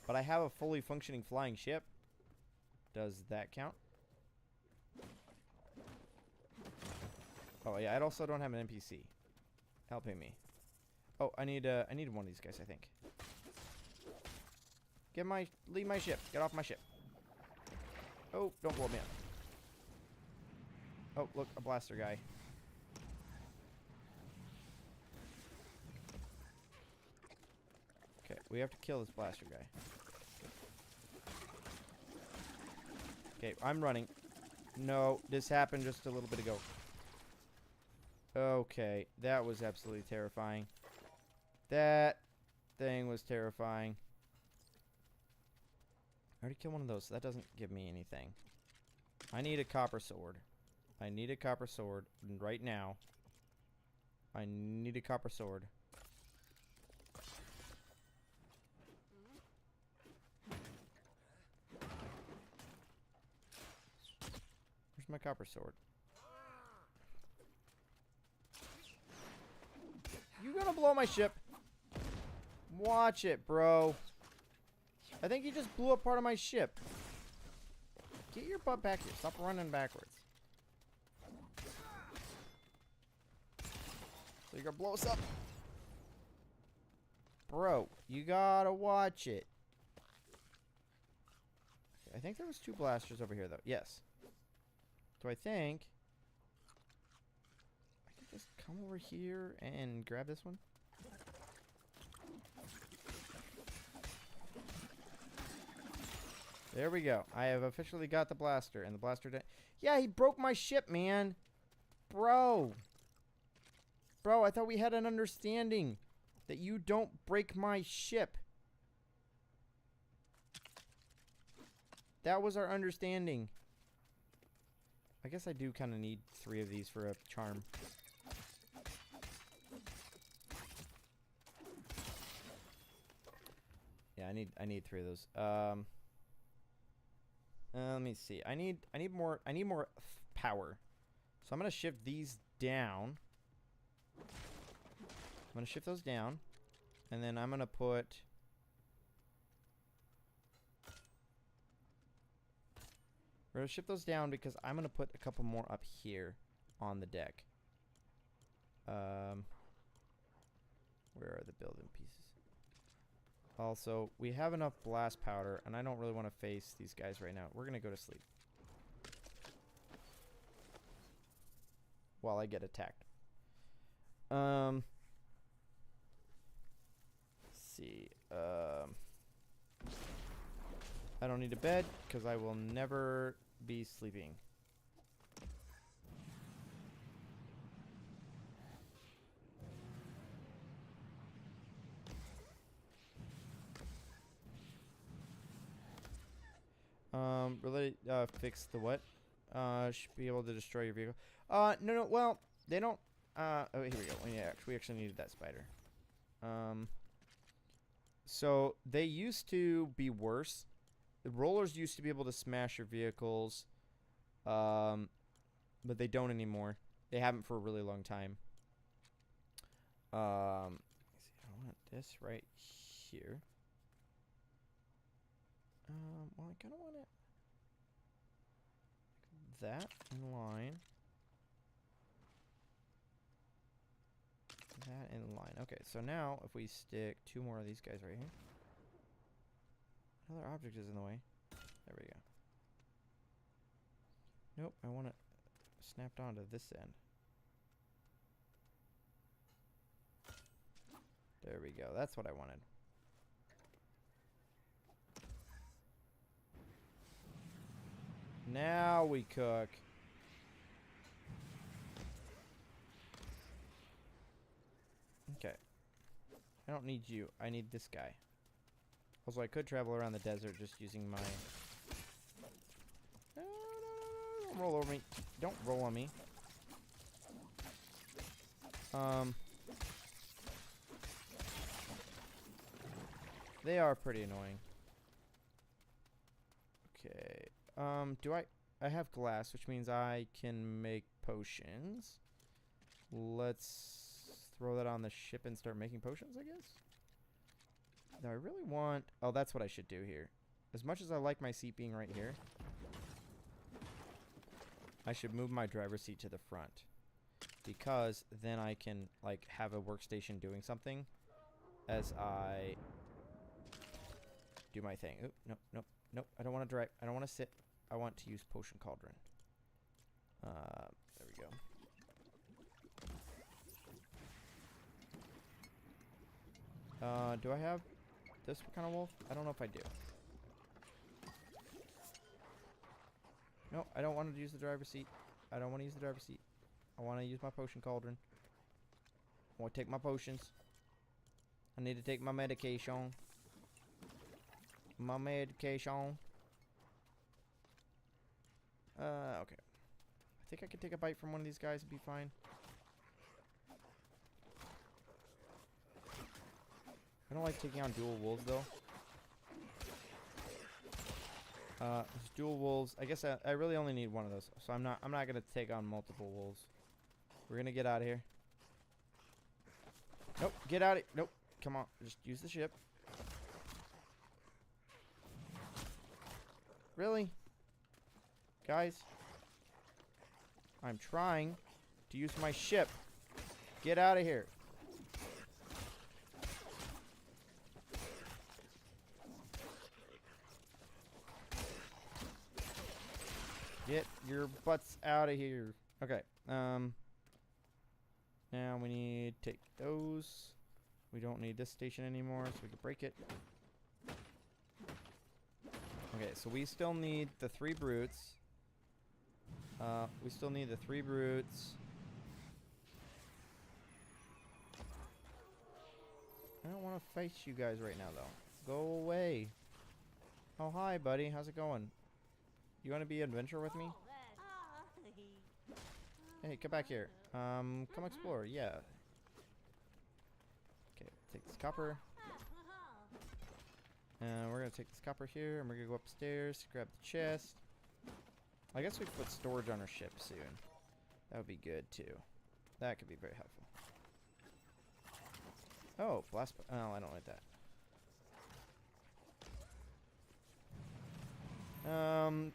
but I have a fully functioning flying ship. Does that count? Oh yeah, I also don't have an NPC helping me. Oh, I need one of these guys, I think. Leave my ship. Get off my ship. Oh, don't blow me up. Oh, look, a blaster guy. Okay, we have to kill this blaster guy. Okay, I'm running. No, this happened just a little bit ago. Okay, that was absolutely terrifying. That thing was terrifying. I already killed one of those, so that doesn't give me anything. I need a copper sword. I need a copper sword right now. I need a copper sword. Where's my copper sword? You gonna blow my ship? Watch it, bro. I think you just blew up part of my ship. Get your butt back here. Stop running backwards. So you're gonna blow us up. Bro, you gotta watch it. Okay, I think there was 2 blasters over here, though. Yes. So I think I can just come over here and grab this one. There we go. I have officially got the blaster, and the blaster yeah, he broke my ship, man. Bro. Bro, I thought we had an understanding that you don't break my ship. That was our understanding. I guess I do kind of need 3 of these for a charm. Yeah, I need 3 of those. Let me see. I need more power. So I'm gonna shift these down. I'm gonna shift those down, and then I'm gonna put. We're gonna shift those down because I'm gonna put a couple more up here on the deck. Where are the building pieces? Also, we have enough blast powder, and I don't really want to face these guys right now. We're going to go to sleep while I get attacked. Let's see. I don't need a bed because I will never be sleeping. Really, fix the what? Should be able to destroy your vehicle. No, well, they don't, oh, here we go. We actually needed that spider. So, they used to be worse. The rollers used to be able to smash your vehicles, but they don't anymore. They haven't for a really long time. I want this right here. Well, I kind of want it that in line. That in line. Okay, so now if we stick 2 more of these guys right here. Another object is in the way. There we go. Nope, I want it snapped onto this end. There we go. That's what I wanted. Now we cook. Okay. I don't need you. I need this guy. Also, I could travel around the desert just using my... No, don't roll over me. Don't roll on me. They are pretty annoying. Okay. I have glass, which means I can make potions. Let's throw that on the ship and start making potions, I guess. Now, I really want... Oh, that's what I should do here. As much as I like my seat being right here, I should move my driver's seat to the front. Because then I can, like, have a workstation doing something as I do my thing. Oop, nope, nope, nope. I don't want to drive. I don't want to sit. I want to use Potion Cauldron. There we go. Do I have this kind of wolf? I don't know if I do. No, I don't want to use the driver's seat. I don't want to use the driver's seat. I want to use my Potion Cauldron. I want to take my potions. I need to take my medication. My medication. Okay. I think I could take a bite from one of these guys and be fine. I don't like taking on dual wolves though. There's dual wolves. I guess I really only need one of those, so I'm not gonna take on multiple wolves. We're gonna get out of here. Nope, get out of here. Nope, come on, just use the ship. Really? Guys? I'm trying to use my ship. Get out of here. Get your butts out of here. Okay. Now we need to take those. We don't need this station anymore, so we can break it. Okay, so we still need the 3 brutes. We still need the 3 brutes. I don't want to fight you guys right now, though. Go away. Oh, hi, buddy. How's it going? You want to be adventure with me? Hey, come back here. Come explore. Yeah. Okay, take this copper. And we're going to take this copper here, and we're going to go upstairs, grab the chest. I guess we can put storage on our ship soon. That would be good, too. That could be very helpful. Oh, blast... Oh, I don't like that.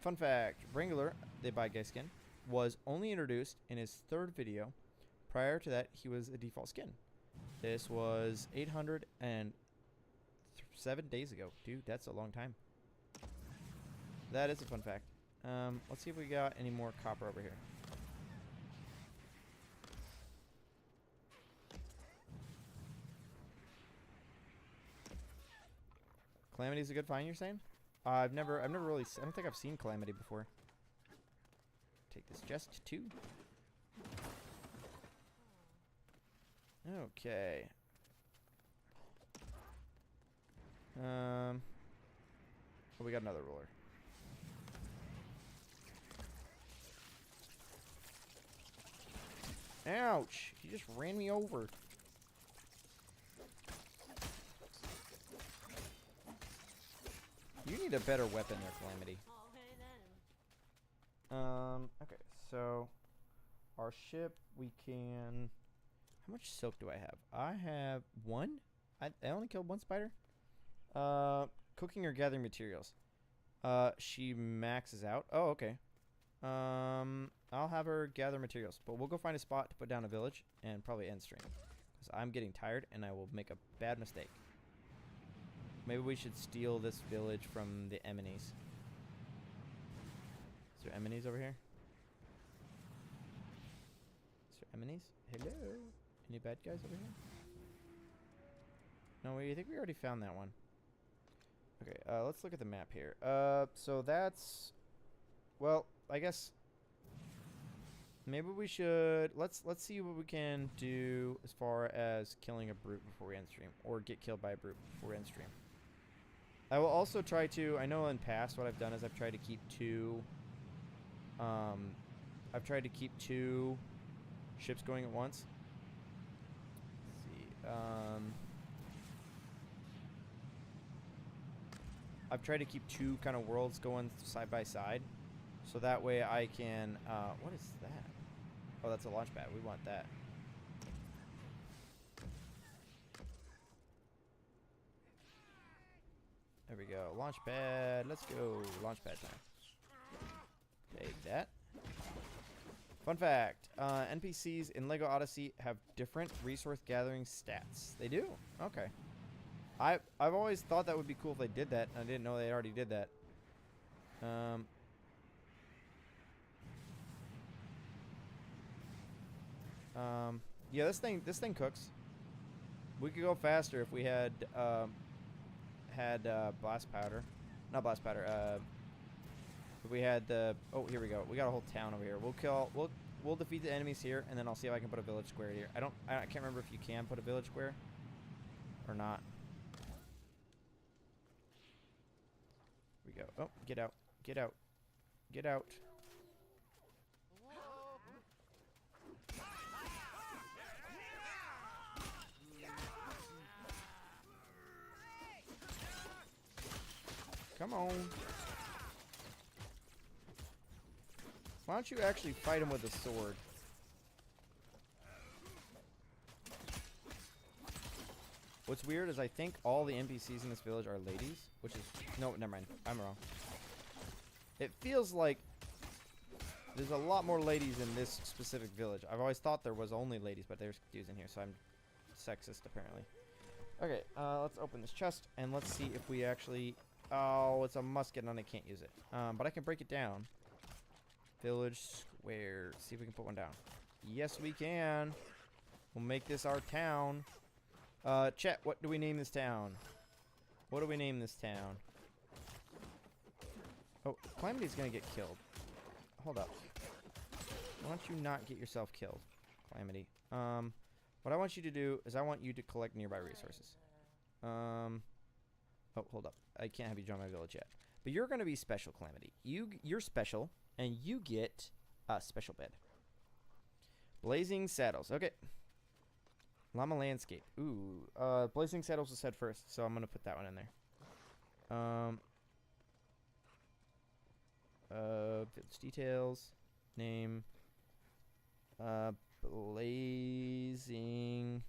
Fun fact. Wrangler, the bad guy skin, was only introduced in his 3rd video. Prior to that, he was a default skin. This was 807 days ago. Dude, that's a long time. That is a fun fact. Let's see if we got any more copper over here. Calamity's a good find, you're saying? I've never really, I don't think I've seen Calamity before. Take this chest too. Okay. Oh, we got another ruler. Ouch! He just ran me over. You need a better weapon there, Calamity. Okay, so our ship, we can... How much silk do I have? I have one? I only killed one spider? Cooking or gathering materials. She maxes out. Oh, okay. I'll have her gather materials, but we'll go find a spot to put down a village and probably end stream. Because I'm getting tired and I will make a bad mistake. Maybe we should steal this village from the enemies. Is there enemies over here? Is there enemies? Hello? Any bad guys over here? No, I think we already found that one. Okay, let's look at the map here. So that's... Well, I guess... Maybe we should... Let's see what we can do as far as killing a brute before we end stream. Or get killed by a brute before we end stream. I will also try to... I know in past what I've done is I've tried to keep two... I've tried to keep two ships going at once. Let's see. I've tried to keep two kind of worlds going side by side. So that way I can... what is that? Oh, that's a launch pad. We want that. There we go. Launch pad. Let's go. Launch pad time. Take that. Fun fact. NPCs in LEGO Odyssey have different resource gathering stats. They do? Okay. I've always thought that would be cool if they did that. I didn't know they already did that. Yeah, this thing cooks. We could go faster if we had blast powder. Not blast powder. If we had the... Oh, here we go. We got a whole town over here. We'll defeat the enemies here, and then I'll see if I can put a village square here. I can't remember if you can put a village square or not. Here we go. Oh, get out. Get out. Get out. Come on. Why don't you actually fight him with a sword? What's weird is I think all the NPCs in this village are ladies, which is... No, never mind. I'm wrong. It feels like there's a lot more ladies in this specific village. I've always thought there was only ladies, but there's dudes in here, so I'm sexist apparently. Okay, let's open this chest and let's see if we actually... Oh, it's a musket and I can't use it. But I can break it down. Village square. See if we can put one down. Yes, we can. We'll make this our town. Chat, what do we name this town? What do we name this town? Oh, Calamity's gonna get killed. Hold up. Why don't you not get yourself killed, Calamity? What I want you to do is I want you to collect nearby resources. Oh, hold up. I can't have you join my village yet. But you're going to be special, Calamity. You're special, and you get a special bed. Blazing Saddles. Okay. Llama Landscape. Ooh. Blazing Saddles was said first, so I'm going to put that one in there. Village details. Name. Blazing...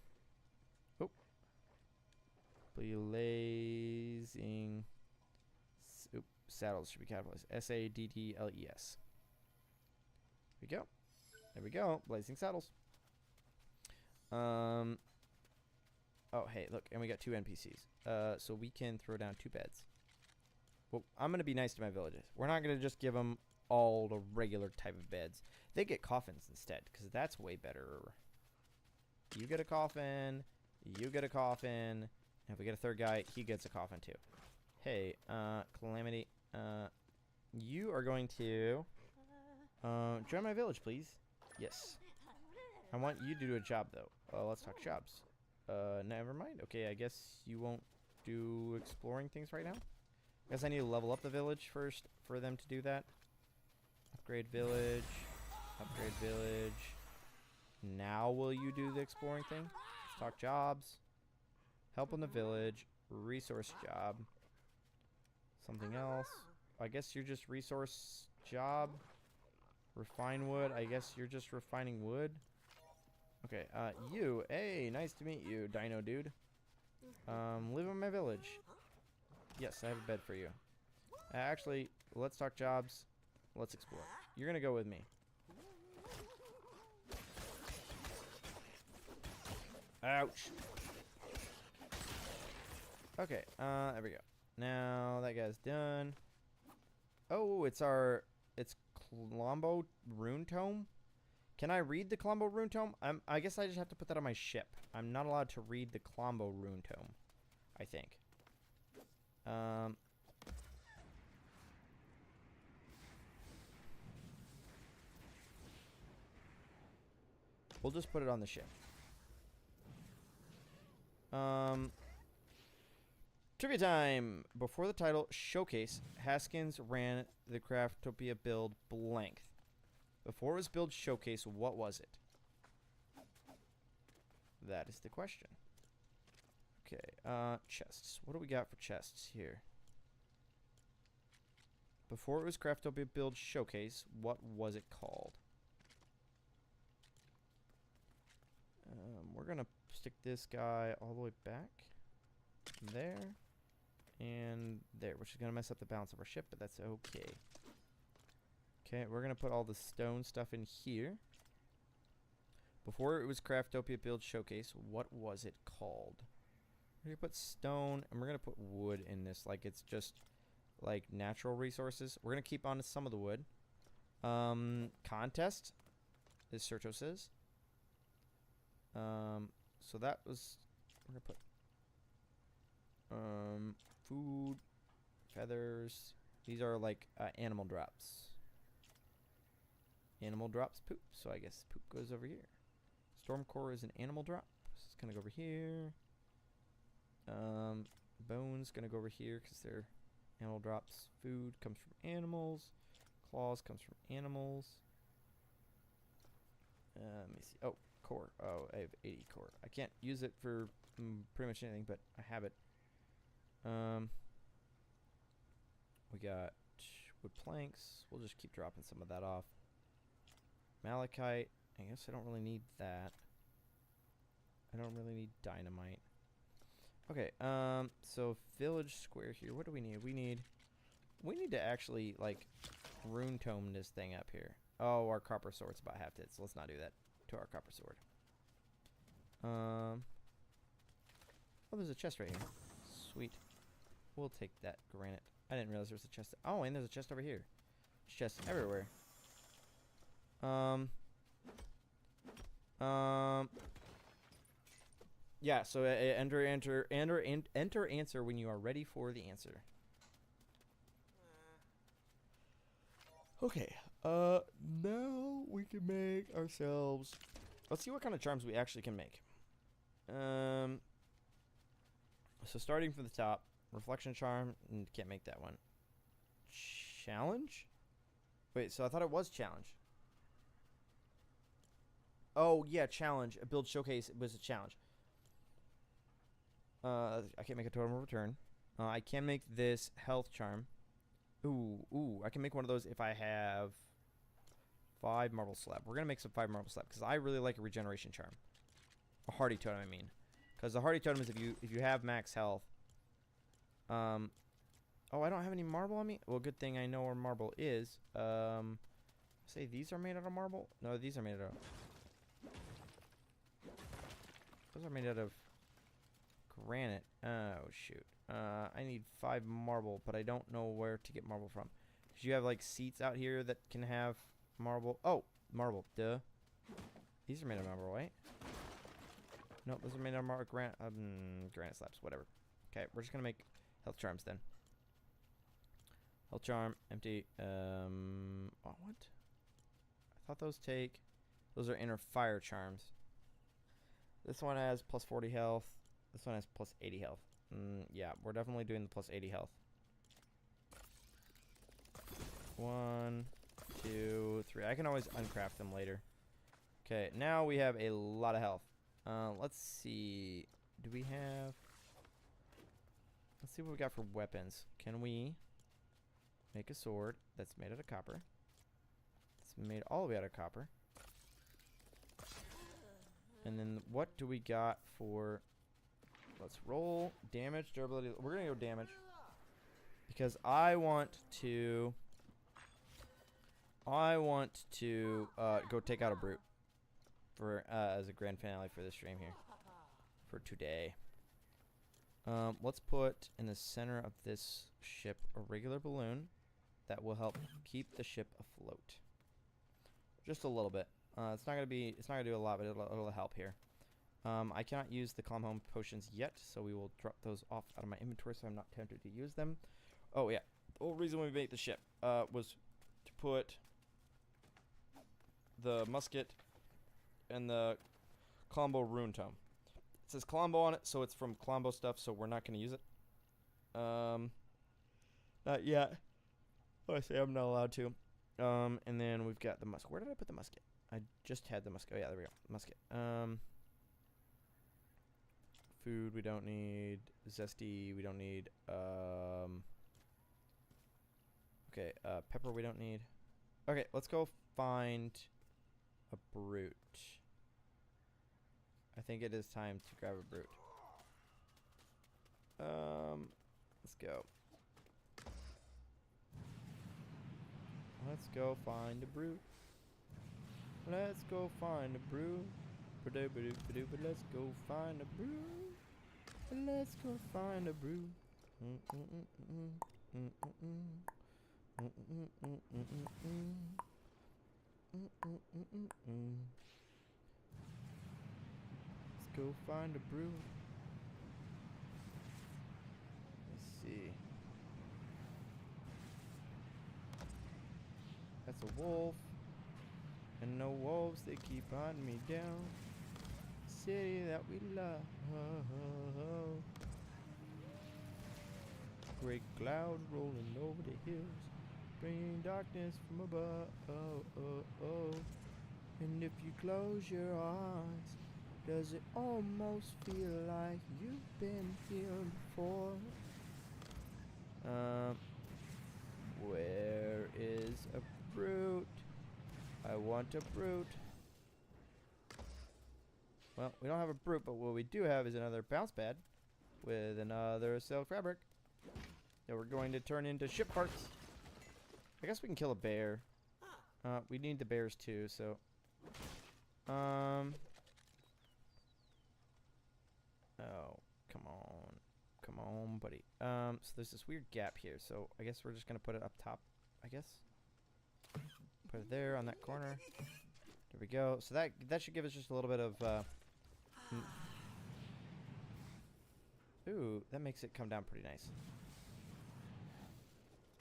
Blazing... Saddles should be capitalized. S-A-D-D-L-E-S. There we go. There we go. Blazing Saddles. Oh, hey, look. And we got two NPCs. So we can throw down two beds. Well, I'm going to be nice to my villages. We're not going to just give them all the regular type of beds. They get coffins instead, because that's way better. You get a coffin. You get a coffin. And if we get a third guy, he gets a coffin too. Hey, Calamity, you are going to join my village, please. Yes. I want you to do a job, though. Let's talk jobs. Never mind. Okay, I guess you won't do exploring things right now. I guess I need to level up the village first for them to do that. Upgrade village. Upgrade village. Now will you do the exploring thing? Let's talk jobs. Help in the village. Resource job. Something else. I guess you're just resource job. Refine wood. I guess you're just refining wood. Okay, you. Hey, nice to meet you, Dino Dude. Live in my village. Yes, I have a bed for you. Actually, let's talk jobs. Let's explore. You're gonna go with me. Ouch. Okay, there we go. Now that guy's done. Oh, it's Colombo Rune Tome. Can I read the Colombo Rune Tome? I guess I just have to put that on my ship. I'm not allowed to read the Colombo Rune Tome, I think. We'll just put it on the ship. Trivia time! Before the title Showcase, Haskins ran the Craftopia build blank. Before it was build Showcase, what was it? That is the question. Okay, chests. What do we got for chests here? Before it was Craftopia build Showcase, what was it called? We're gonna stick this guy all the way back there and there, which is gonna mess up the balance of our ship, but that's okay. Okay, we're gonna put all the stone stuff in here. Before it was Craftopia build Showcase, what was it called? We're gonna put stone and we're gonna put wood in this, like it's just like natural resources. We're gonna keep on some of the wood. Contest, as Serto says. So that was, we're gonna put food, feathers. These are like animal drops. Animal drops poop, so I guess poop goes over here. Stormcore is an animal drop, so it's gonna go over here. Bones gonna go over here because they're animal drops. Food comes from animals. Claws comes from animals. Let me see. Oh, core. Oh, I have 80 core. I can't use it for pretty much anything, but I have it. We got wood planks. We'll just keep dropping some of that off. Malachite. I guess I don't really need that. I don't really need dynamite. Okay, so village square here. What do we need? We need to actually, like, rune tome this thing up here. Oh, our copper sword's about half dead, so let's not do that to our copper sword. Oh, there's a chest right here. Sweet. We'll take that granite. I didn't realize there was a chest. Oh, and there's a chest over here. There's chests everywhere. Yeah, so enter answer when you are ready for the answer. Okay, now we can make ourselves, let's see what kind of charms we actually can make. So starting from the top, reflection charm, can't make that one. Challenge? Wait, so I thought it was challenge. Oh, yeah, challenge. A build showcase was a challenge. I can't make a Totem of Return. I can make this health charm. Ooh, I can make one of those if I have 5 marble slab. We're going to make some 5 marble slab because I really like a regeneration charm. A hardy totem, I mean. Because the hardy totem is if you have max health. Oh, I don't have any marble on me? Well, good thing I know where marble is. Say these are made out of marble? No, these are made out of... Those are made out of granite. Oh, shoot. I need 5 marble, but I don't know where to get marble from. Because you have, like, seats out here that can have marble. Oh, marble. Duh. These are made of marble, right? Nope, those are made out of granite slabs. Whatever. Okay, we're just going to make health charms then. Health charm. Empty. Oh, what? I thought those take... Those are inner fire charms. This one has plus 40 health. This one has plus 80 health. Yeah, we're definitely doing the plus 80 health. 1, 2, 3. I can always uncraft them later. Okay, now we have a lot of health. Let's see. Do we have... Let's see what we got for weapons. Can we make a sword that's made out of copper? It's made all the way out of copper. And then what do we got for... Let's roll damage, durability. We're going to go damage. Because I want to go take out a brute for as a grand finale for this stream here for today. Let's put in the center of this ship a regular balloon that will help keep the ship afloat. Just a little bit. It's not gonna do a lot, but it'll help here. I cannot use the calm home potions yet, so we will drop those off out of my inventory so I'm not tempted to use them. Oh yeah, the whole reason we made the ship was to put the musket and the Colombo rune tome. It says Colombo on it, so it's from Colombo stuff, so we're not going to use it. Not yet. Oh, I say I'm not allowed to. And then we've got the musket. Where did I put the musket? I just had the musket. Oh, yeah, there we go. Musket. Food we don't need. Zesty we don't need. Okay, pepper we don't need. Okay, let's go find a brute. I think it is time to grab a brute. Let's go. Let's go find a brute. Let's go find a brute. Let's go find a brute. Let's go find a brute. Let's go find a brew. Let's see. That's a wolf. And no wolves, they keep hunting me down. City that we love. Great clouds rolling over the hills, bringing darkness from above. And if you close your eyes, does it almost feel like you've been here before? Where is a brute? I want a brute. Well, we don't have a brute, but what we do have is another bounce pad with another silk fabric that we're going to turn into ship parts. I guess we can kill a bear. We need the bears too, so... Oh, come on. Come on, buddy. So there's this weird gap here, so I guess we're just gonna put it up top, I guess. Put it there on that corner. There we go. So that should give us just a little bit of, Ooh, that makes it come down pretty nice.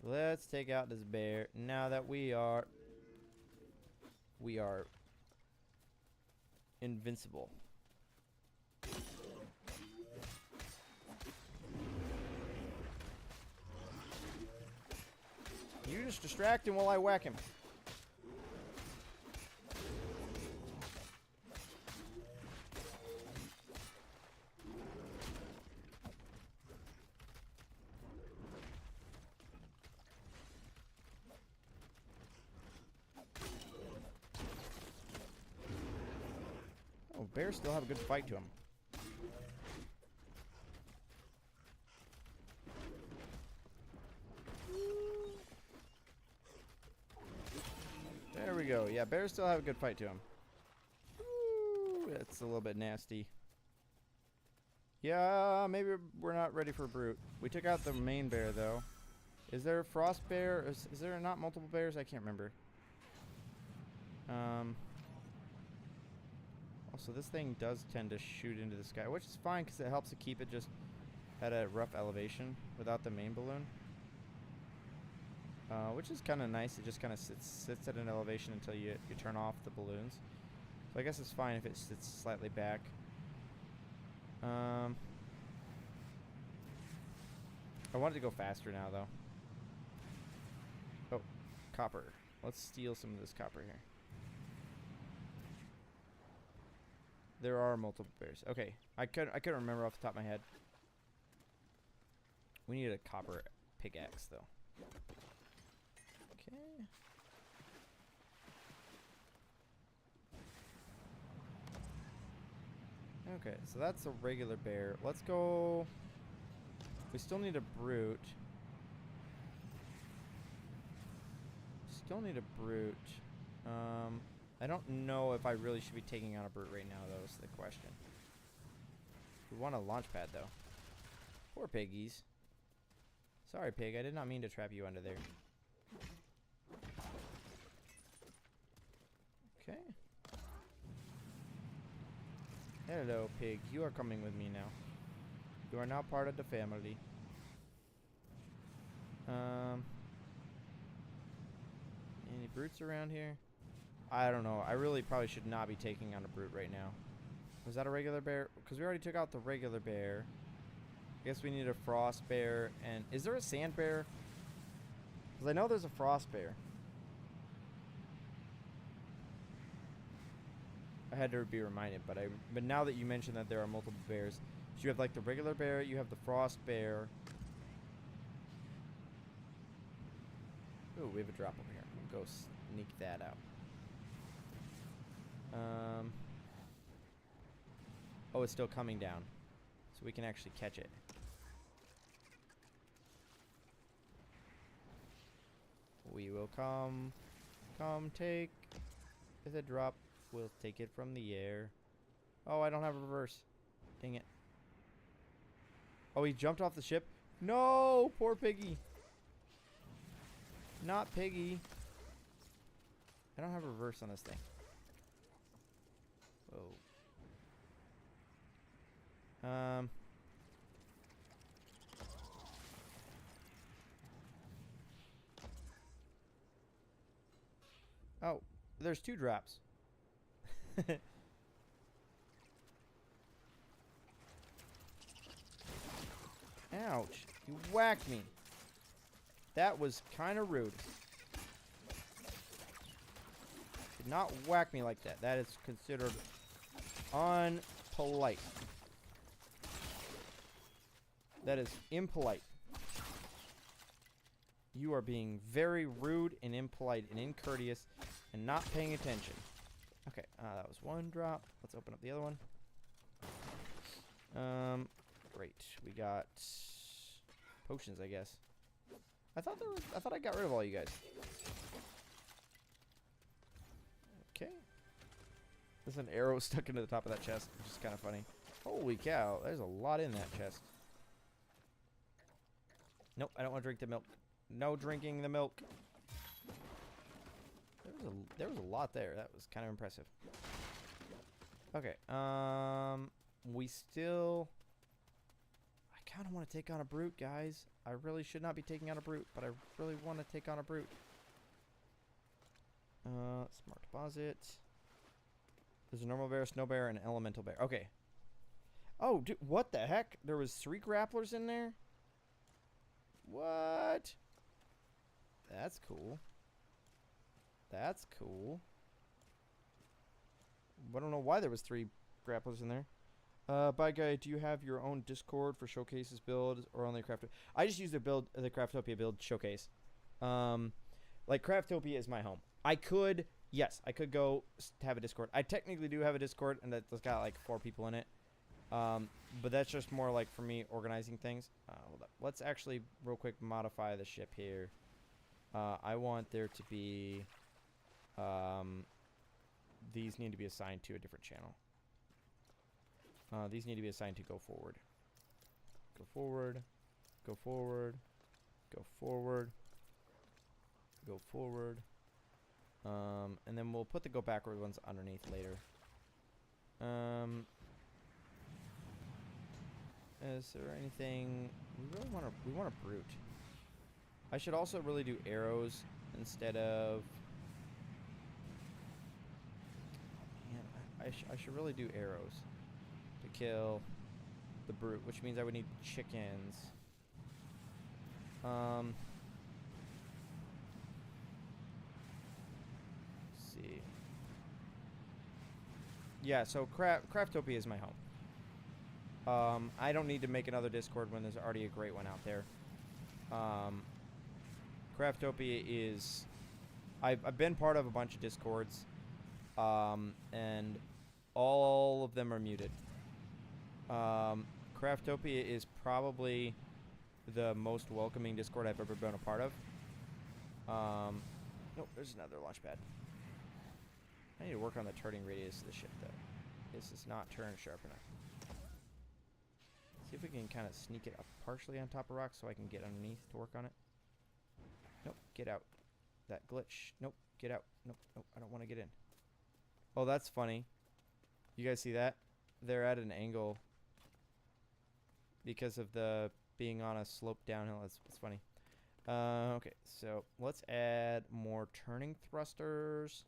Let's take out this bear now that we are invincible. You just distract him while I whack him. Oh, bears still have a good fight to him. There we go. Yeah, bears still have a good fight to him. Ooh, that's a little bit nasty. Yeah, maybe we're not ready for brute. We took out the main bear, though. Is there a frost bear? Is there not multiple bears? I can't remember. Also, this thing does tend to shoot into the sky, which is fine because it helps to keep it just at a rough elevation without the main balloon. Which is kind of nice. It just kind of sits at an elevation until you turn off the balloons. So I guess it's fine if it sits slightly back. I wanted to go faster now, though. Oh, copper. Let's steal some of this copper here. There are multiple bears. Okay, I couldn't remember off the top of my head. We need a copper pickaxe though. Okay. Okay, so that's a regular bear. Let's go. We still need a brute. Still need a brute. I don't know if I really should be taking on a brute right now, though, is the question. We want a launch pad, though. Poor piggies. Sorry, pig. I did not mean to trap you under there. Okay. Hello, pig. You are coming with me now. You are now part of the family. Any brutes around here? I don't know. I really probably should not be taking on a brute right now. Was that a regular bear? Because we already took out the regular bear. I guess we need a frost bear. And is there a sand bear? Because I know there's a frost bear. I had to be reminded, but now that you mentioned that there are multiple bears, so you have like the regular bear, you have the frost bear. Ooh, we have a drop over here. We'll go sneak that out. Oh, it's still coming down, so we can actually catch it. We will come take the drop. We'll take it from the air. Oh, I don't have a reverse. Dang it. Oh, he jumped off the ship? No! Poor piggy. Not piggy. I don't have a reverse on this thing. Whoa. Oh, there's 2 drops. Ouch. You whacked me. That was kind of rude. Did not whack me like that. That is considered unpolite. That is impolite. You are being very rude and impolite and incourteous and not paying attention. Okay, that was 1 drop. Let's open up the other one. Great. We got potions, I guess. I thought I got rid of all you guys. Okay. There's an arrow stuck into the top of that chest, which is kind of funny. Holy cow, there's a lot in that chest. Nope, I don't want to drink the milk. No drinking the milk. There was a lot there. That was kind of impressive. Okay. We still... I kind of want to take on a brute, guys. I really should not be taking on a brute, but I really want to take on a brute. Smart deposit. There's a normal bear, snow bear, and an elemental bear. Okay. Oh, dude, what the heck? There was 3 grapplers in there? What? That's cool. That's cool. I don't know why there was 3 grapplers in there. Bye guy, do you have your own Discord for showcases build or only craft? I just use the Craftopia build showcase. Like Craftopia is my home. Yes, I could go have a Discord. I technically do have a Discord, and that's got like 4 people in it. But that's just more like for me organizing things. Hold up. Let's actually real quick modify the ship here. I want there to be these need to be assigned to a different channel. These need to be assigned to go forward. Go forward. Go forward. Go forward. Go forward. And then we'll put the go backward ones underneath later. Is there anything we want a brute? I should also really do arrows instead of. Man, I should really do arrows to kill the brute, which means I would need chickens. Let's see. yeah, so Craftopia is my home. I don't need to make another Discord when there's already a great one out there. Craftopia is... I've been part of a bunch of Discords, and all of them are muted. Craftopia is probably the most welcoming Discord I've ever been a part of. Nope, there's another launch pad. I need to work on the turning radius of the ship, though. This is not turn sharp enough. See if we can kind of sneak it up partially on top of rocks so I can get underneath to work on it. Nope, get out. That glitch. Nope, get out. Nope, nope, I don't want to get in. Oh, that's funny. You guys see that? They're at an angle because of the being on a slope downhill. It's funny. Okay, so let's add more turning thrusters.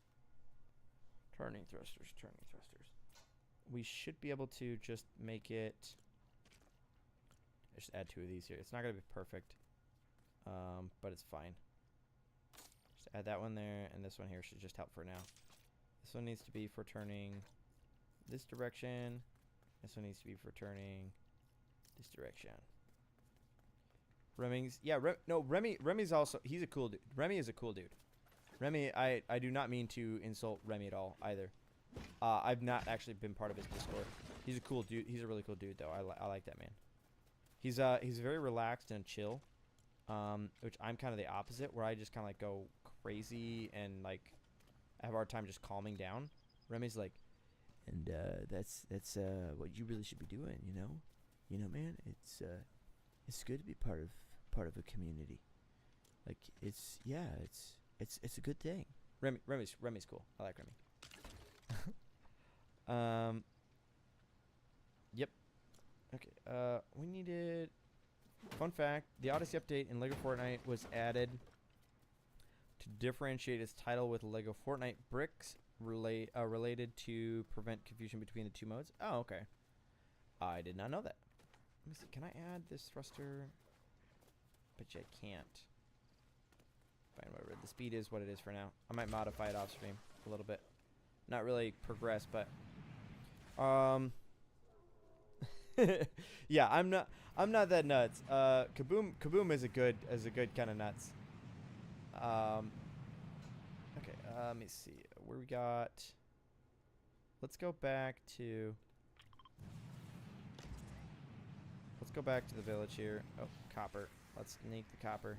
Turning thrusters. We should be able to just make it... Just add 2 of these here. It's not going to be perfect, but it's fine. Just add that one there, and this one here should just help for now. This one needs to be for turning this direction. This one needs to be for turning this direction. Remy's, yeah, Remy's also, he's a cool dude. Remy is a cool dude. Remy, I do not mean to insult Remy at all, either. I've not actually been part of his Discord. He's a cool dude. He's a really cool dude, though. I like that man. He's very relaxed and chill, which I'm kind of the opposite, where I just kind of like go crazy and like I have a hard time just calming down. Remy's like, And that's what you really should be doing, you know? You know, man, it's good to be part of a community. Like it's a good thing. Remy's cool. I like Remy. Yep. Okay. We needed. Fun fact: the Odyssey update in LEGO Fortnite was added to differentiate its title with LEGO Fortnite bricks related to prevent confusion between the two modes. Oh, okay. I did not know that. Let me see. Can I add this thruster? Bet you I can't. Fine, whatever. The speed is what it is for now. I might modify it off stream a little bit. Not really progress, but yeah, I'm not that nuts. Kaboom is a good kind of nuts. Okay, let me see where we got. Let's go back to the village here. Oh, copper. Let's sneak the copper.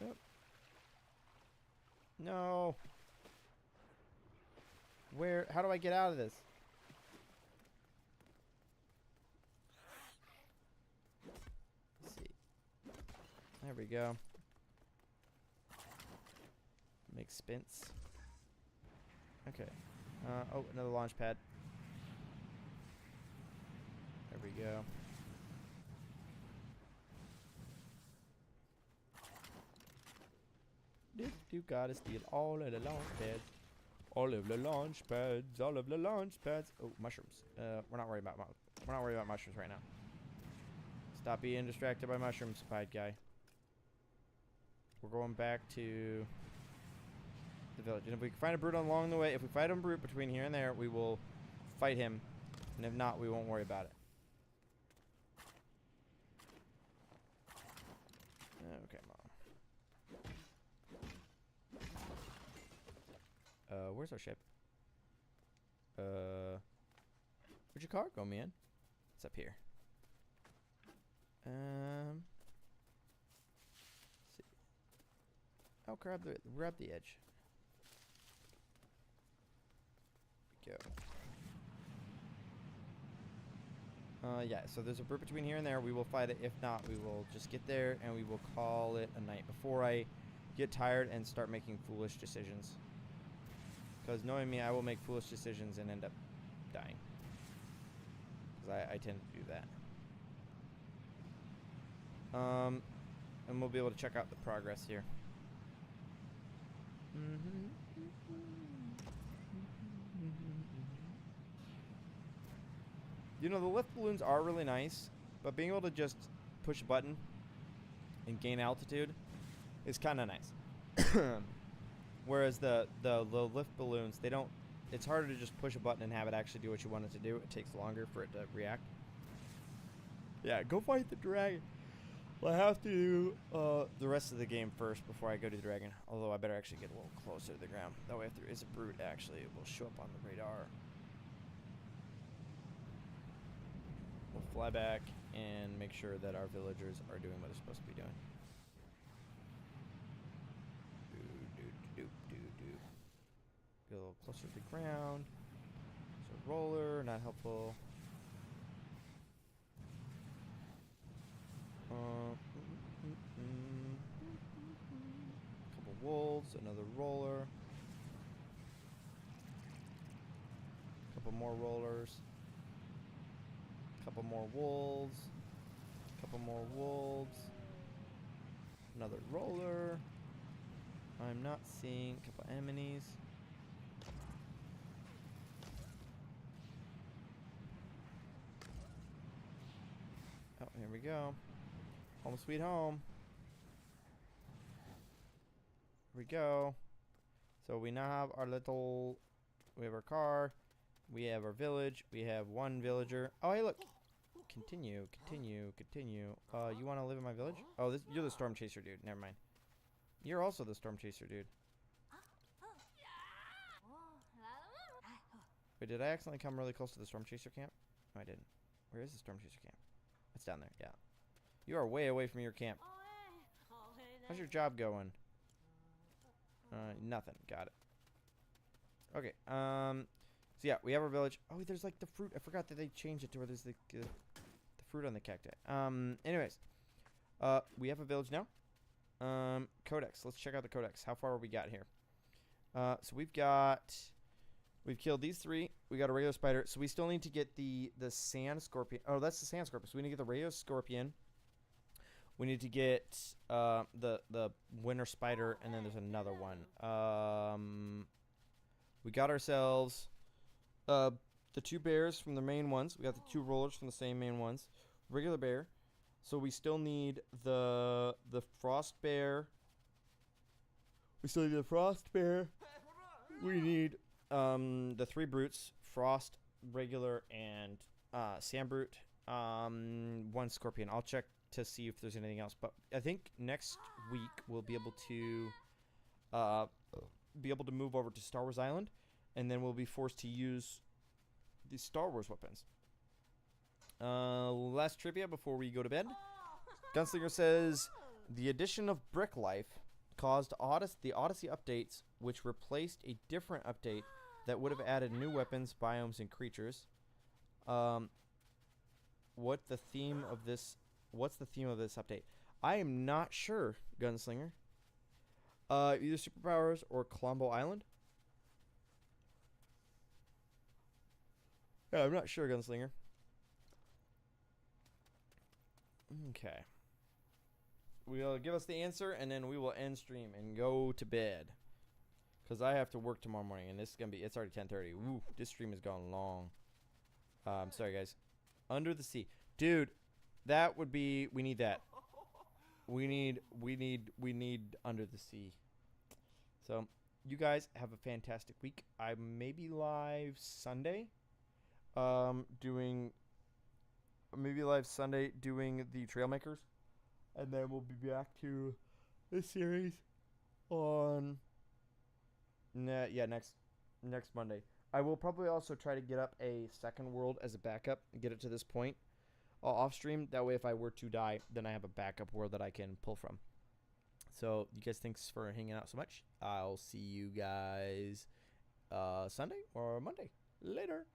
Oh. No. Where? How do I get out of this? Let's see. There we go. Make spins. Okay. Oh, another launch pad. There we go. You gotta steal all of the launch pads. All of the launch pads. All of the launch pads. Oh, mushrooms. We're not worried about mushrooms right now. Stop being distracted by mushrooms, Pied guy. We're going back to the village. And if we find a brute along the way, if we fight a brute between here and there, we will fight him. And if not, we won't worry about it. Okay, Mom. Where's our ship? Where'd your car go, man? It's up here. Let's see. Oh, grab the edge. Go. Yeah, so there's a brute between here and there. We will fight it. If not, we will just get there and we will call it a night before I get tired and start making foolish decisions. Because knowing me, I will make foolish decisions and end up dying. Because I tend to do that. And we'll be able to check out the progress here. You know, the lift balloons are really nice, but being able to just push a button and gain altitude is kind of nice. Whereas the lift balloons, they don't. It's harder to just push a button and have it actually do what you want it to do. It takes longer for it to react. Yeah, go fight the dragon. Well, I have to do the rest of the game first before I go to the dragon. Although I better actually get a little closer to the ground. That way, if there is a brute, actually, it will show up on the radar. We'll fly back and make sure that our villagers are doing what they're supposed to be doing. Get a little closer to the ground. So roller, not helpful. Couple wolves, another roller. Couple more rollers. Couple more wolves. Couple more wolves. Another roller. I'm not seeing a couple enemies. Oh, here we go. Home sweet home. Here we go. So we now have our little, we have our car, we have our village, we have one villager. Oh, hey, look. Continue, continue, continue. You want to live in my village? Oh, you're the storm chaser dude. Never mind. You're also the storm chaser dude. Wait, did I accidentally come really close to the storm chaser camp? No, I didn't. Where is the storm chaser camp? It's down there, yeah. You are way away from your camp. How's your job going? Nothing. Got it. Okay, so yeah, we have our village. Oh, there's like the fruit. I forgot that they changed it to where there's the fruit on the cacti. Anyways, we have a village now. Codex. Let's check out the codex. How far we got here? So we've killed these 3. We got a regular spider. So we still need to get the sand scorpion. Oh, that's the sand scorpion. So we need to get the radio scorpion. We need to get the winter spider, and then there's another one. We got ourselves the 2 bears from the main ones. We got the 2 rollers from the same main ones. Regular bear. So we still need the frost bear. We still need the frost bear. We need the 3 brutes, frost, regular, and sand brute. 1 scorpion. I'll check to see if there's anything else, but I think next week we'll be able to move over to Star Wars Island, and then we'll be forced to use the Star Wars weapons. Last trivia before we go to bed. Gunslinger says the addition of Brick Life caused the Odyssey updates, which replaced a different update that would have added new weapons, biomes, and creatures. What's the theme of this update? I am not sure, Gunslinger. Either superpowers or Colombo Island. Yeah, I'm not sure, Gunslinger. Okay. We'll give us the answer, and then we will end stream and go to bed. Because I have to work tomorrow morning, and it's already 10:30. Ooh, this stream has gone long. I'm sorry, guys. Under the Sea. Dude, that would be, we need that. We need Under the Sea. So, you guys have a fantastic week. I may be live Sunday. Doing the Trailmakers. And then we'll be back to this series on next Monday. I will probably also try to get up a second world as a backup and get it to this point off stream. That way, if I were to die, then I have a backup world that I can pull from. So, you guys, thanks for hanging out so much. I'll see you guys Sunday or Monday. Later.